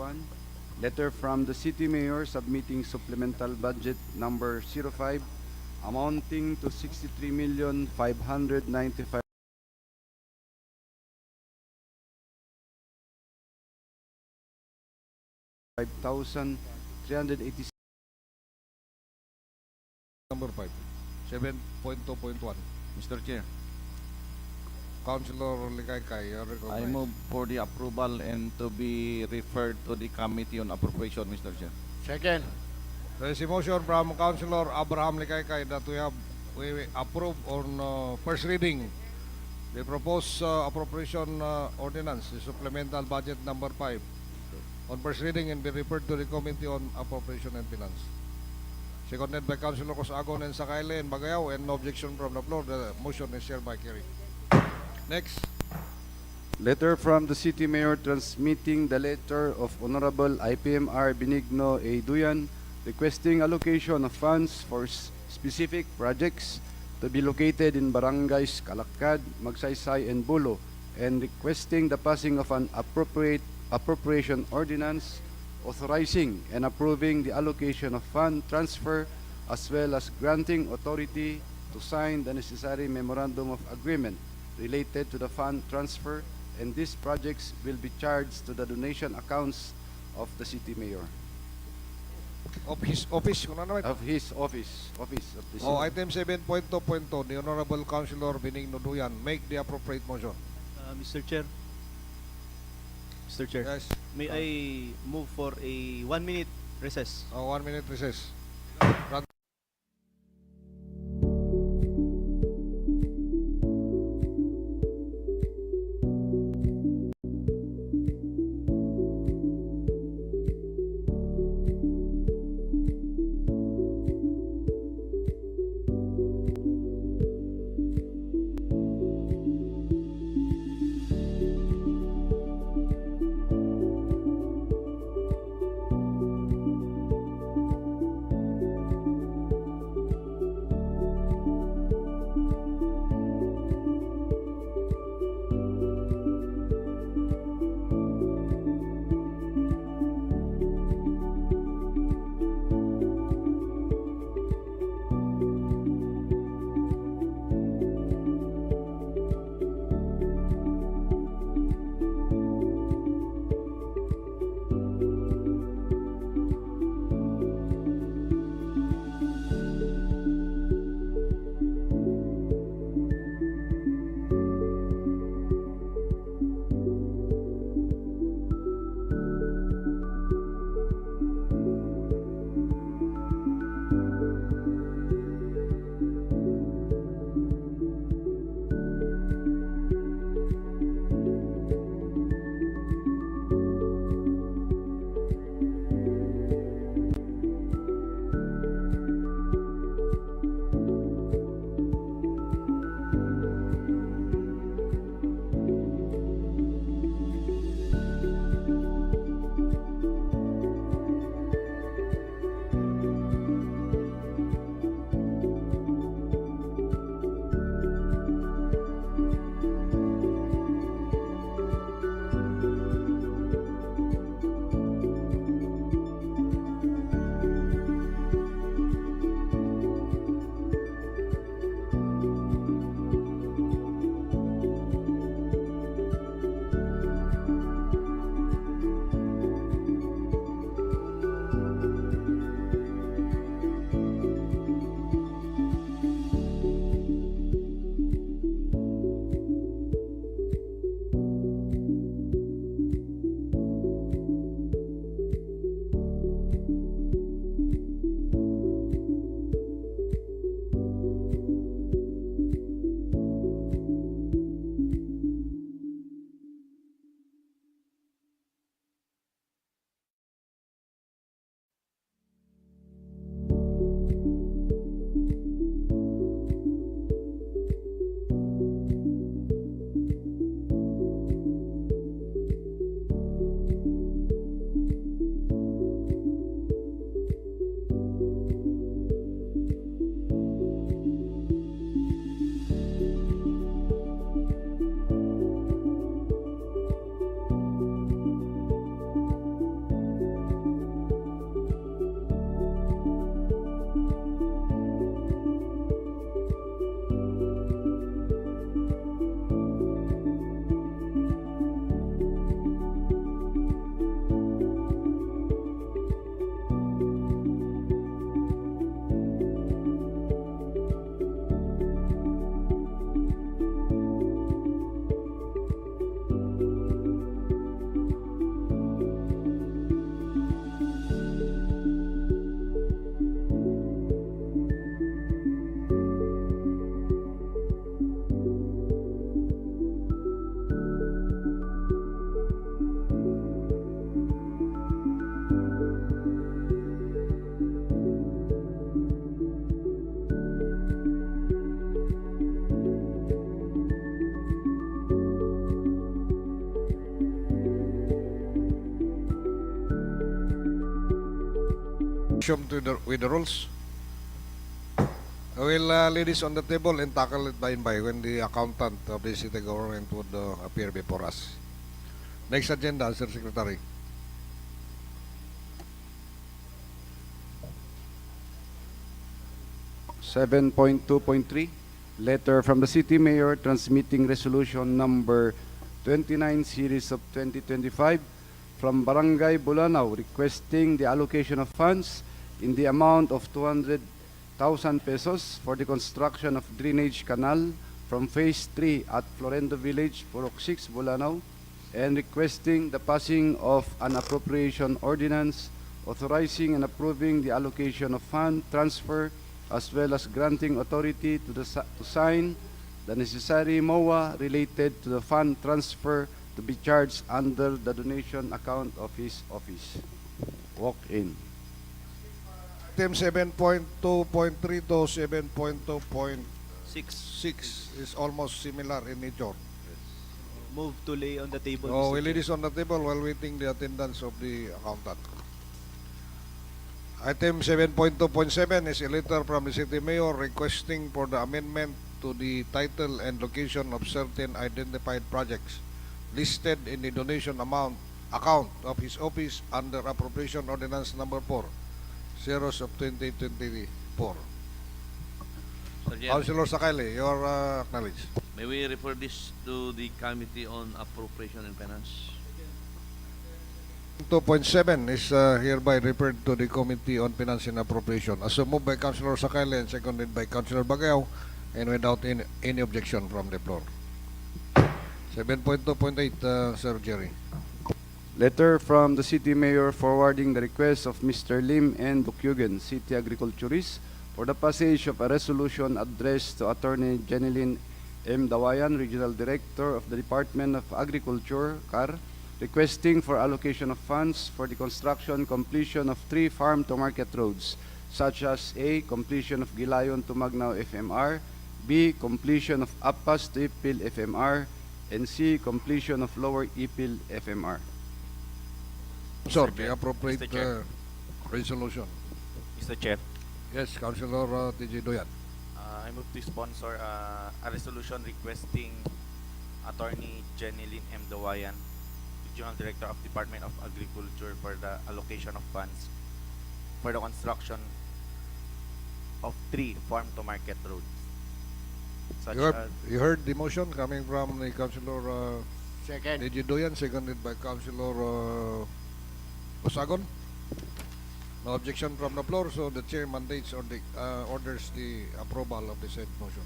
letter from the city mayor submitting supplemental budget number 05 amounting to 63,595,386 Number 5. 7.2.1. Mr. Chair, Councilor Likay-Kay, you're I recognized. move for the approval and to be referred to the Committee on Appropriation, Mr. Chair. Second. There is a motion from Councilor Abraham Likay-Kay that we approve on first reading the proposed appropriation ordinance, the supplemental budget number 5, on first reading and be referred to the Committee on Appropriation and Finance. Seconded by Councilor Cosagon and Sakaile and Bagayaw, and no objection from the floor. The motion is hereby carried. Next. Letter from the city mayor transmitting the letter of Honorable IPMR Benigno A. Duyan requesting allocation of funds for specific projects to be located in barangays Kalakad, Magsaysay, and Bulo, and requesting the passing of an appropriation ordinance authorizing and approving the allocation of fund transfer as well as granting authority to sign the necessary memorandum of agreement related to the fund transfer, and these projects will be charged to the donation accounts of the city mayor. Of his office, kung ano naman. Of his office of the city. Item 7.2.2, the Honorable Councilor Benigno Duyan, make the appropriate motion. Mr. Chair. Mr. Chair. Yes. May I move for a 1-minute recess? 1 minute recess. With the rules. I will lay this on the table and tackle it by and by when the accountant of the city government would appear before us. Next agenda, Sir Secretary. Seven point 2.3, letter from the city mayor transmitting resolution number 29 series of 2025 from Barangay Bulanao requesting the allocation of funds in the amount of 200,000 pesos for the construction of drainage canal from Phase 3 at Florendo Village, Purok 6, Bulanao, and requesting the passing of an appropriation ordinance authorizing and approving the allocation of fund transfer as well as granting authority to sign the necessary MOA related to the fund transfer to be charged under the donation account of his office. Walk in. Item 7.2.3 to 7.2.6 is almost similar in nature. Move to lay on the table. So Mr. we'll lay Chair. this on the table while waiting the attendance of the accountant. Item 7.2.7 is a letter from the city mayor requesting for the amendment to the title and location of certain identified projects listed in the donation account of his office under appropriation ordinance number 4, zeros of 2024. Sir Chair, Councilor Sakali, your acknowledged. may we refer this to the Committee on Appropriation and Finance? 2.7 is hereby referred to the Committee on Finance and Appropriation. As moved by Councilor Sakali and seconded by Councilor Bagayaw, and without any objection from the floor. 7.2.8, Sir Jerry. Letter from the city mayor forwarding the request of Mr. Lim N. Bukyugen, city agriculturist, for the passage of a resolution addressed to Attorney Jeneline M. Dawayan, Regional Director of the Department of Agriculture, CAR, requesting for allocation of funds for the construction completion of 3 farm-to-market roads, such as A. Completion of Gilayon to Magnao FMR, B. Completion of Apas to Ipil FMR, and C. Completion of Lower Ipil FMR. Sir, Mr. the Chair. appropriate Mr. Chair. resolution. Mr. Chair, Yes, Councilor TJ Doyan. I move to sponsor a resolution requesting Attorney Jeneline M. Dawayan, Regional Director of Department of Agriculture, for the allocation of funds for the construction of 3 farm-to-market roads. Such as You heard the motion coming from the Councilor Second. TJ Doyan, seconded by Councilor Osagon. No objection from the floor, so the chair mandates or orders the approval of the said motion.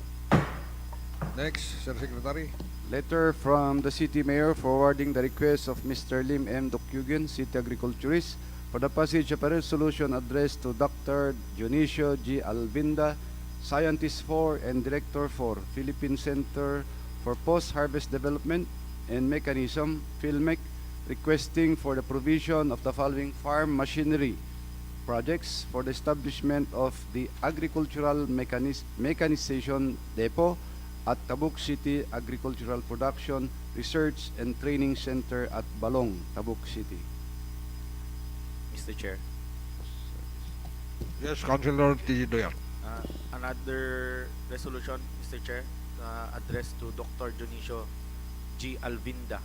Next, Sir Secretary. Letter from the city mayor forwarding the request of Mr. Lim M. Dokyugen, city agriculturist, for the passage of a resolution addressed to Dr. Dionisio G. Alvinda, Scientist 4 and Director for Philippine Center for Post-Harvest Development and Mechanism, PhilMec, requesting for the provision of the following farm machinery projects for the establishment of the Agricultural Mechanization Depot at Tabuk City Agricultural Production Research and Training Center at Balong, Tabuk City. Mr. Chair. Yes, Councilor TJ Doyan. Another resolution, Mr. Chair, addressed to Dr. Dionisio G. Alvinda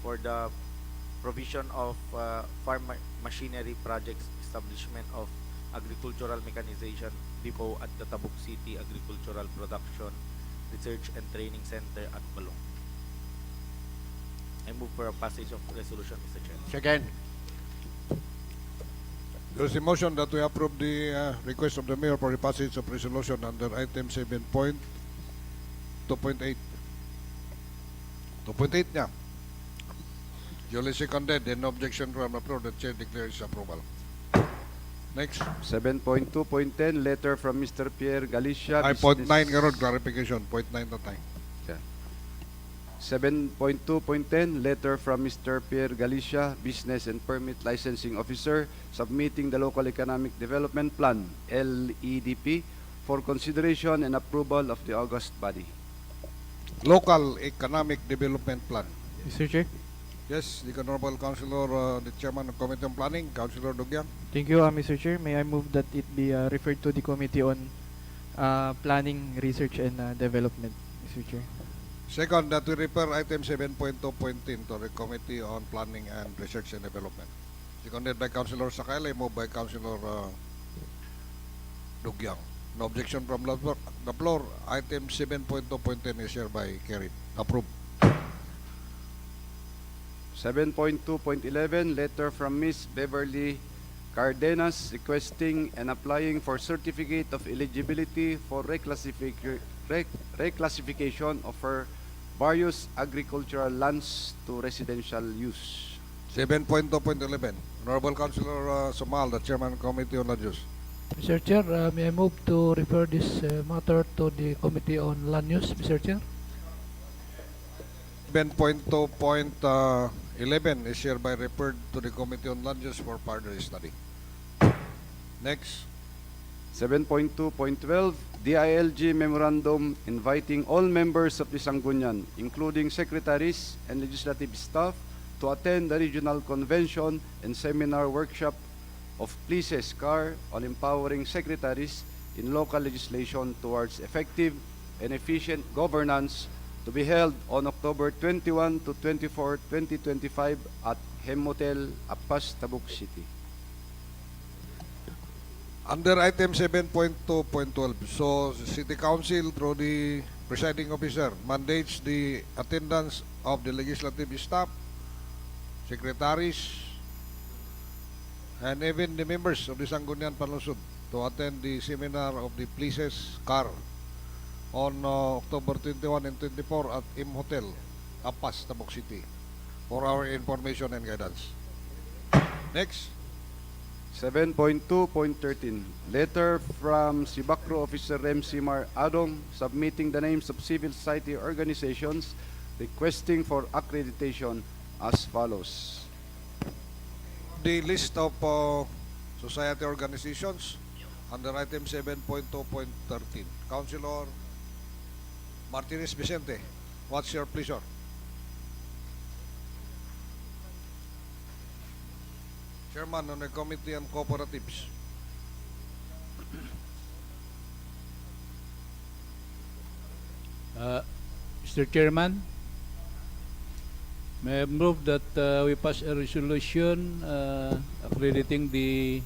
for the provision of farm machinery projects, establishment of agricultural mechanization depot at the Tabuk City Agricultural Production Research and Training Center at Balong. I move for a passage of resolution, Mr. Chair. Second. There's a motion that we approve the request of the mayor for the passage of resolution under item 7.2.8. 2.8 niya. Duly seconded, and no objection from the floor, the chair declares approval. Next. 7.2.10, letter from Mr. Pierre Galicia. Ay, point 9 karon, clarification. Point 9 na tayo. 7.2.10, letter from Mr. Pierre Galicia, Business and Permit Licensing Officer, submitting the Local Economic Development Plan, LEDP, for consideration and approval of the August body. Local Economic Development Plan. Mr. Chair, Yes, the Honorable Councilor, the Chairman of Committee on Planning, Councilor Dugyang. Thank you, Mr. Chair. May I move that it be referred to the Committee on Planning, Research, and Development, Mr. Chair. Second, that we refer item 7.2.10 to the Committee on Planning and Research and Development. Seconded by Councilor Sakale, moved by Councilor Dugyang. No objection from the floor. Item 7.2.10 is hereby carried. Approved. 7.2.11, letter from Ms. Beverly Cardenas requesting and applying for certificate of eligibility for reclassification of her various agricultural lands to residential use. 7.2.11. Honorable Councilor Sumal, the Chairman of Committee on Land Use. Mr. Chair, may I move to refer this matter to the Committee on Land Use, Mr. Chair? 7.2.11 is hereby referred to the Committee on Land Use for further study. Next. 7.2.12, DILG Memorandum inviting all members of the Sangguniang, including secretaries and legislative staff, to attend the regional convention and seminar workshop of Pleases CAR on empowering secretaries in local legislation towards effective and efficient governance, to be held on October 21 to 24, 2025 at Hem Hotel, Apas, Tabuk City. Under item 7.2.12, so City Council through the presiding officer mandates the attendance of the legislative staff, secretaries, and even the members of the Sangguniang Panlusod to attend the seminar of the Pleases CAR on October 21 and 24 at Im Hotel, Apas, Tabuk City, for our information and guidance. Next. 7.2.13, letter from Sibakro Officer Remsimar Adong submitting the names of civil society organizations requesting for accreditation as follows. The list of society organizations under item 7.2.13. Councilor Martinez Vicente, what's your pleasure? Chairman on the Committee on Cooperatives. Mr. Chairman, may I move that we pass a resolution accrediting the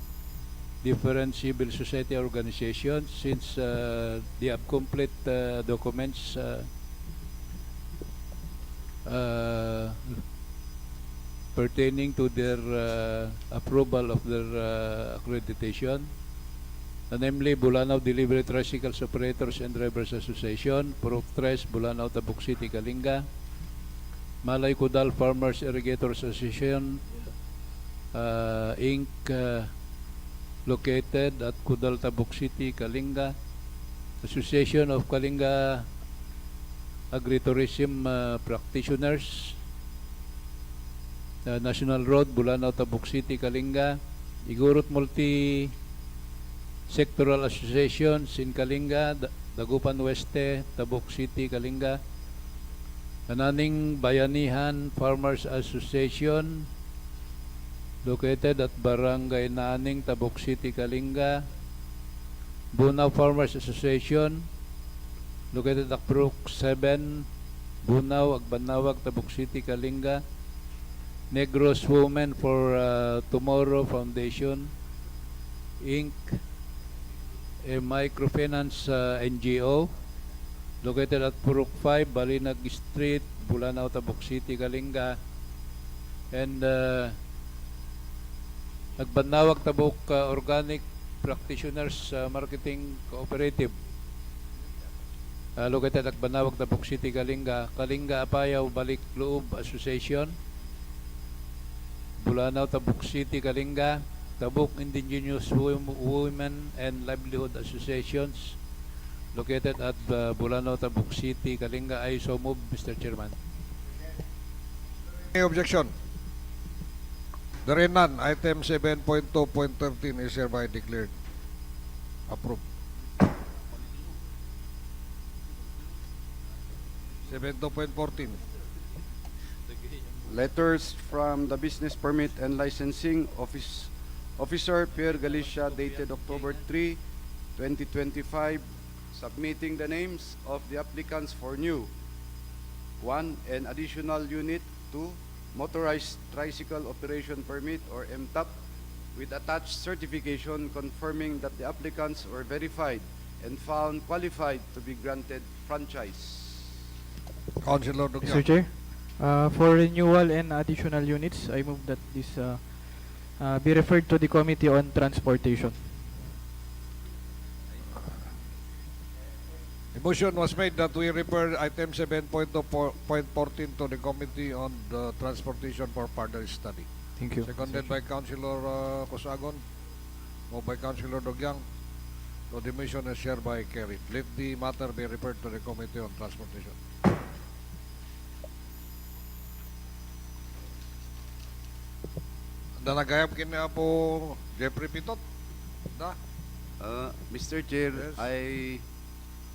different civil society organizations since they have complete documents pertaining to their approval of their accreditation, namely Bulanao Delivery Tricycles Operators and Drivers Association, Proctres, Bulanao, Tabuk City, Kalinga, Malay Kudal Farmers Irrigators Association, Inc., located at Kudal, Tabuk City, Kalinga, Association of Kalinga Agritourism Practitioners, National Road, Bulanao, Tabuk City, Kalinga, Igorot Multi-Sectoral Associations in Kalinga, Dagupan Weste, Tabuk City, Kalinga, Ananing Bayanihan Farmers Association, located at Barangay Naning, Tabuk City, Kalinga, Bunao Farmers Association, located at Brook 7, Bunao, Agbanawag, Tabuk City, Kalinga, Negros Women for Tomorrow Foundation, Inc., a microfinance NGO, located at Purok 5, Balinag Street, Bulanao, Tabuk City, Kalinga, and Agbanawag, Tabuk Organic Practitioners Marketing Cooperative, located at Agbanawag, Tabuk City, Kalinga, Kalinga Apayaw Balik Loob Association, Bulanao, Tabuk City, Kalinga, Tabuk Indigenous Women and Livelihood Associations, located at Bulanao, Tabuk City, Kalinga. I so move, Mr. Chairman. Any objection? There is none. Item 7.2.13 is hereby declared approved. 7.2.14. Letters from the Business Permit and Licensing Officer Pierre Galicia dated October 3, 2025, submitting the names of the applicants for new 1. An additional unit. 2. Motorized Tricycle Operation Permit or MTOP with attached certification confirming that the applicants were verified and found qualified to be granted franchise. Councilor Mr. Dugyang. Chair, for renewal and additional units, I move that this be referred to the Committee on Transportation. The motion was made that we refer item 7.2.14 to the Committee on the Transportation for further study. Thank you. Seconded by Councilor Cosagon. Moved by Councilor Dugyang. So the motion is hereby carried. Let the matter be referred to the Committee on Transportation. Nagayap kini po Jeffrey Pitot. Da. Mr. Chair, Yes.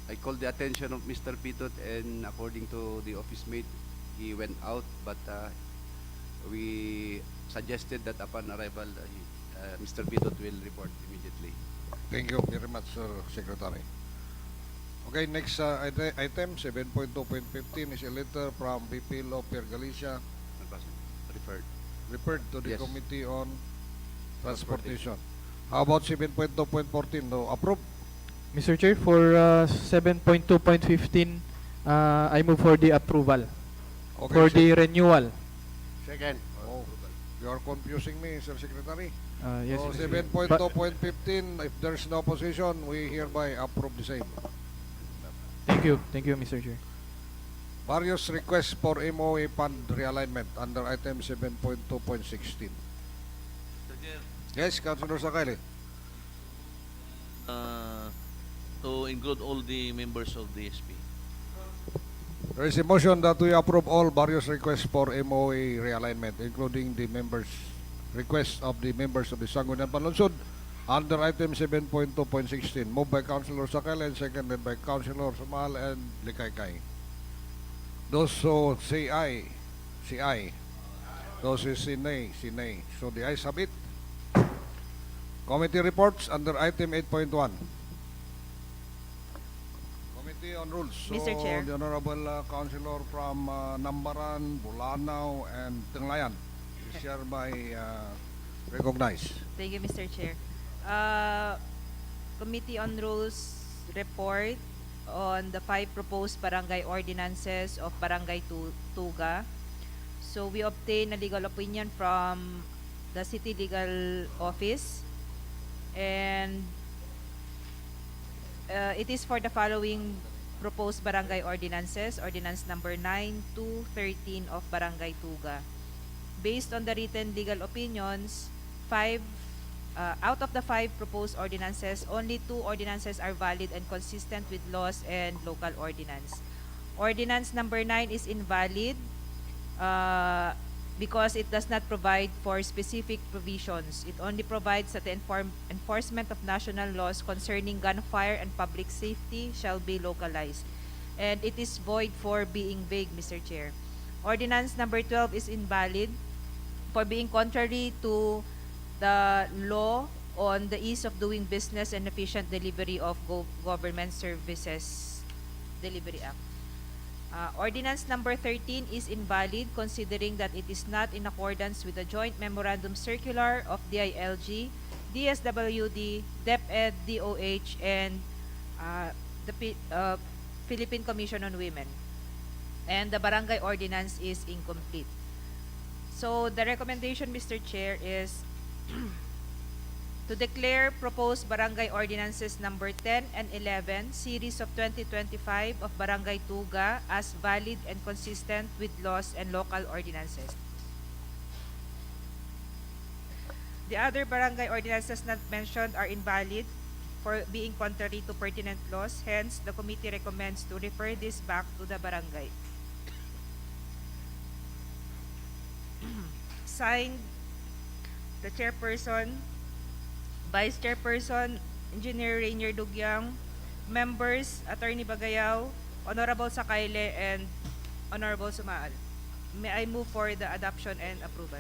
I called the attention of Mr. Pitot, and according to the office mate, he went out, but we suggested that upon arrival, Mr. Pitot will report immediately. Thank you very much, Sir Secretary. Okay, next item 7.2.15 is a letter from VP Law Pierre Galicia referred to the Yes. Committee on Transportation. How about 7.2.14? No, approve. Mr. Chair, for 7.2.15, I move for the approval. Okay, For the renewal. Second. Oh, you are confusing me, Sir Secretary. Yes, So Mr. Chair. 7.2.15, if there's no opposition, we hereby approve the same. Thank you. Thank you, Mr. Chair. Various requests for MOA fund realignment under item 7.2.16. Yes, Councilor Sakali. To include all the members of the SP. There is a motion that we approve all various requests for MOA realignment, including the members' requests of the members of the Sangguniang Panlunsod under item 7.2.16. Moved by Councilor Sakali and seconded by Councilor Sumal and Likaykay. Those who say aye, say aye. Those who say nay, say nay. So the ayes have it. Committee reports under item 8.1. Committee on Rules. Mr. So Chair. the Honorable Councilor from Nambaran, Bulanao, and Tenglayan is hereby recognized. Thank you, Mr. Chair. Committee on Rules report on the 5 proposed barangay ordinances of Barangay Tuga. So we obtained a legal opinion from the City Legal Office, and it is for the following proposed barangay ordinances. Ordinance number 9 to 13 of Barangay Tuga. Based on the written legal opinions, out of the 5 proposed ordinances, only 2 ordinances are valid and consistent with laws and local ordinance. Ordinance number 9 is invalid because it does not provide for specific provisions. It only provides that the enforcement of national laws concerning gunfire and public safety shall be localized. And it is void for being vague, Mr. Chair. Ordinance number 12 is invalid for being contrary to the law on the ease of doing business and efficient delivery of government services Delivery Act. Ordinance number 13 is invalid considering that it is not in accordance with the joint memorandum circular of DILG, DSWD, DepEd, DOH, and the Philippine Commission on Women. And the barangay ordinance is incomplete. So the recommendation, Mr. Chair, is to declare proposed barangay ordinances number 10 and 11, series of 2025 of Barangay Tuga as valid and consistent with laws and local ordinances. The other barangay ordinances not mentioned are invalid for being contrary to pertinent laws. Hence, the committee recommends to refer this back to the barangay. Signed, the chairperson, vice chairperson, Engineer Rainier Dugyang, members, Attorney Bagayaw, Honorable Sakayle, and Honorable Sumaal. May I move for the adoption and approval?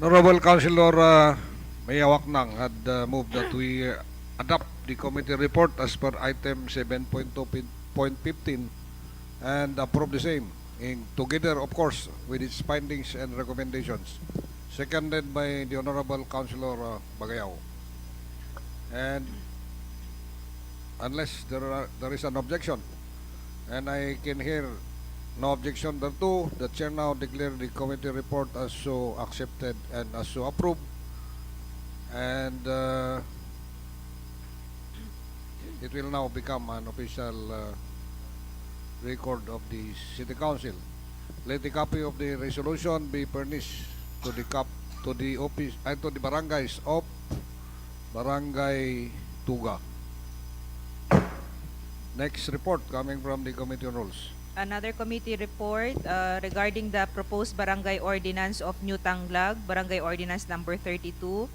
Honorable Councilor Mayawaknang had moved that we adopt the committee report as per item 7.2.15 and approve the same together, of course, with its findings and recommendations. Seconded by the Honorable Councilor Bagayao. And unless there is an objection, and I can hear no objection thereto, the chair now declare the committee report as so accepted and as so approved. And it will now become an official record of the City Council. Let the copy of the resolution be furnished to the office and to the barangays of Barangay Tuga. Next report coming from the Committee on Rules. Another committee report regarding the proposed barangay ordinance of New Tanglag, Barangay Ordinance number 32.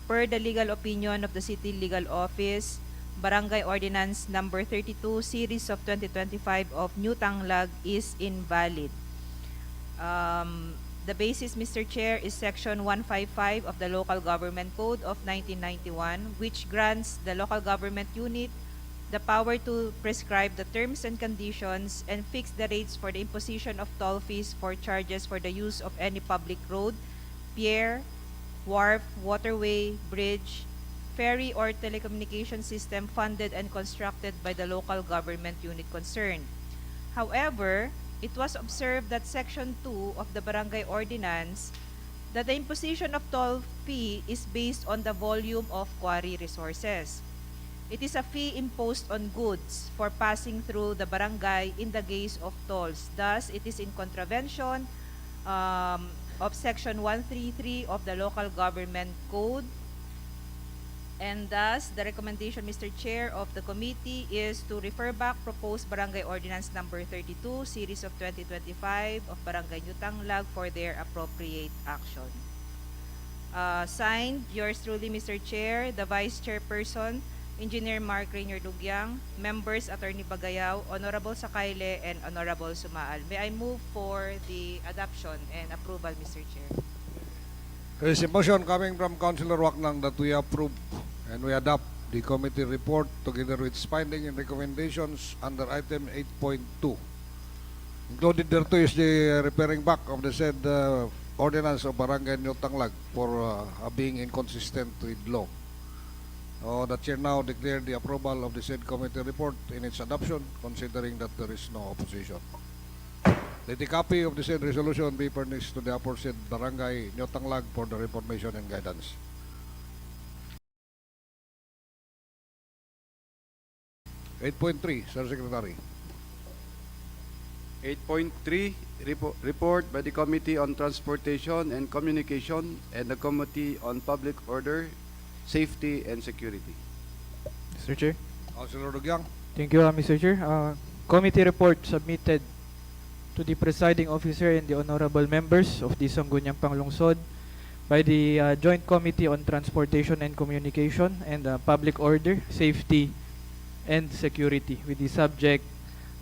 Per the legal opinion of the City Legal Office, Barangay Ordinance number 32, series of 2025 of New Tanglag is invalid. The basis, Mr. Chair, is Section 155 of the Local Government Code of 1991, which grants the local government unit the power to prescribe the terms and conditions and fix the rates for the imposition of toll fees for charges for the use of any public road, pier, wharf, waterway, bridge, ferry, or telecommunication system funded and constructed by the local government unit concerned. However, it was observed that Section 2 of the Barangay Ordinance that the imposition of toll fee is based on the volume of quarry resources. It is a fee imposed on goods for passing through the barangay in the case of tolls. Thus, it is in contravention of Section 133 of the Local Government Code. And thus, the recommendation, Mr. Chair, of the committee is to refer back proposed Barangay Ordinance number 32, series of 2025 of Barangay New Tanglag for their appropriate action. Signed, yours truly, Mr. Chair, the Vice Chairperson, Engineer Mark Rainier Dugyang, members Attorney Bagayao, Honorable Sakayle, and Honorable Sumaal. May I move for the adoption and approval, Mr. Chair? There is a motion coming from Councilor Waknang that we approve and we adopt the committee report together with its findings and recommendations under item 8.2. Included thereto is the repairing back of the said ordinance of Barangay New Tanglag for being inconsistent with law. The chair now declared the approval of the said committee report in its adoption, considering that there is no opposition. Let the copy of the said resolution be furnished to the aforesaid Barangay New Tanglag for the information and guidance. (8.3) Sir Secretary. 8.3 report by the Committee on Transportation and Communication and the Committee on Public Order, Safety and Security. Mr. Chair. Councilor Dugyang. Thank you, Mr. Chair. Committee report submitted to the presiding officer and the honorable members of the Sangguniang Panglungsod by the Joint Committee on Transportation and Communication and Public Order, Safety and Security, with the subject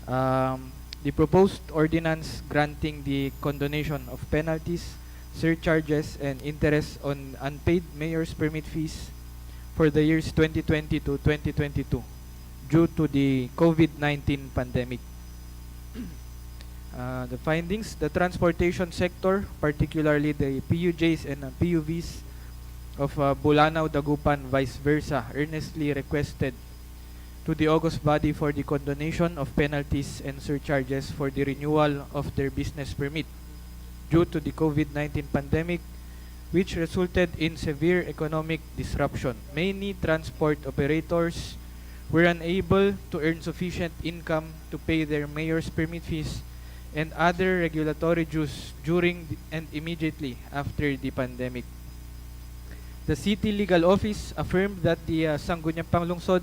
the proposed ordinance granting the condonation of penalties, surcharges, and interest on unpaid mayor's permit fees for the years 2020 to 2022 due to the COVID-19 pandemic. The findings, the transportation sector, particularly the PUJs and PUVs of Bulanao, Dagupan, vice versa, earnestly requested to the August body for the condonation of penalties and surcharges for the renewal of their business permit due to the COVID-19 pandemic, which resulted in severe economic disruption. Many transport operators were unable to earn sufficient income to pay their mayor's permit fees and other regulatory dues during and immediately after the pandemic. The City Legal Office affirmed that the Sangguniang Panglungsod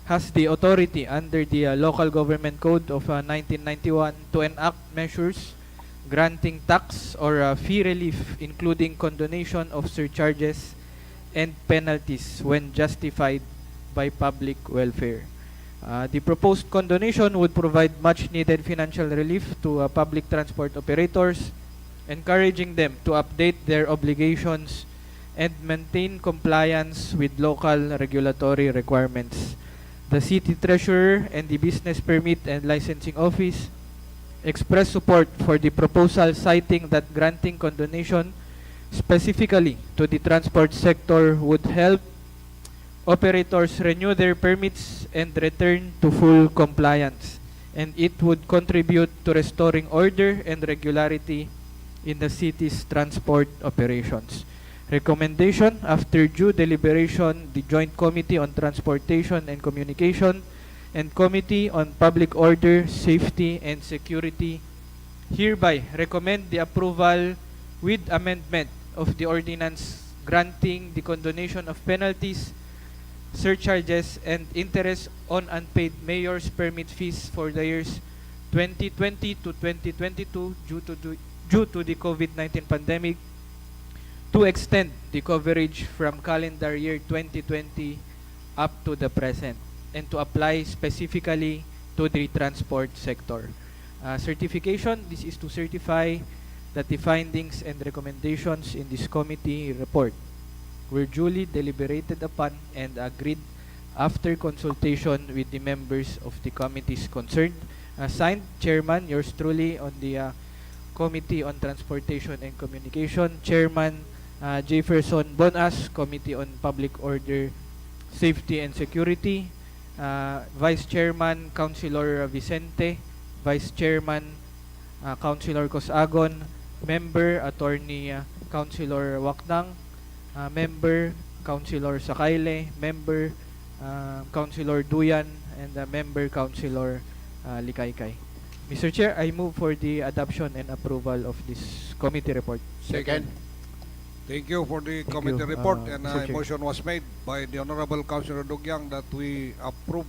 has the authority under the Local Government Code of 1991 to enact measures granting tax or fee relief, including condonation of surcharges and penalties when justified by public welfare. The proposed condonation would provide much needed financial relief to public transport operators, encouraging them to update their obligations and maintain compliance with local regulatory requirements. The City Treasurer and the Business Permit and Licensing Office expressed support for the proposal, citing that granting condonation specifically to the transport sector would help operators renew their permits and return to full compliance, and it would contribute to restoring order and regularity in the city's transport operations. Recommendation: after due deliberation, the Joint Committee on Transportation and Communication and Committee on Public Order, Safety, and Security hereby recommend the approval with amendment of the ordinance granting the condonation of penalties, surcharges, and interest on unpaid mayor's permit fees for the years 2020 to 2022 due to the COVID-19 pandemic, to extend the coverage from calendar year 2020 up to the present, and to apply specifically to the transport sector. Certification: this is to certify that the findings and recommendations in this committee report were duly deliberated upon and agreed after consultation with the members of the committees concerned. Signed, Chairman, yours truly, on the Committee on Transportation and Communication, Chairman Jefferson Bonas, Committee on Public Order, Safety, and Security, Vice Chairman Councilor Vicente, Vice Chairman Councilor Cosagon, Member Attorney Councilor Waknang, Member Councilor Sakayle, Member Councilor Duyan, and Member Councilor Likaykay. Mr. Chair, I move for the adoption and approval of this committee report. Second. Thank you for the Thank committee you, report, and Mr. a Chair. motion was made by the Honorable Councilor Dugyang that we approve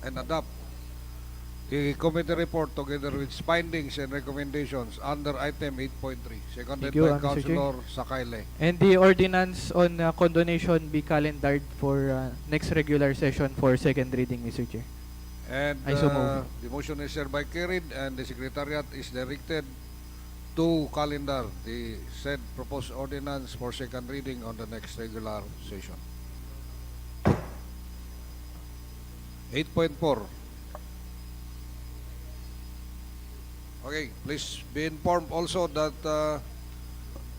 and adopt the committee report together with its findings and recommendations under item 8.3, seconded Thank you, by Mr. Chair. Councilor Sakayle. And the ordinance on condonation be calendared for next regular session for second reading, Mr. Chair. And I so move. the motion is hereby carried, and the Secretariat is directed to calendar the said proposed ordinance for second reading on the next regular session. 8.4. Okay, please be informed also that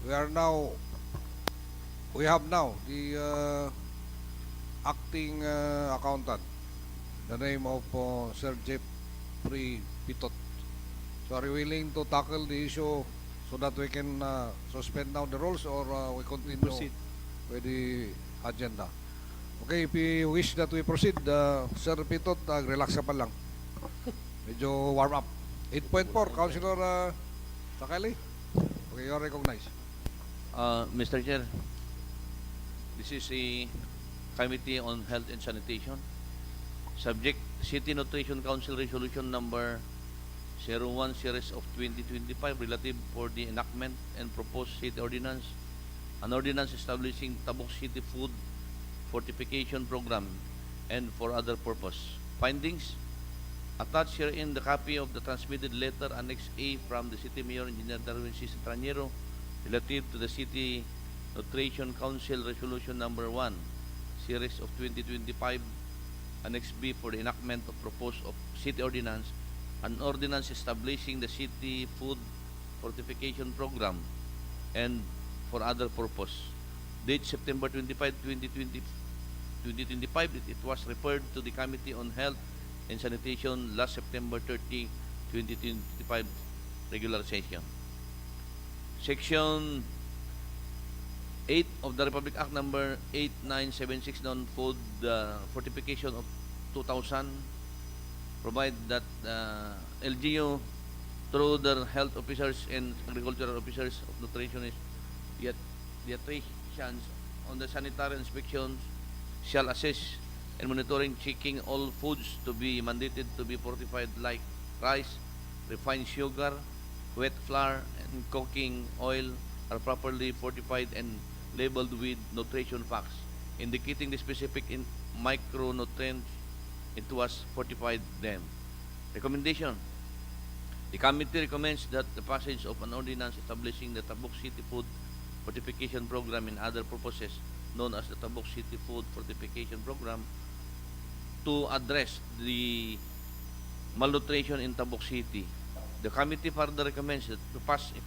we have now the acting accountant, the name of Sir Jeffrey Pitot. So are you willing to tackle the issue so that we can suspend now the rules, or we continue Proceed. with the agenda? Okay, if you wish that we proceed, Sir Pitot, relax ka pa lang. Medyo warm up. 8.4, Councilor Sakali. Okay, you're recognized. Mr. Chair, this is a Committee on Health and Sanitation. Subject City Nutrition Council Resolution number 01 series of 2025 relative for the enactment and proposed city ordinance, an ordinance establishing Tabuk City Food Fortification Program and for other purpose. Findings: attached herein the copy of the transmitted letter Annex A from the City Mayor Engineer Darwin C. Santraniero relative to the City Nutrition Council Resolution number 1 series of 2025, Annex B for the enactment of proposed of city ordinance, an ordinance establishing the City Food Fortification Program and for other purpose. Date September 25, 2025. It was referred to the Committee on Health and Sanitation last September 30, 2025 regular session. Section 8 of the Republic Act number 8976 non-food fortification of 2000 provide that LGU through their health officers and agricultural officers of nutritionists, dietitians on the sanitary inspections shall assist in monitoring checking all foods to be mandated to be fortified like rice, refined sugar, wet flour, and cooking oil are properly fortified and labeled with nutrition facts indicating the specific micronutrients It was fortified them. Recommendation. The committee recommends that the passage of an ordinance establishing the Tabuk City Food Fortification Program and other purposes known as the Tabuk City Food Fortification Program to address the malnutrition in Tabuk City. The committee further recommends that to pass a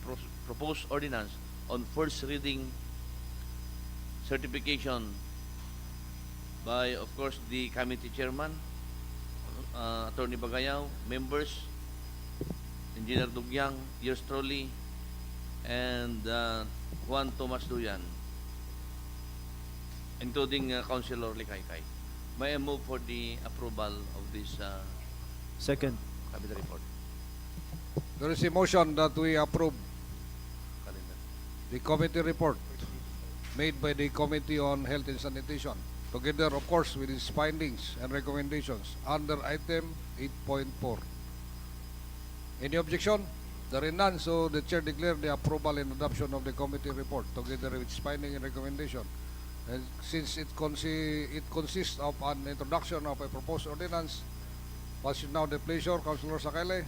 proposed ordinance on first reading certification by, of course, the committee chairman, Attorney Bagayaw, members, Engineer Dugyang, yours truly, and Juan Tomas Duyan, including Councilor Likaykay. May I move for the approval of this Second. committee report? There is a motion that we approve Calendar. the committee report made by the Committee on Health and Sanitation, together, of course, with its findings and recommendations under item 8.4. Any objection? There is none, so the chair declared the approval and adoption of the committee report together with its finding and recommendation. And since it consists of an introduction of a proposed ordinance, what's now the pleasure, Councilor Sakele,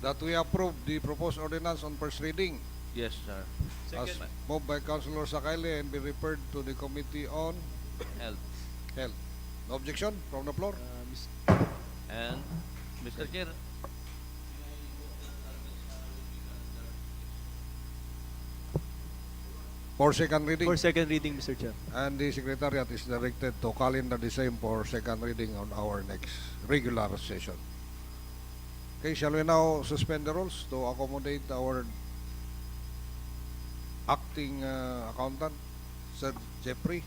that we approve the proposed ordinance on first reading, Yes, sir. as moved by Councilor Sakele and be referred to the Committee on Health. Health. No objection from the floor? And Mr. Chair, For second reading. For second reading, Mr. Chair. And the Secretariat is directed to calendar the same for second reading on our next regular session. Okay, shall we now suspend the rules to accommodate our acting accountant, Sir Jeffrey?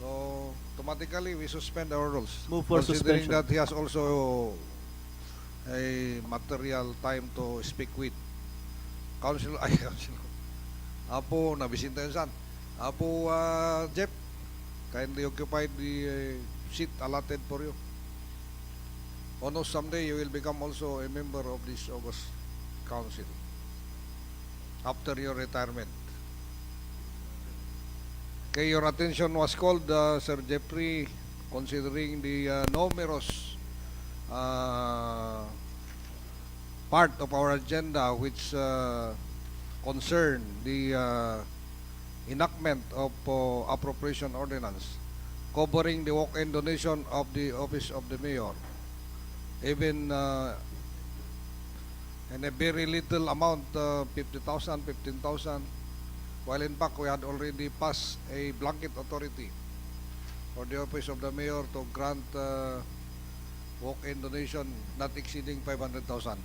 So, automatically, we suspend our rules. Move for considering suspension. that he has also a material time to speak with Council, Apo, nabisinta yun saan. Apo, Jeff, kindly occupy the seat allotted for you. O no, someday you will become also a member of this August Council after your retirement. Okay, your attention was called, Sir Jeffrey, considering the numerous part of our agenda which concern the enactment of appropriation ordinance covering the walk-in donation of the office of the mayor, even in a very little amount, 50,000, 15,000, while in fact we had already passed a blanket authority for the office of the mayor to grant walk-in donation not exceeding 500,000.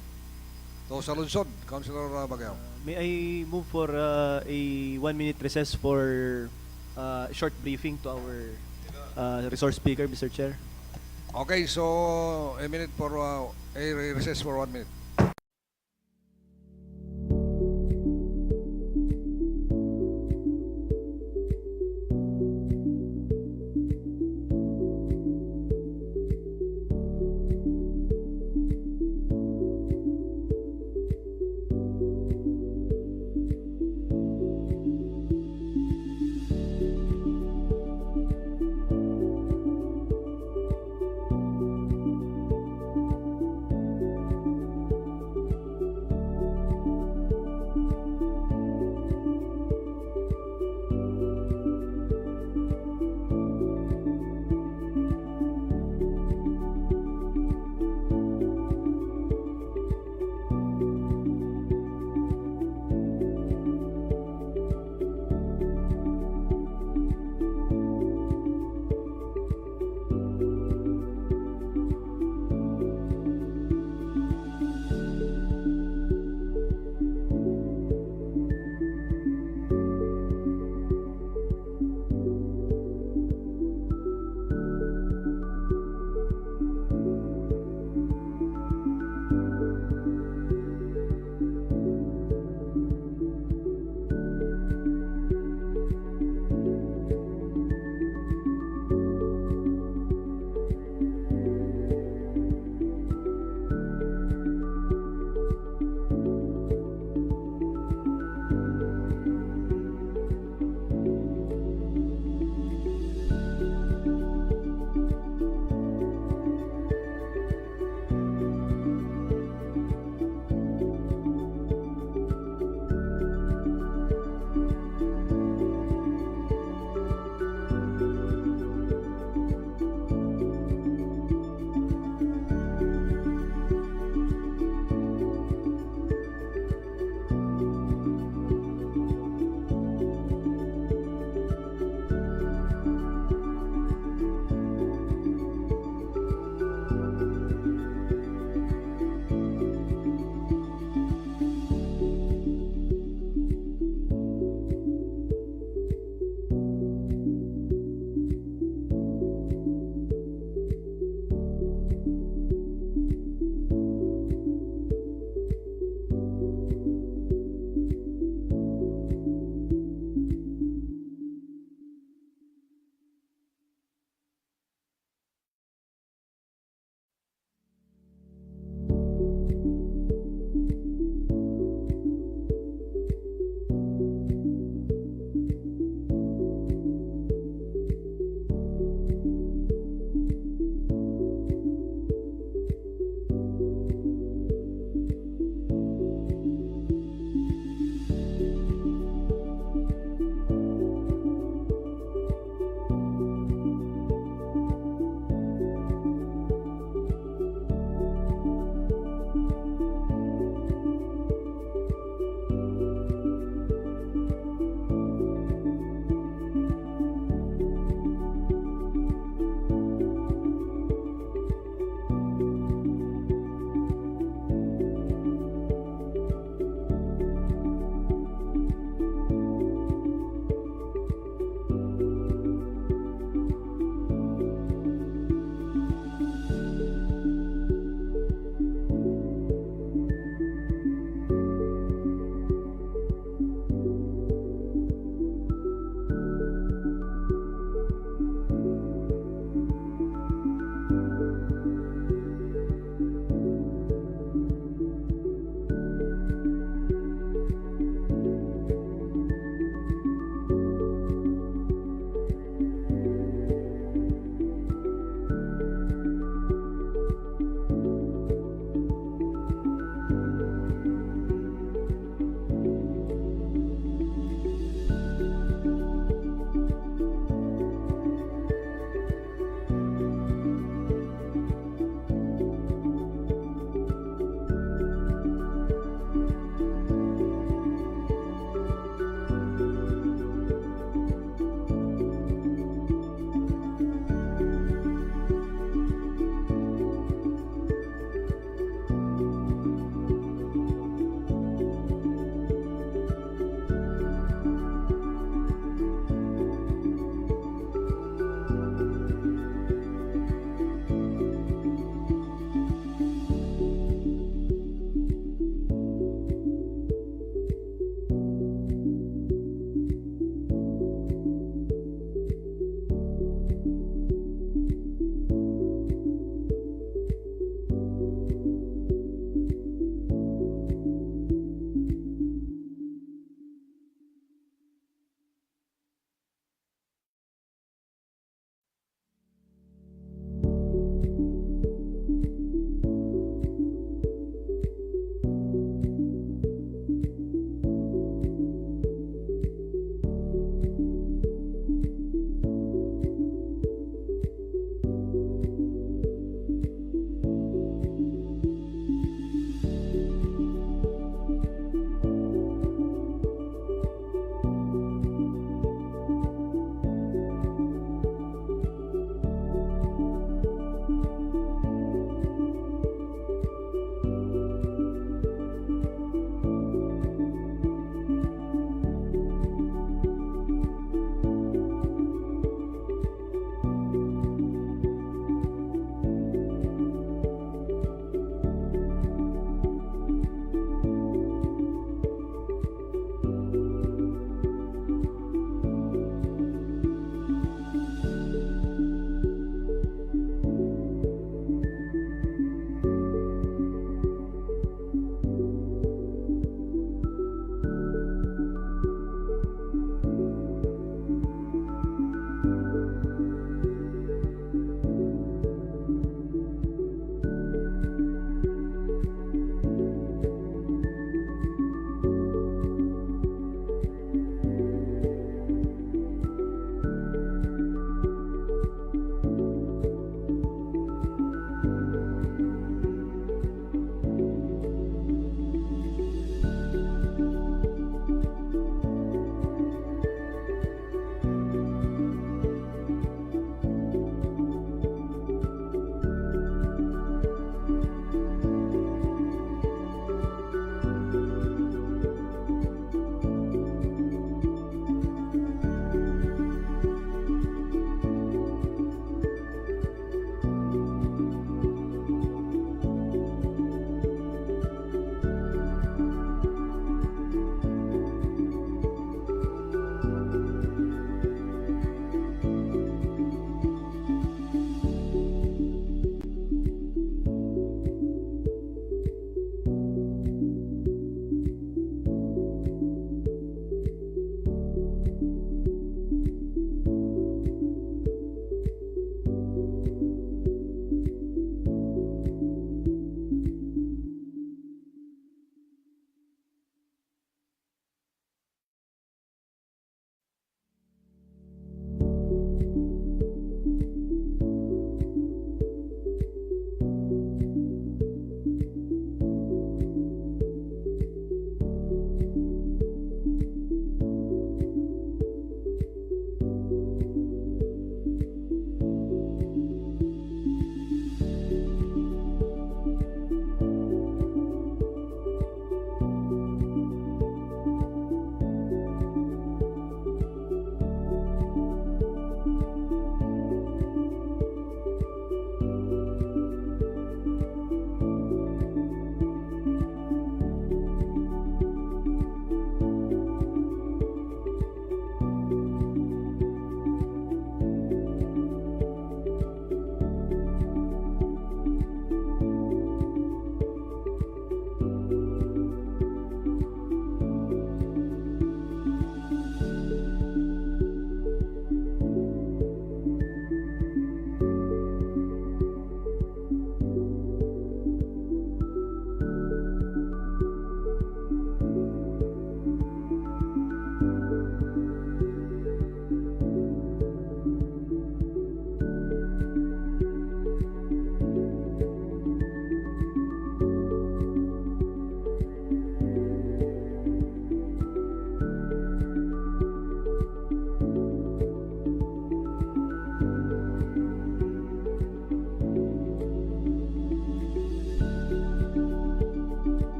So sa lungsod, Councilor Bagayaw. May I move for a 1-minute recess for a short briefing to our resource speaker, Mr. Chair? Okay, so a minute for a recess for 1 minute.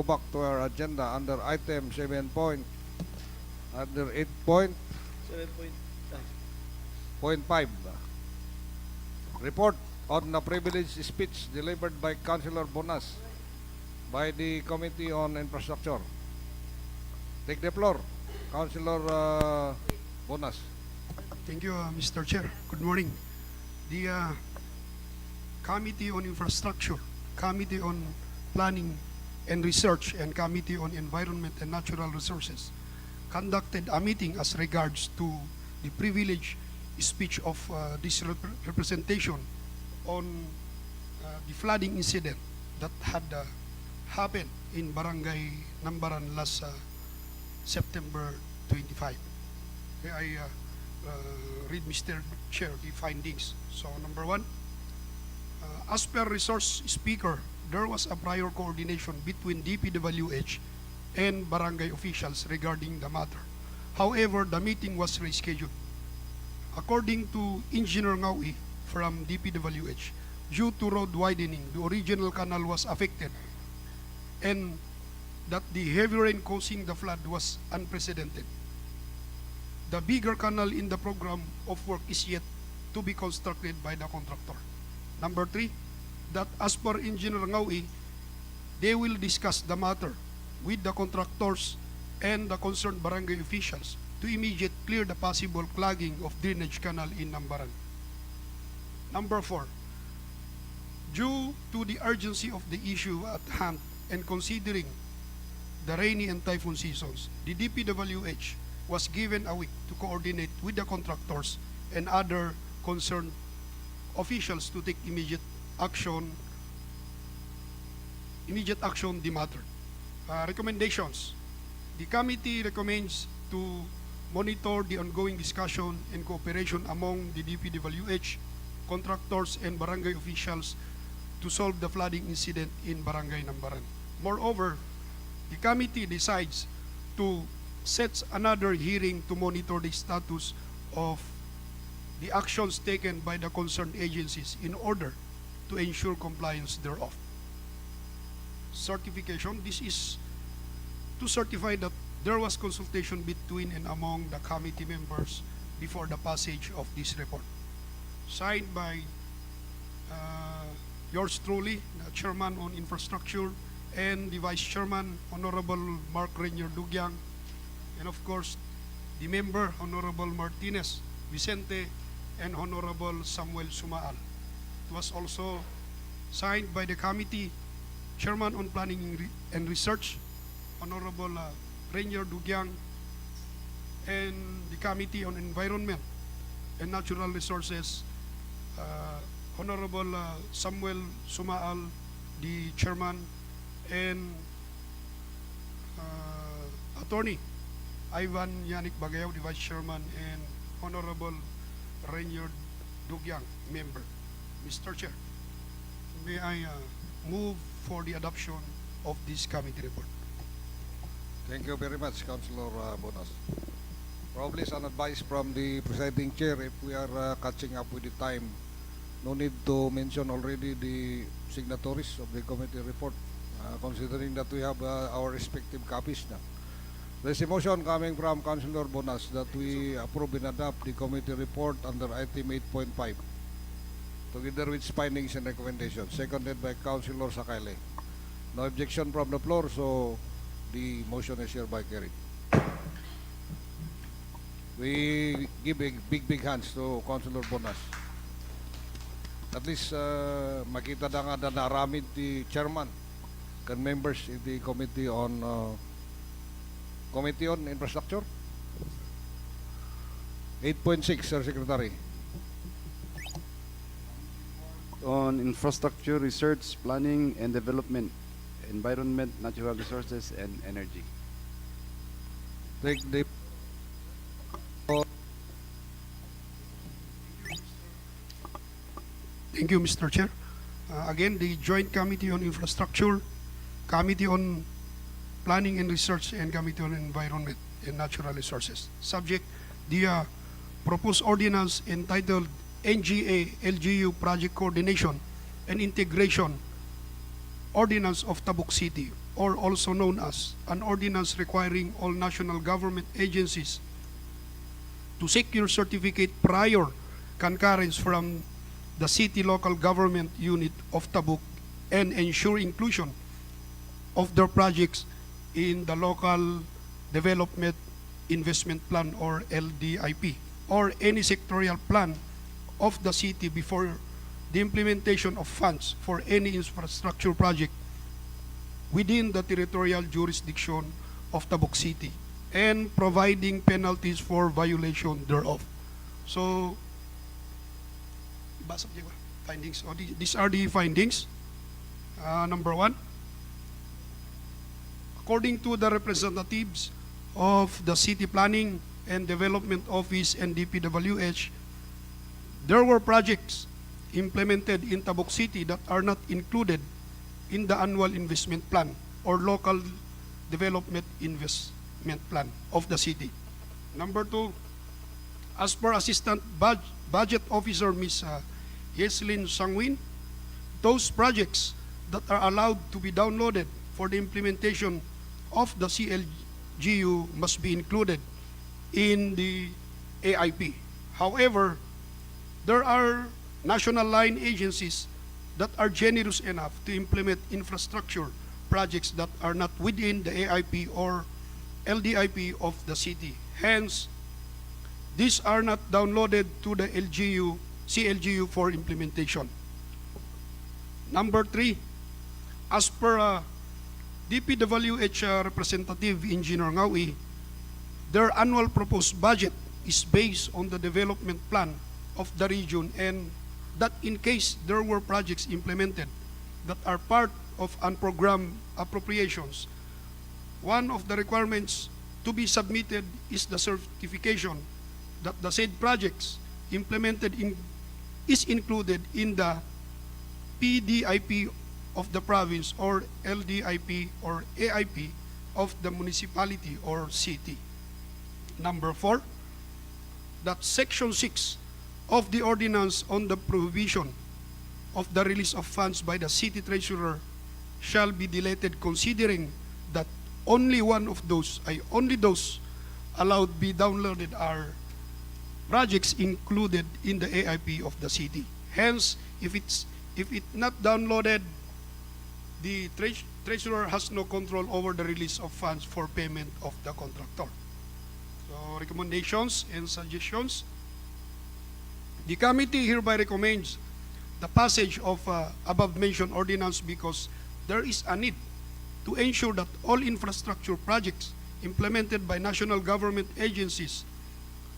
back to our agenda under item 7 point, under 8.5. Report on the privileged speech delivered by Councilor Bonas by the Committee on Infrastructure. Take the floor, Councilor Bonas. Thank you, Mr. Chair. Good morning. The Committee on Infrastructure, Committee on Planning and Research, and Committee on Environment and Natural Resources conducted a meeting as regards to the privileged speech of this representation on the flooding incident that had happened in Barangay Nambaran last September 25. Okay, I read, Mr. Chair, the findings. So, number one, as per resource speaker, there was a prior coordination between DPWH and barangay officials regarding the matter. However, the meeting was rescheduled. According to Engineer Ngawi from DPWH, due to road widening, the original canal was affected and that the heavy rain causing the flood was unprecedented. The bigger canal in the program of work is yet to be constructed by the contractor. Number three, that as per Engineer Ngawi, they will discuss the matter with the contractors and the concerned barangay officials to immediately clear the possible clogging of drainage canal in Nambaran. Number four, due to the urgency of the issue at hand and considering the rainy and typhoon seasons, the DPWH was given a week to coordinate with the contractors and other concerned officials to take immediate action the matter. Recommendations. The committee recommends to monitor the ongoing discussion and cooperation among the DPWH, contractors, and barangay officials to solve the flooding incident in Barangay Nambaran. Moreover, the committee decides to set another hearing to monitor the status of the actions taken by the concerned agencies in order to ensure compliance thereof. Certification. This is to certify that there was consultation between and among the committee members before the passage of this report. Signed by yours truly, the Chairman on Infrastructure, and the Vice Chairman, Honorable Mark Renier Dugyang, and of course, the member, Honorable Martinez Vicente, and Honorable Samuel Sumaal. It was also signed by the committee Chairman on Planning and Research, Honorable Renier Dugyang, and the Committee on Environment and Natural Resources, Honorable Samuel Sumaal, the Chairman, and Attorney Ivan Yannick Bagayaw, the Vice Chairman, and Honorable Renier Dugyang, member. Mr. Chair, may I move for the adoption of this committee report. Thank you very much, Councilor Bonas. Probably as an advice from the presiding chair, if we are catching up with the time, no need to mention already the signatories of the committee report, considering that we have our respective copies now. There's a motion coming from Councilor Bonas that we approve and adopt the committee report under item 8.5, together with its findings and recommendations, seconded by Councilor Sakaile. No objection from the floor, so the motion is hereby carried. We give a big hands to Councilor Bonas. At least makita na nga na naramid the chairman and members in the Committee on Infrastructure. 8.6, Sir Secretary. On infrastructure, research, planning, and development, environment, natural resources, and energy. Take the Thank you, Mr. Chair. Again, the Joint Committee on Infrastructure, Committee on Planning and Research, and Committee on Environment and Natural Resources. Subject, the proposed ordinance entitled NGA-LGU Project Coordination and Integration Ordinance of Tabuk City or also known as an ordinance requiring all national government agencies to secure certificate prior concurrence from the city local government unit of Tabuk and ensure inclusion of their projects in the local development investment plan or LDIP or any sectorial plan of the city before the implementation of funds for any infrastructure project within the territorial jurisdiction of Tabuk City and providing penalties for violation thereof. So, ibasa ko ba? Findings. These are the findings. Number 1, according to the representatives of the City Planning and Development Office and DPWH, there were projects implemented in Tabuk City that are not included in the annual investment plan or local development investment plan of the city. Number 2, as per Assistant Budget Officer Ms. Yeslin Sangwin, those projects that are allowed to be downloaded for the implementation of the CLGU must be included in the AIP. However, there are national line agencies that are generous enough to implement infrastructure projects that are not within the AIP or LDIP of the city. Hence, these are not downloaded to the CLGU for implementation. Number 3, as per DPWH Representative Engineer Ngawi, their annual proposed budget is based on the development plan of the region, and that in case there were projects implemented that are part of unprogrammed appropriations, one of the requirements to be submitted is the certification that the said projects implemented is included in the PDIP of the province or LDIP or AIP of the municipality or city. Number 4, that Section 6 of the ordinance on the prohibition of the release of funds by the city treasurer shall be deleted, considering that only those allowed be downloaded are projects included in the AIP of the city. Hence, if it's not downloaded, the treasurer has no control over the release of funds for payment of the contractor. So, recommendations and suggestions. The committee hereby recommends the passage of above-mentioned ordinance because there is a need to ensure that all infrastructure projects implemented by national government agencies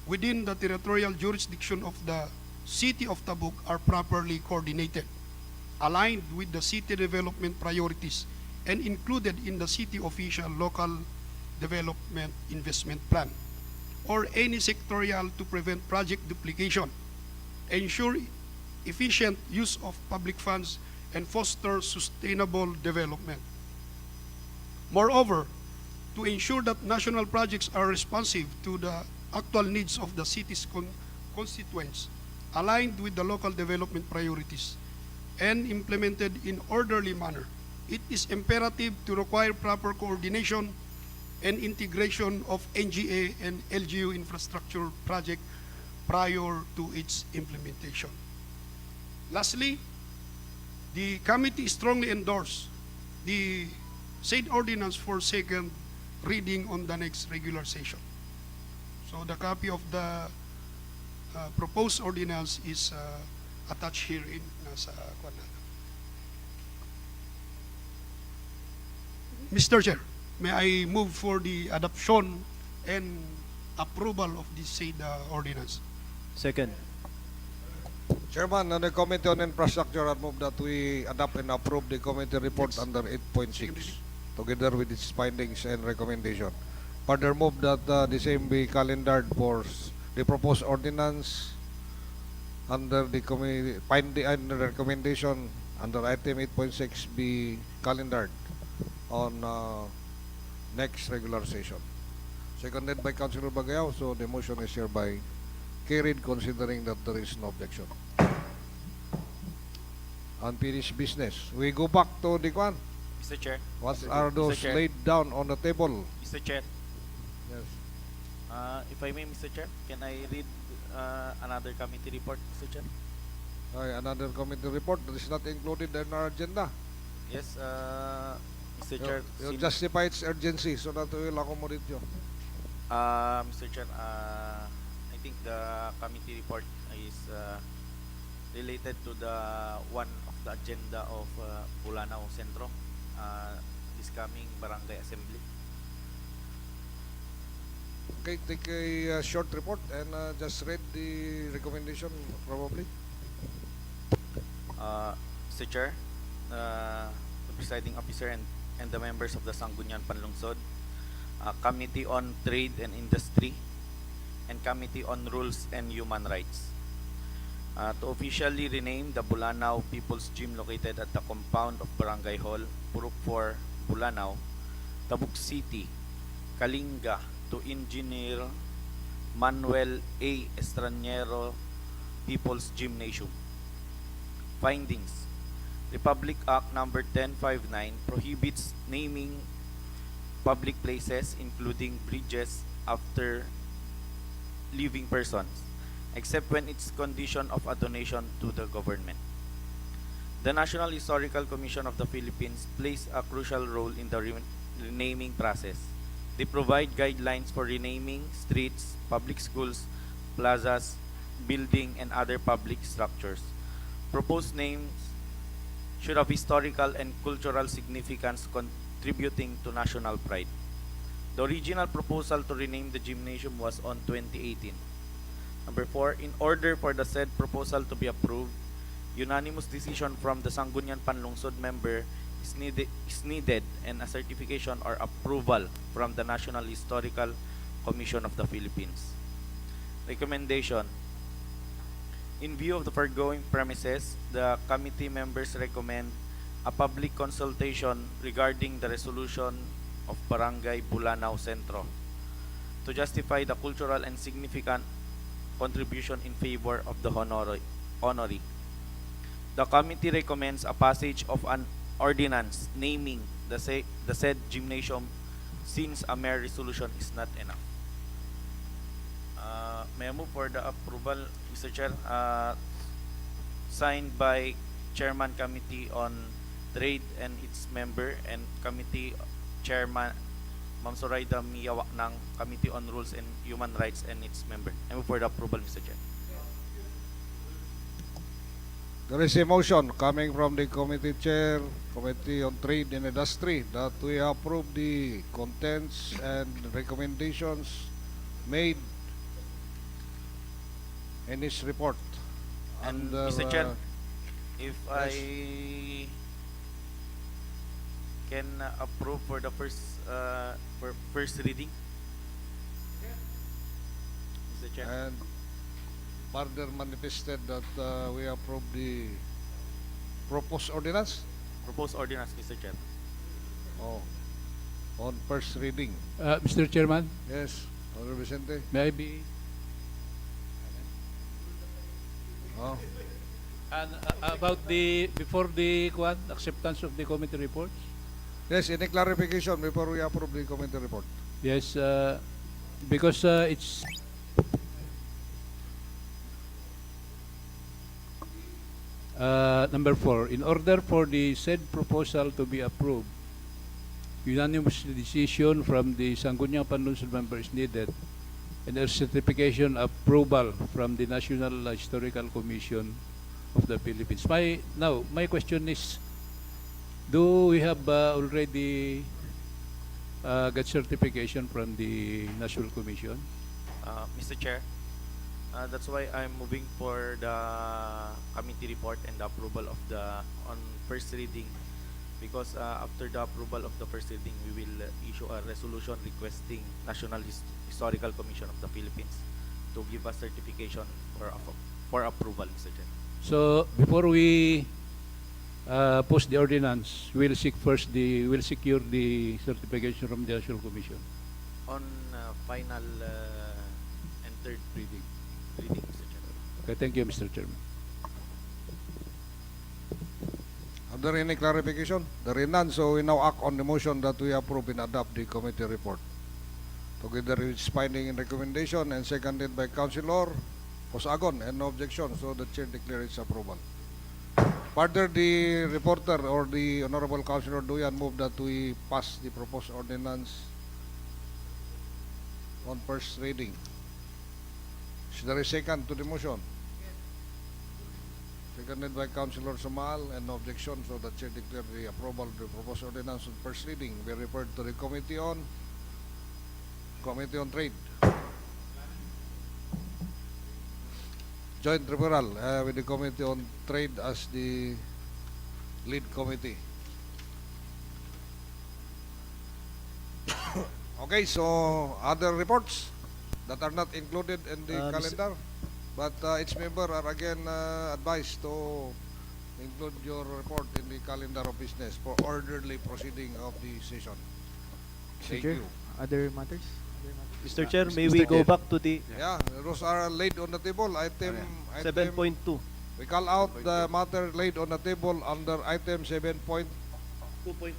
within the territorial jurisdiction of the City of Tabuk are properly coordinated, aligned with the city development priorities, and included in the city official local development investment plan, or any sectorial to prevent project duplication, ensure efficient use of public funds, and foster sustainable development. Moreover, to ensure that national projects are responsive to the actual needs of the city's constituents, aligned with the local development priorities, and implemented in orderly manner, it is imperative to require proper coordination and integration of NGA and LGU infrastructure project prior to its implementation. Lastly, the committee strongly endorsed the said ordinance for second reading on the next regular session. So the copy of the proposed ordinance is attached here in nasa kwan natin. Mr. Chair, may I move for the adoption and approval of this said ordinance? Second. Chairman, on the Committee on Infrastructure, I move that we adopt and approve the committee report under 8.6 together with its findings and recommendation. Further move that the same be calendared for the proposed ordinance under the committee finding and recommendation under item 8.6 be calendared on next regular session. Seconded by Councilor Bagayao, so the motion is hereby carried considering that there is no objection. Unfinished business. We go back to the Mr. Chair. What Mr. are Mr. those Chair. laid down on the table? Mr. Chair. Yes. If I may, Mr. Chair, can I read another committee report, Mr. Chair? Another committee report that is not included in our agenda. Yes, Mr. Chair. You justify its urgency so that we will accommodate you. Mr. Chair, I think the committee report is related to the one of the agenda of Bulanao Centro, this coming barangay assembly. Okay, take a short report and just read the recommendation probably. Mr. Chair, the presiding officer and the members of the Sangguniang Panlungsod, Committee on Trade and Industry, and Committee on Rules and Human Rights. To officially rename the Bulanao People's Gym located at the compound of Barangay Hall, Purok 4, Bulanao, Tabuk City, Kalinga, to Engineer Manuel A. Estranero People's Gymnasium. Findings: Republic Act Number 1059 prohibits naming public places, including bridges, after living persons, except when it's condition of a donation to the government. The National Historical Commission of the Philippines plays a crucial role in the renaming process. They provide guidelines for renaming streets, public schools, plazas, building, and other public structures. Proposed names should have historical and cultural significance contributing to national pride. The original proposal to rename the gymnasium was on 2018. Number 4, in order for the said proposal to be approved, unanimous decision from the Sangguniang Panlungsod member is needed, and a certification or approval from the National Historical Commission of the Philippines. Recommendation: in view of the foregoing premises, the committee members recommend a public consultation regarding the resolution of Barangay Bulanao Centro to justify the cultural and significant contribution in favor of the honoree. The committee recommends a passage of an ordinance naming the said gymnasium, since a mere resolution is not enough. May I move for the approval, Mr. Chair? Signed by Chairman Committee on Trade and its member, and Committee Chairman Ma'am Zoraida Miyawak ng Committee on Rules and Human Rights and its member. I move for the approval, Mr. Chair. There is a motion coming from the committee chair, Committee on Trade and Industry, that we approve the contents and recommendations made in this report. And Under, Mr. Chair, if yes. I can approve for the first reading, Mr. Chair. And further manifested that we approve the proposed ordinance. Proposed ordinance, Mr. Chair. Oh, on first reading. Mr. Chairman, Yes, Honorable Vicente. may I be? Oh. And about before the acceptance of the committee reports? Yes, any clarification before we approve the committee report? Yes, because it's number 4. In order for the said proposal to be approved, unanimous decision from the Sangguniang Panlungsod member is needed, and a certification approval from the National Historical Commission of the Philippines. My question is, do we have already got certification from the National Commission? Mr. Chair, that's why I'm moving for the committee report and the approval of the on first reading, because after the approval of the first reading, we will issue a resolution requesting National Historical Commission of the Philippines to give us certification for approval, Mr. Chair. So before we post the ordinance, we'll secure the certification from the National Commission. On final and third reading, Mr. Chair. Okay, thank you, Mr. Chairman. Are there any clarification? There is none, so we now act on the motion that we approve and adopt the committee report. Together with its finding and recommendation and seconded by Councilor Cosagon and no objection, so the chair declares its approval. Further, the reporter or the Honorable Councilor Duyan move that we pass the proposed ordinance on first reading. Is there a second to the motion? Seconded by Councilor Sumal and no objection, so the chair declares the approval of the proposed ordinance on first reading. We refer to the Committee on Trade. Joint referral with the Committee on Trade as the lead committee. Okay, so other reports that are not included in the calendar, but its member are again advised to include your report in the calendar of business for orderly proceeding of the session. Thank Chair, you. other matters? Mr. Chair, may we go back to the Yeah, those are laid on the table. Item 7.2. We call out the matter laid on the table under item 7.2.3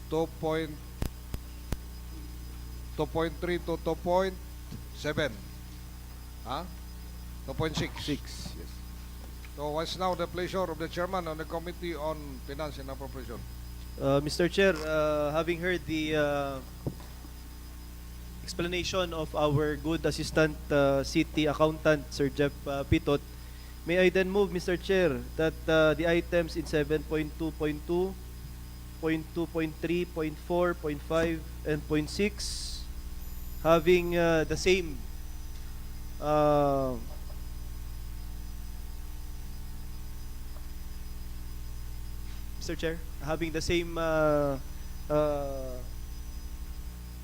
to 2.7. Huh? 2.6. Yes. So what's now the pleasure of the chairman on the Committee on Finance and Appropriation? Mr. Chair, having heard the explanation of our good assistant city accountant, Sir Jeff Pitot, may I then move, Mr. Chair, that the items in 7.2.2, 0.2.3, 0.4, 0.5, and 0.6 having the same Mr. Chair, having the same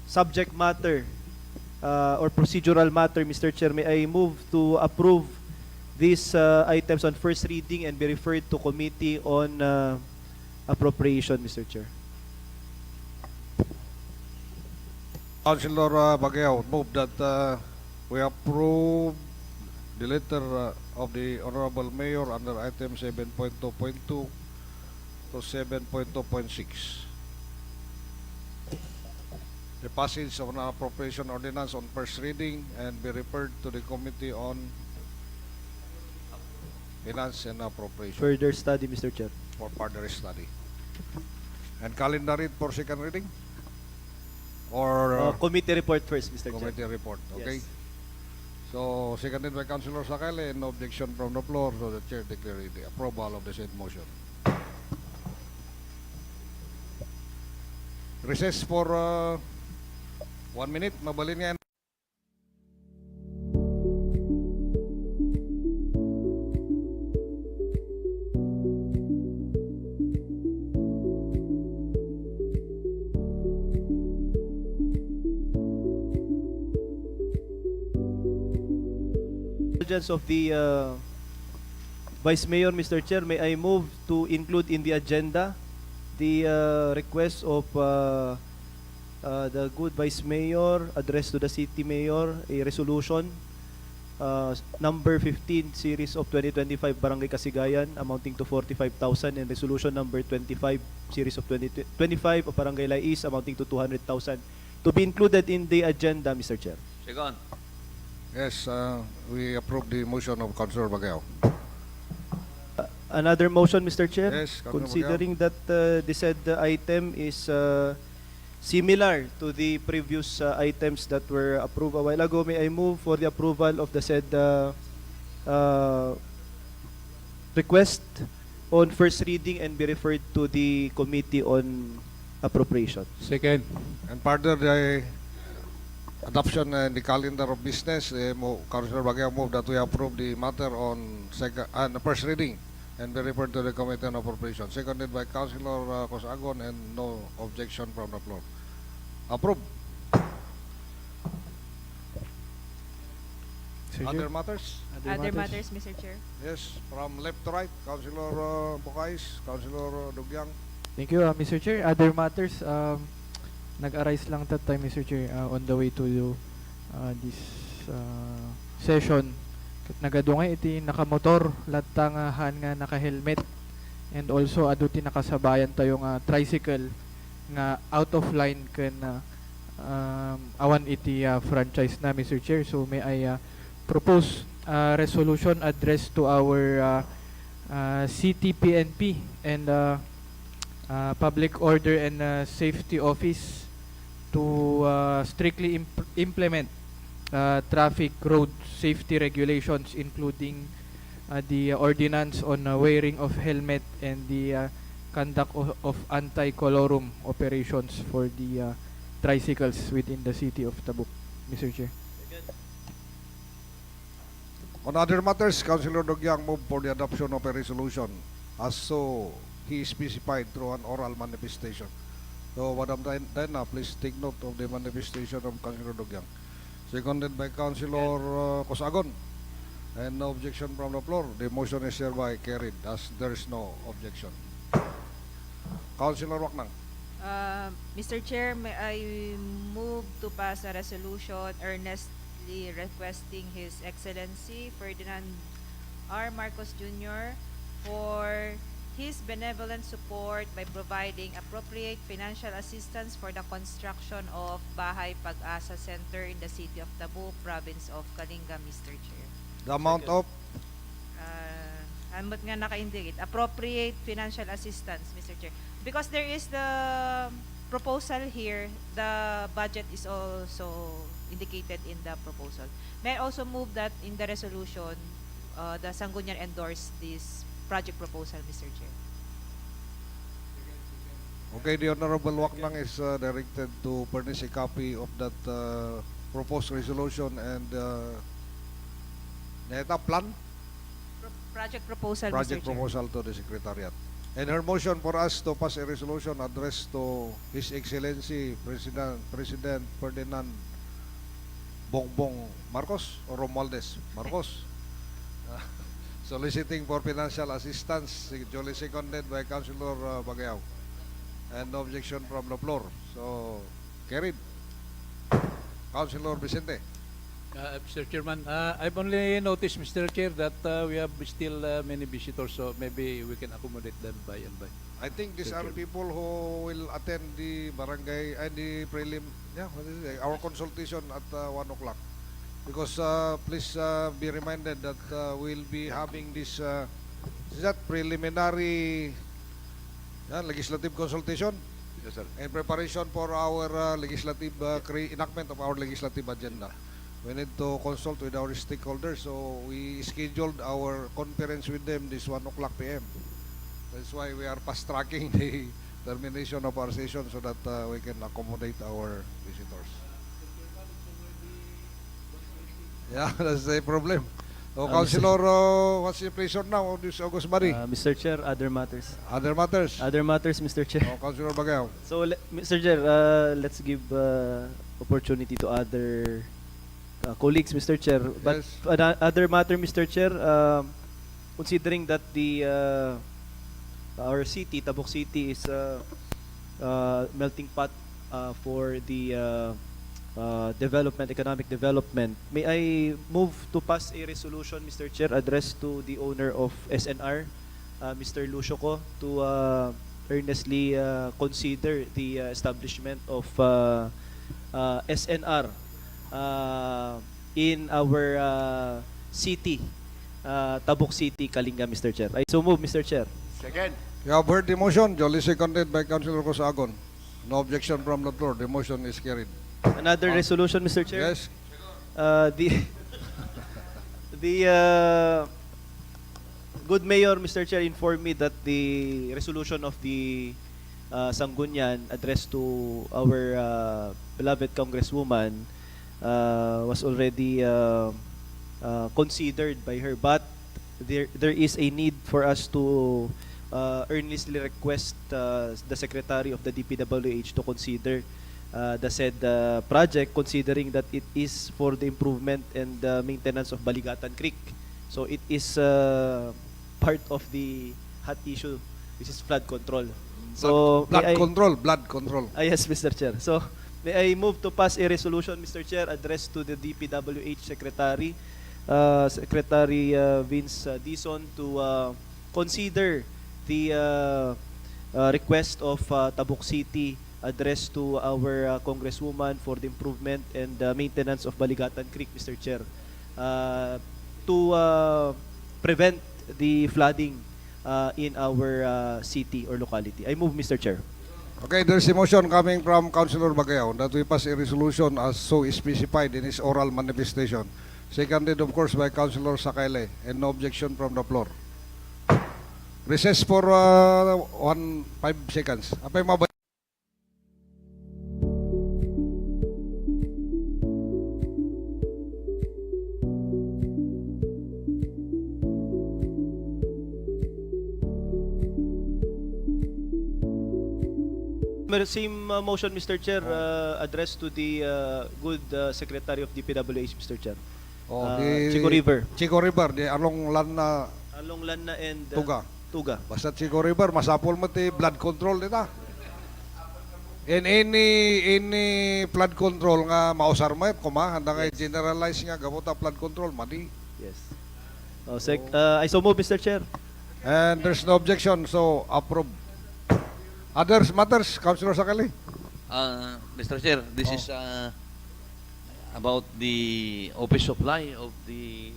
subject matter or procedural matter, Mr. Chair, may I move to approve these items on first reading and be referred to Committee on Appropriation, Mr. Chair. Councilor Baguio move that we approve the letter of the Honorable Mayor under item 7.2.2 to 7.2.6. The passage of an appropriation ordinance on first reading and be referred to the Committee on Finance and Appropriation. Further study, Mr. Chair. For further study. And calendar it for second reading? Or committee report first, Mr. Chair. Committee report, okay? Yes. So, seconded by Councilor Sakale and no objection from the floor, so the chair declares the approval of the said motion. Recess for 1 minute, mabalin nga yan. Of the Vice Mayor, Mr. Chair, may I move to include in the agenda the request of the good Vice Mayor addressed to the City Mayor, a resolution number 15 series of 2025 Barangay Kasigayan amounting to 45,000 and resolution number 25 series of 2025 of Barangay Lais amounting to 200,000 to be included in the agenda, Mr. Chair. Second. Yes, we approve the motion of Councilor Baguio. Another motion, Mr. Chair? Yes, Councilor considering that the said item is similar to the previous items that were approved a while ago, may I move for the approval of the said request on first reading and be referred to the Committee on Appropriation. Second. And further, the adoption in the calendar of business, Councilor Baguio move that we approve the matter on first reading and be referred to the Committee on Appropriation. Seconded by Councilor Cosagon and no objection from the floor. Approved. Other matters? Other matters, Mr. Chair. Yes, from left to right, Councilor Bocais, Councilor Dugyang. Thank you, Mr. Chair. Other matters, nag-arise lang that time, Mr. Chair, on the way to this session. Kat nagadungay iti nakamotor, latang han nga naka-helmet. And also aduti nakasabayan tayo nga tricycle nga out of line ken awan iti franchise na, Mr. Chair. So may I propose resolution addressed to our CTPNP and Public Order and Safety Office to strictly implement traffic road safety regulations, including the ordinance on wearing of helmet and the conduct of anti-colorum operations for the tricycles within the city of Tabuk, Mr. Chair. On other matters, Councilor Dogyang move for the adoption of a resolution as so he specified through an oral manifestation. So, Madam Diana, please take note of the manifestation of Councilor Dogyang. Seconded by Councilor Cosagon. And no objection from the floor. The motion is hereby carried as there is no objection. Councilor Waknang. Mr. Chair, may I move to pass a resolution earnestly requesting His Excellency Ferdinand R. Marcos Jr. for his benevolent support by providing appropriate financial assistance for the construction of Bahay Pag-asa Center in the city of Tabuk, province of Kalinga, Mr. Chair. The amount of? Amot nga naka-indicate. Appropriate financial assistance, Mr. Chair. Because there is the proposal here, the budget is also indicated in the proposal. May I also move that in the resolution, the Sangguniang endorse this project proposal, Mr. Chair. Okay, the Honorable Waknang is directed to furnish a copy of that proposed resolution and plan? Project proposal, Project Mr. Chair. proposal to the Secretariat. And her motion for us to pass a resolution addressed to His Excellency President Ferdinand Bongbong Marcos or Romualdez Marcos. Soliciting for financial assistance, duly seconded by Councilor Bagayaw. And no objection from the floor. So, carried. Councilor Vicente. Mr. Chairman, I've only noticed, Mr. Chair, that we have still many visitors, so maybe we can accommodate them by and by. I think these are people who will attend the barangay and the prelim, our consultation at 1 o'clock. Because please be reminded that we'll be having this is that preliminary legislative consultation. Yes, sir. In preparation for our legislative enactment of our legislative agenda. We need to consult with our stakeholders, so we scheduled our conference with them this 1 o'clock p.m. That's why we are fast-tracking the termination of our session so that we can accommodate our visitors. Yeah, that's the problem. So, Councilor, what's your pleasure now on this August Bari? Mr. Chair, other matters. Other matters? Other matters, Mr. Chair. Oh, Councilor Bagayaw. So, Mr. Chair, let's give opportunity to other colleagues, Mr. Chair. But Yes. other matter, Mr. Chair, considering that the our city, Tabuk City, is melting pot for the development, economic development, may I move to pass a resolution, Mr. Chair, addressed to the owner of SNR, Mr. Lucio, to earnestly consider the establishment of SNR in our city, Tabuk City, Kalinga, Mr. Chair. I so move, Mr. Chair. Second. You have heard the motion, duly seconded by Councilor Cosagon. No objection from the floor. The motion is carried. Another resolution, Mr. Chair. Yes. The good mayor, Mr. Chair, informed me that the resolution of the Sangguniang addressed to our beloved Congresswoman was already considered by her, but there is a need for us to earnestly request the Secretary of the DPWH to consider the said project, considering that it is for the improvement and maintenance of Baligatan Creek. So it is part of the hot issue, which is flood control. So blood control. Yes, Mr. Chair. So may I move to pass a resolution, Mr. Chair, addressed to the DPWH Secretary, Secretary Vince Dizon, to consider the request of Tabuk City addressed to our Congresswoman for the improvement and maintenance of Baligatan Creek, Mr. Chair, to prevent the flooding in our city or locality. I move, Mr. Chair. Okay, there's a motion coming from Councilor Bagayaw that we pass a resolution as so specified in his oral manifestation. Seconded, of course, by Councilor Sakayle, and no objection from the floor. Recess for 5 seconds. Apay mabay. Same motion, Mr. Chair, addressed to the good Secretary of DPWH, Mr. Chair. Chico River. Chico River, di along Lana Along Lanna and Tuga. Tuga. Basta Chico River, masapol mo ti blood control dita. In any flood control nga mausar mo, kuma, handa nga generalize nga gamot ang flood control, madi. Yes. I so move, Mr. Chair. And there's no objection, so approve. Others matters, Councilor Sakali. Mr. Chair, this is about the office supply of the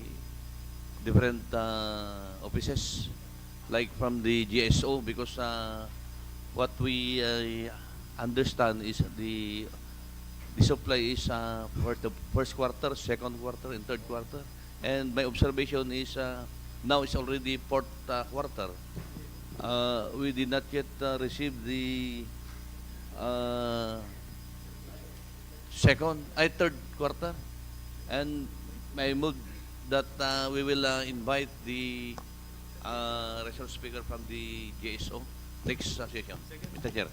different offices, like from the GSO, because what we understand is the supply is for the first quarter, second quarter, and third quarter. And my observation is now it's already fourth quarter. We did not yet receive the third quarter, and I move that we will invite the resource speaker from the GSO next session. Mr. Chair.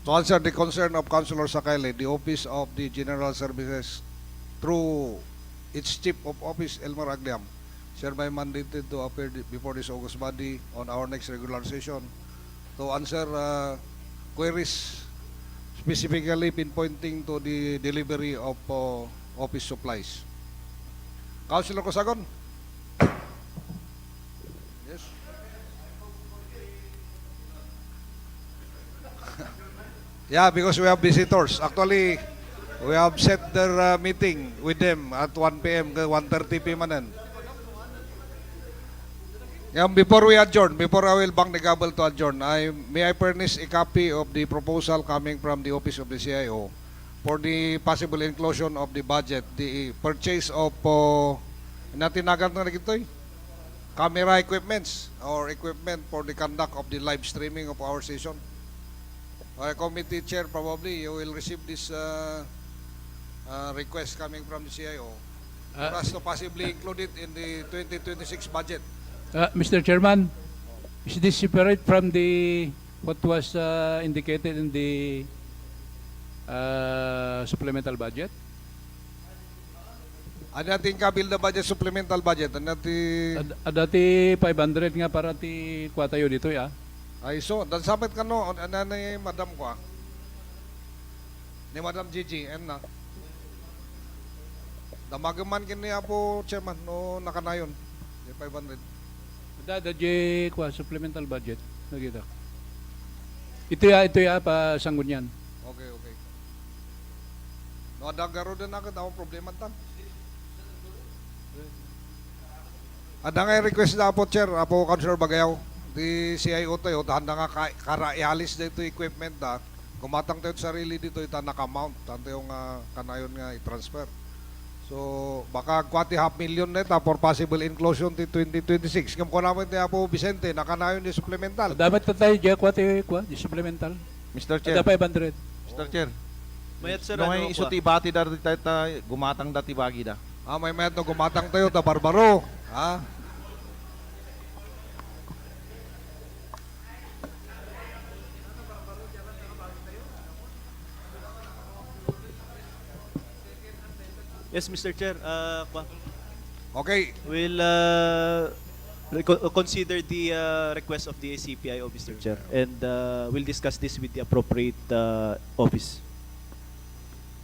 To answer the concern of Councilor Sakayle, the Office of the General Services, through its Chief of Office, Elmer Agliam, hereby mandated to appear before this August body on our next regular session to answer queries specifically pinpointing to the delivery of office supplies. Councilor Cosagon? Yes. Yeah, because we have visitors. Actually, we have set their meeting with them at 1 p.m. 1:30 p.m. Before we adjourn, before I will bang the gavel to adjourn, may I furnish a copy of the proposal coming from the Office of the CIO for the possible inclusion of the budget, the purchase of natinagan na ito, camera equipments or equipment for the conduct of the live streaming of our session. Committee chair, probably you will receive this request coming from the CIO for us to possibly include it in the 2026 budget. Mr. Chairman, is this separate from the what was indicated in the supplemental budget? Ano natin kabil na budget, supplemental budget? Ano natin... Dati 500 nga para ti kuha tayo dito, ya? Ay, so, dan sabat ka no, ano ni madam ko ni Madam Gigi, na. Damagaman kini po, chairman, no nakanayon, di 500. Dada kuha supplemental budget, nakita. Ito ya pa sanggun yan. Okay. No, dagaro din agad ako problema tan. Ada nga request na po, chair, apo Councilor Bagayaw. Di CIO tayo, handa nga ialis dito equipment da. Gumatang tayo sarili dito, ita naka-mount. Tanto yung kanayon nga i-transfer. So, baka kwati $500,000 neta for possible inclusion to 2026. Kung naman niya po, Vicente, nakanayon di supplemental. Dapat na tayo dyan, kwati di supplemental. Mr. Chair. Ada 500. Mr. Chair. Mayat sir, may iso ti bati dar ta gumatang dati bagi da. May mayat no gumatang tayo, ta barbaro. Yes, Mr. Chair. Okay. We'll consider the request of the CPIO, Mr. Chair, and we'll discuss this with the appropriate office.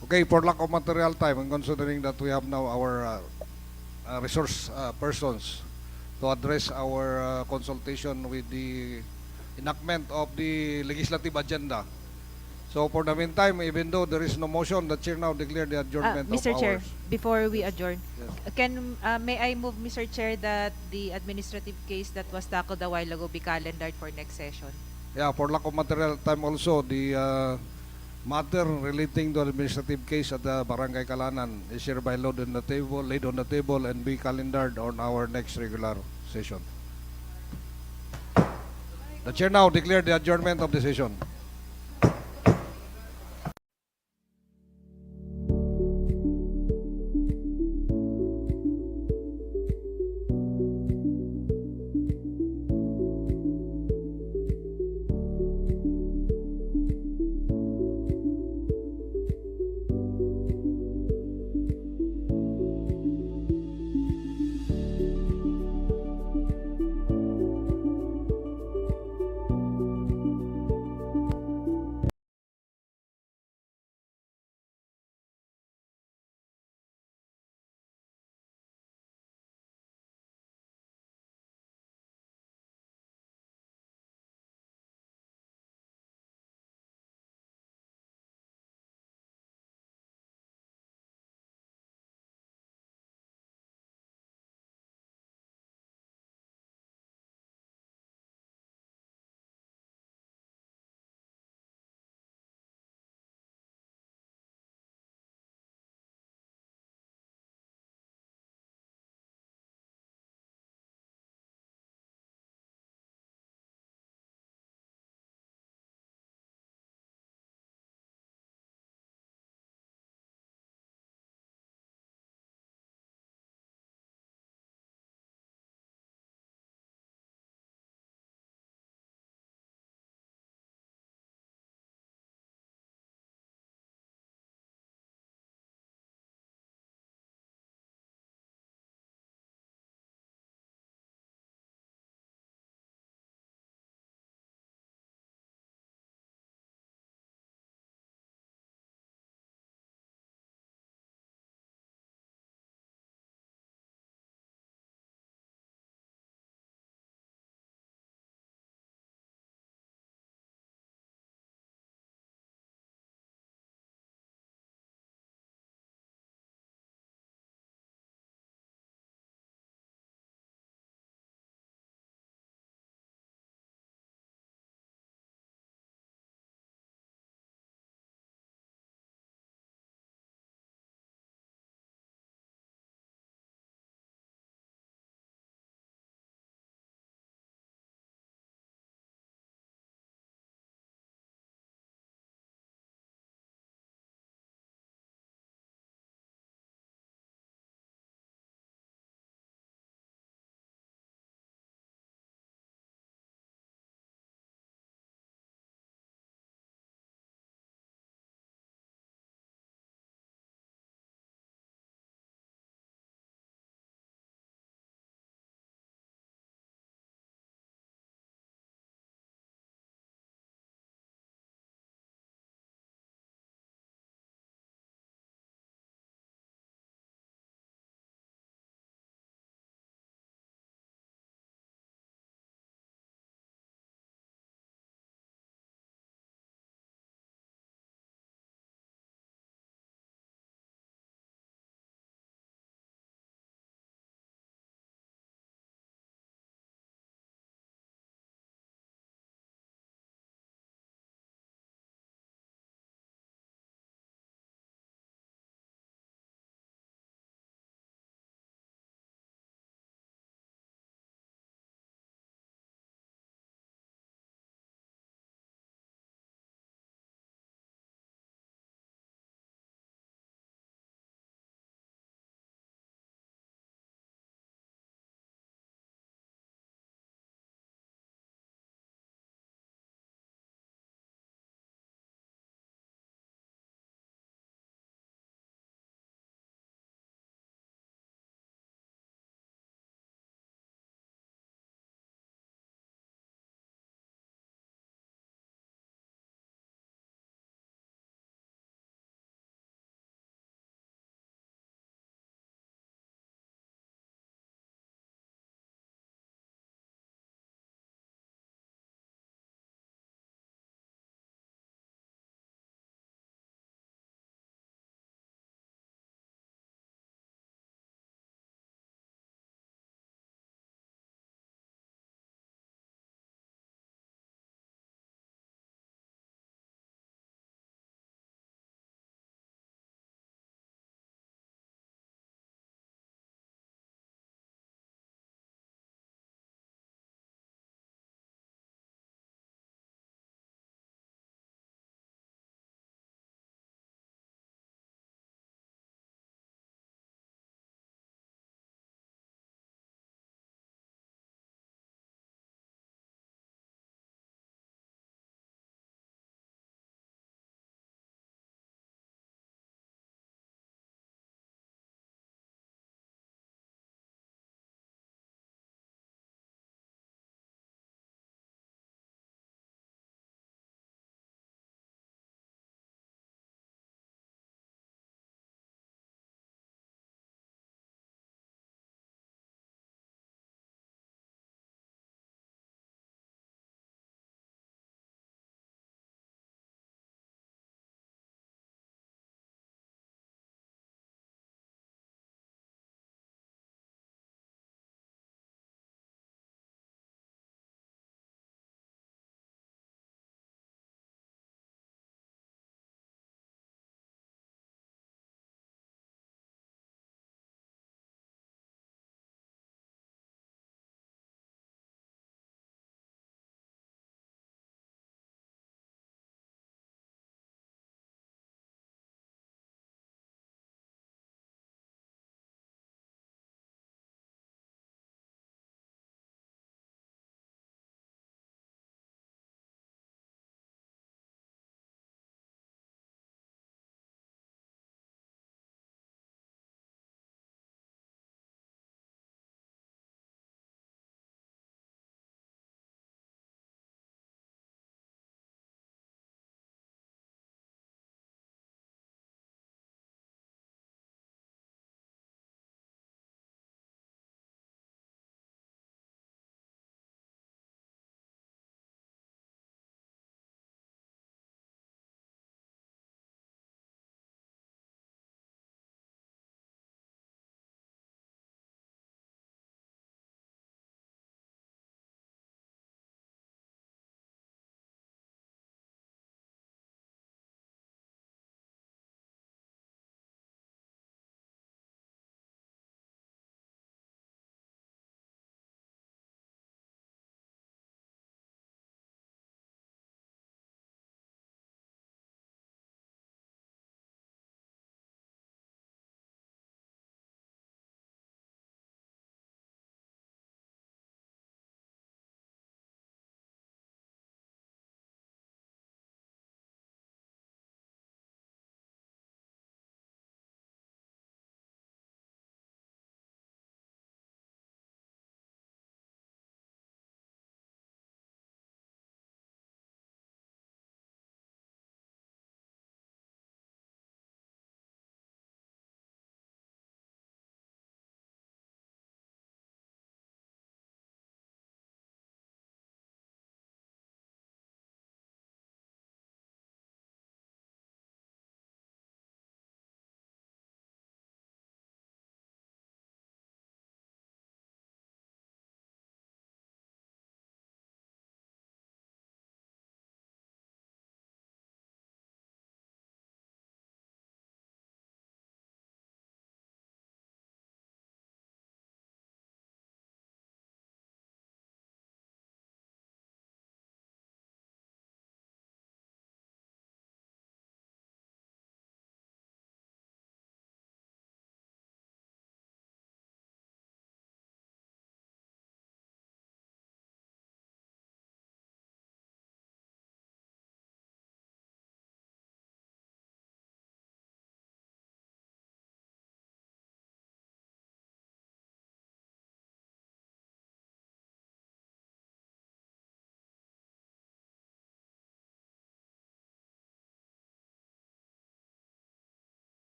Okay, for lack of material time, and considering that we have now our resource persons to address our consultation with the enactment of the legislative agenda. So for the meantime, even though there is no motion, the chair now declare the adjournment Mr. of Chair, ours. before we adjourn, Yes. may I move, Mr. Chair, that the administrative case that was tackled a while ago be calendared for next session? Yeah, for lack of material time also, the matter relating to administrative case at the Barangay Kalanan is hereby laid on the table, and be calendared on our next regular session. The chair now declare the adjournment of the session.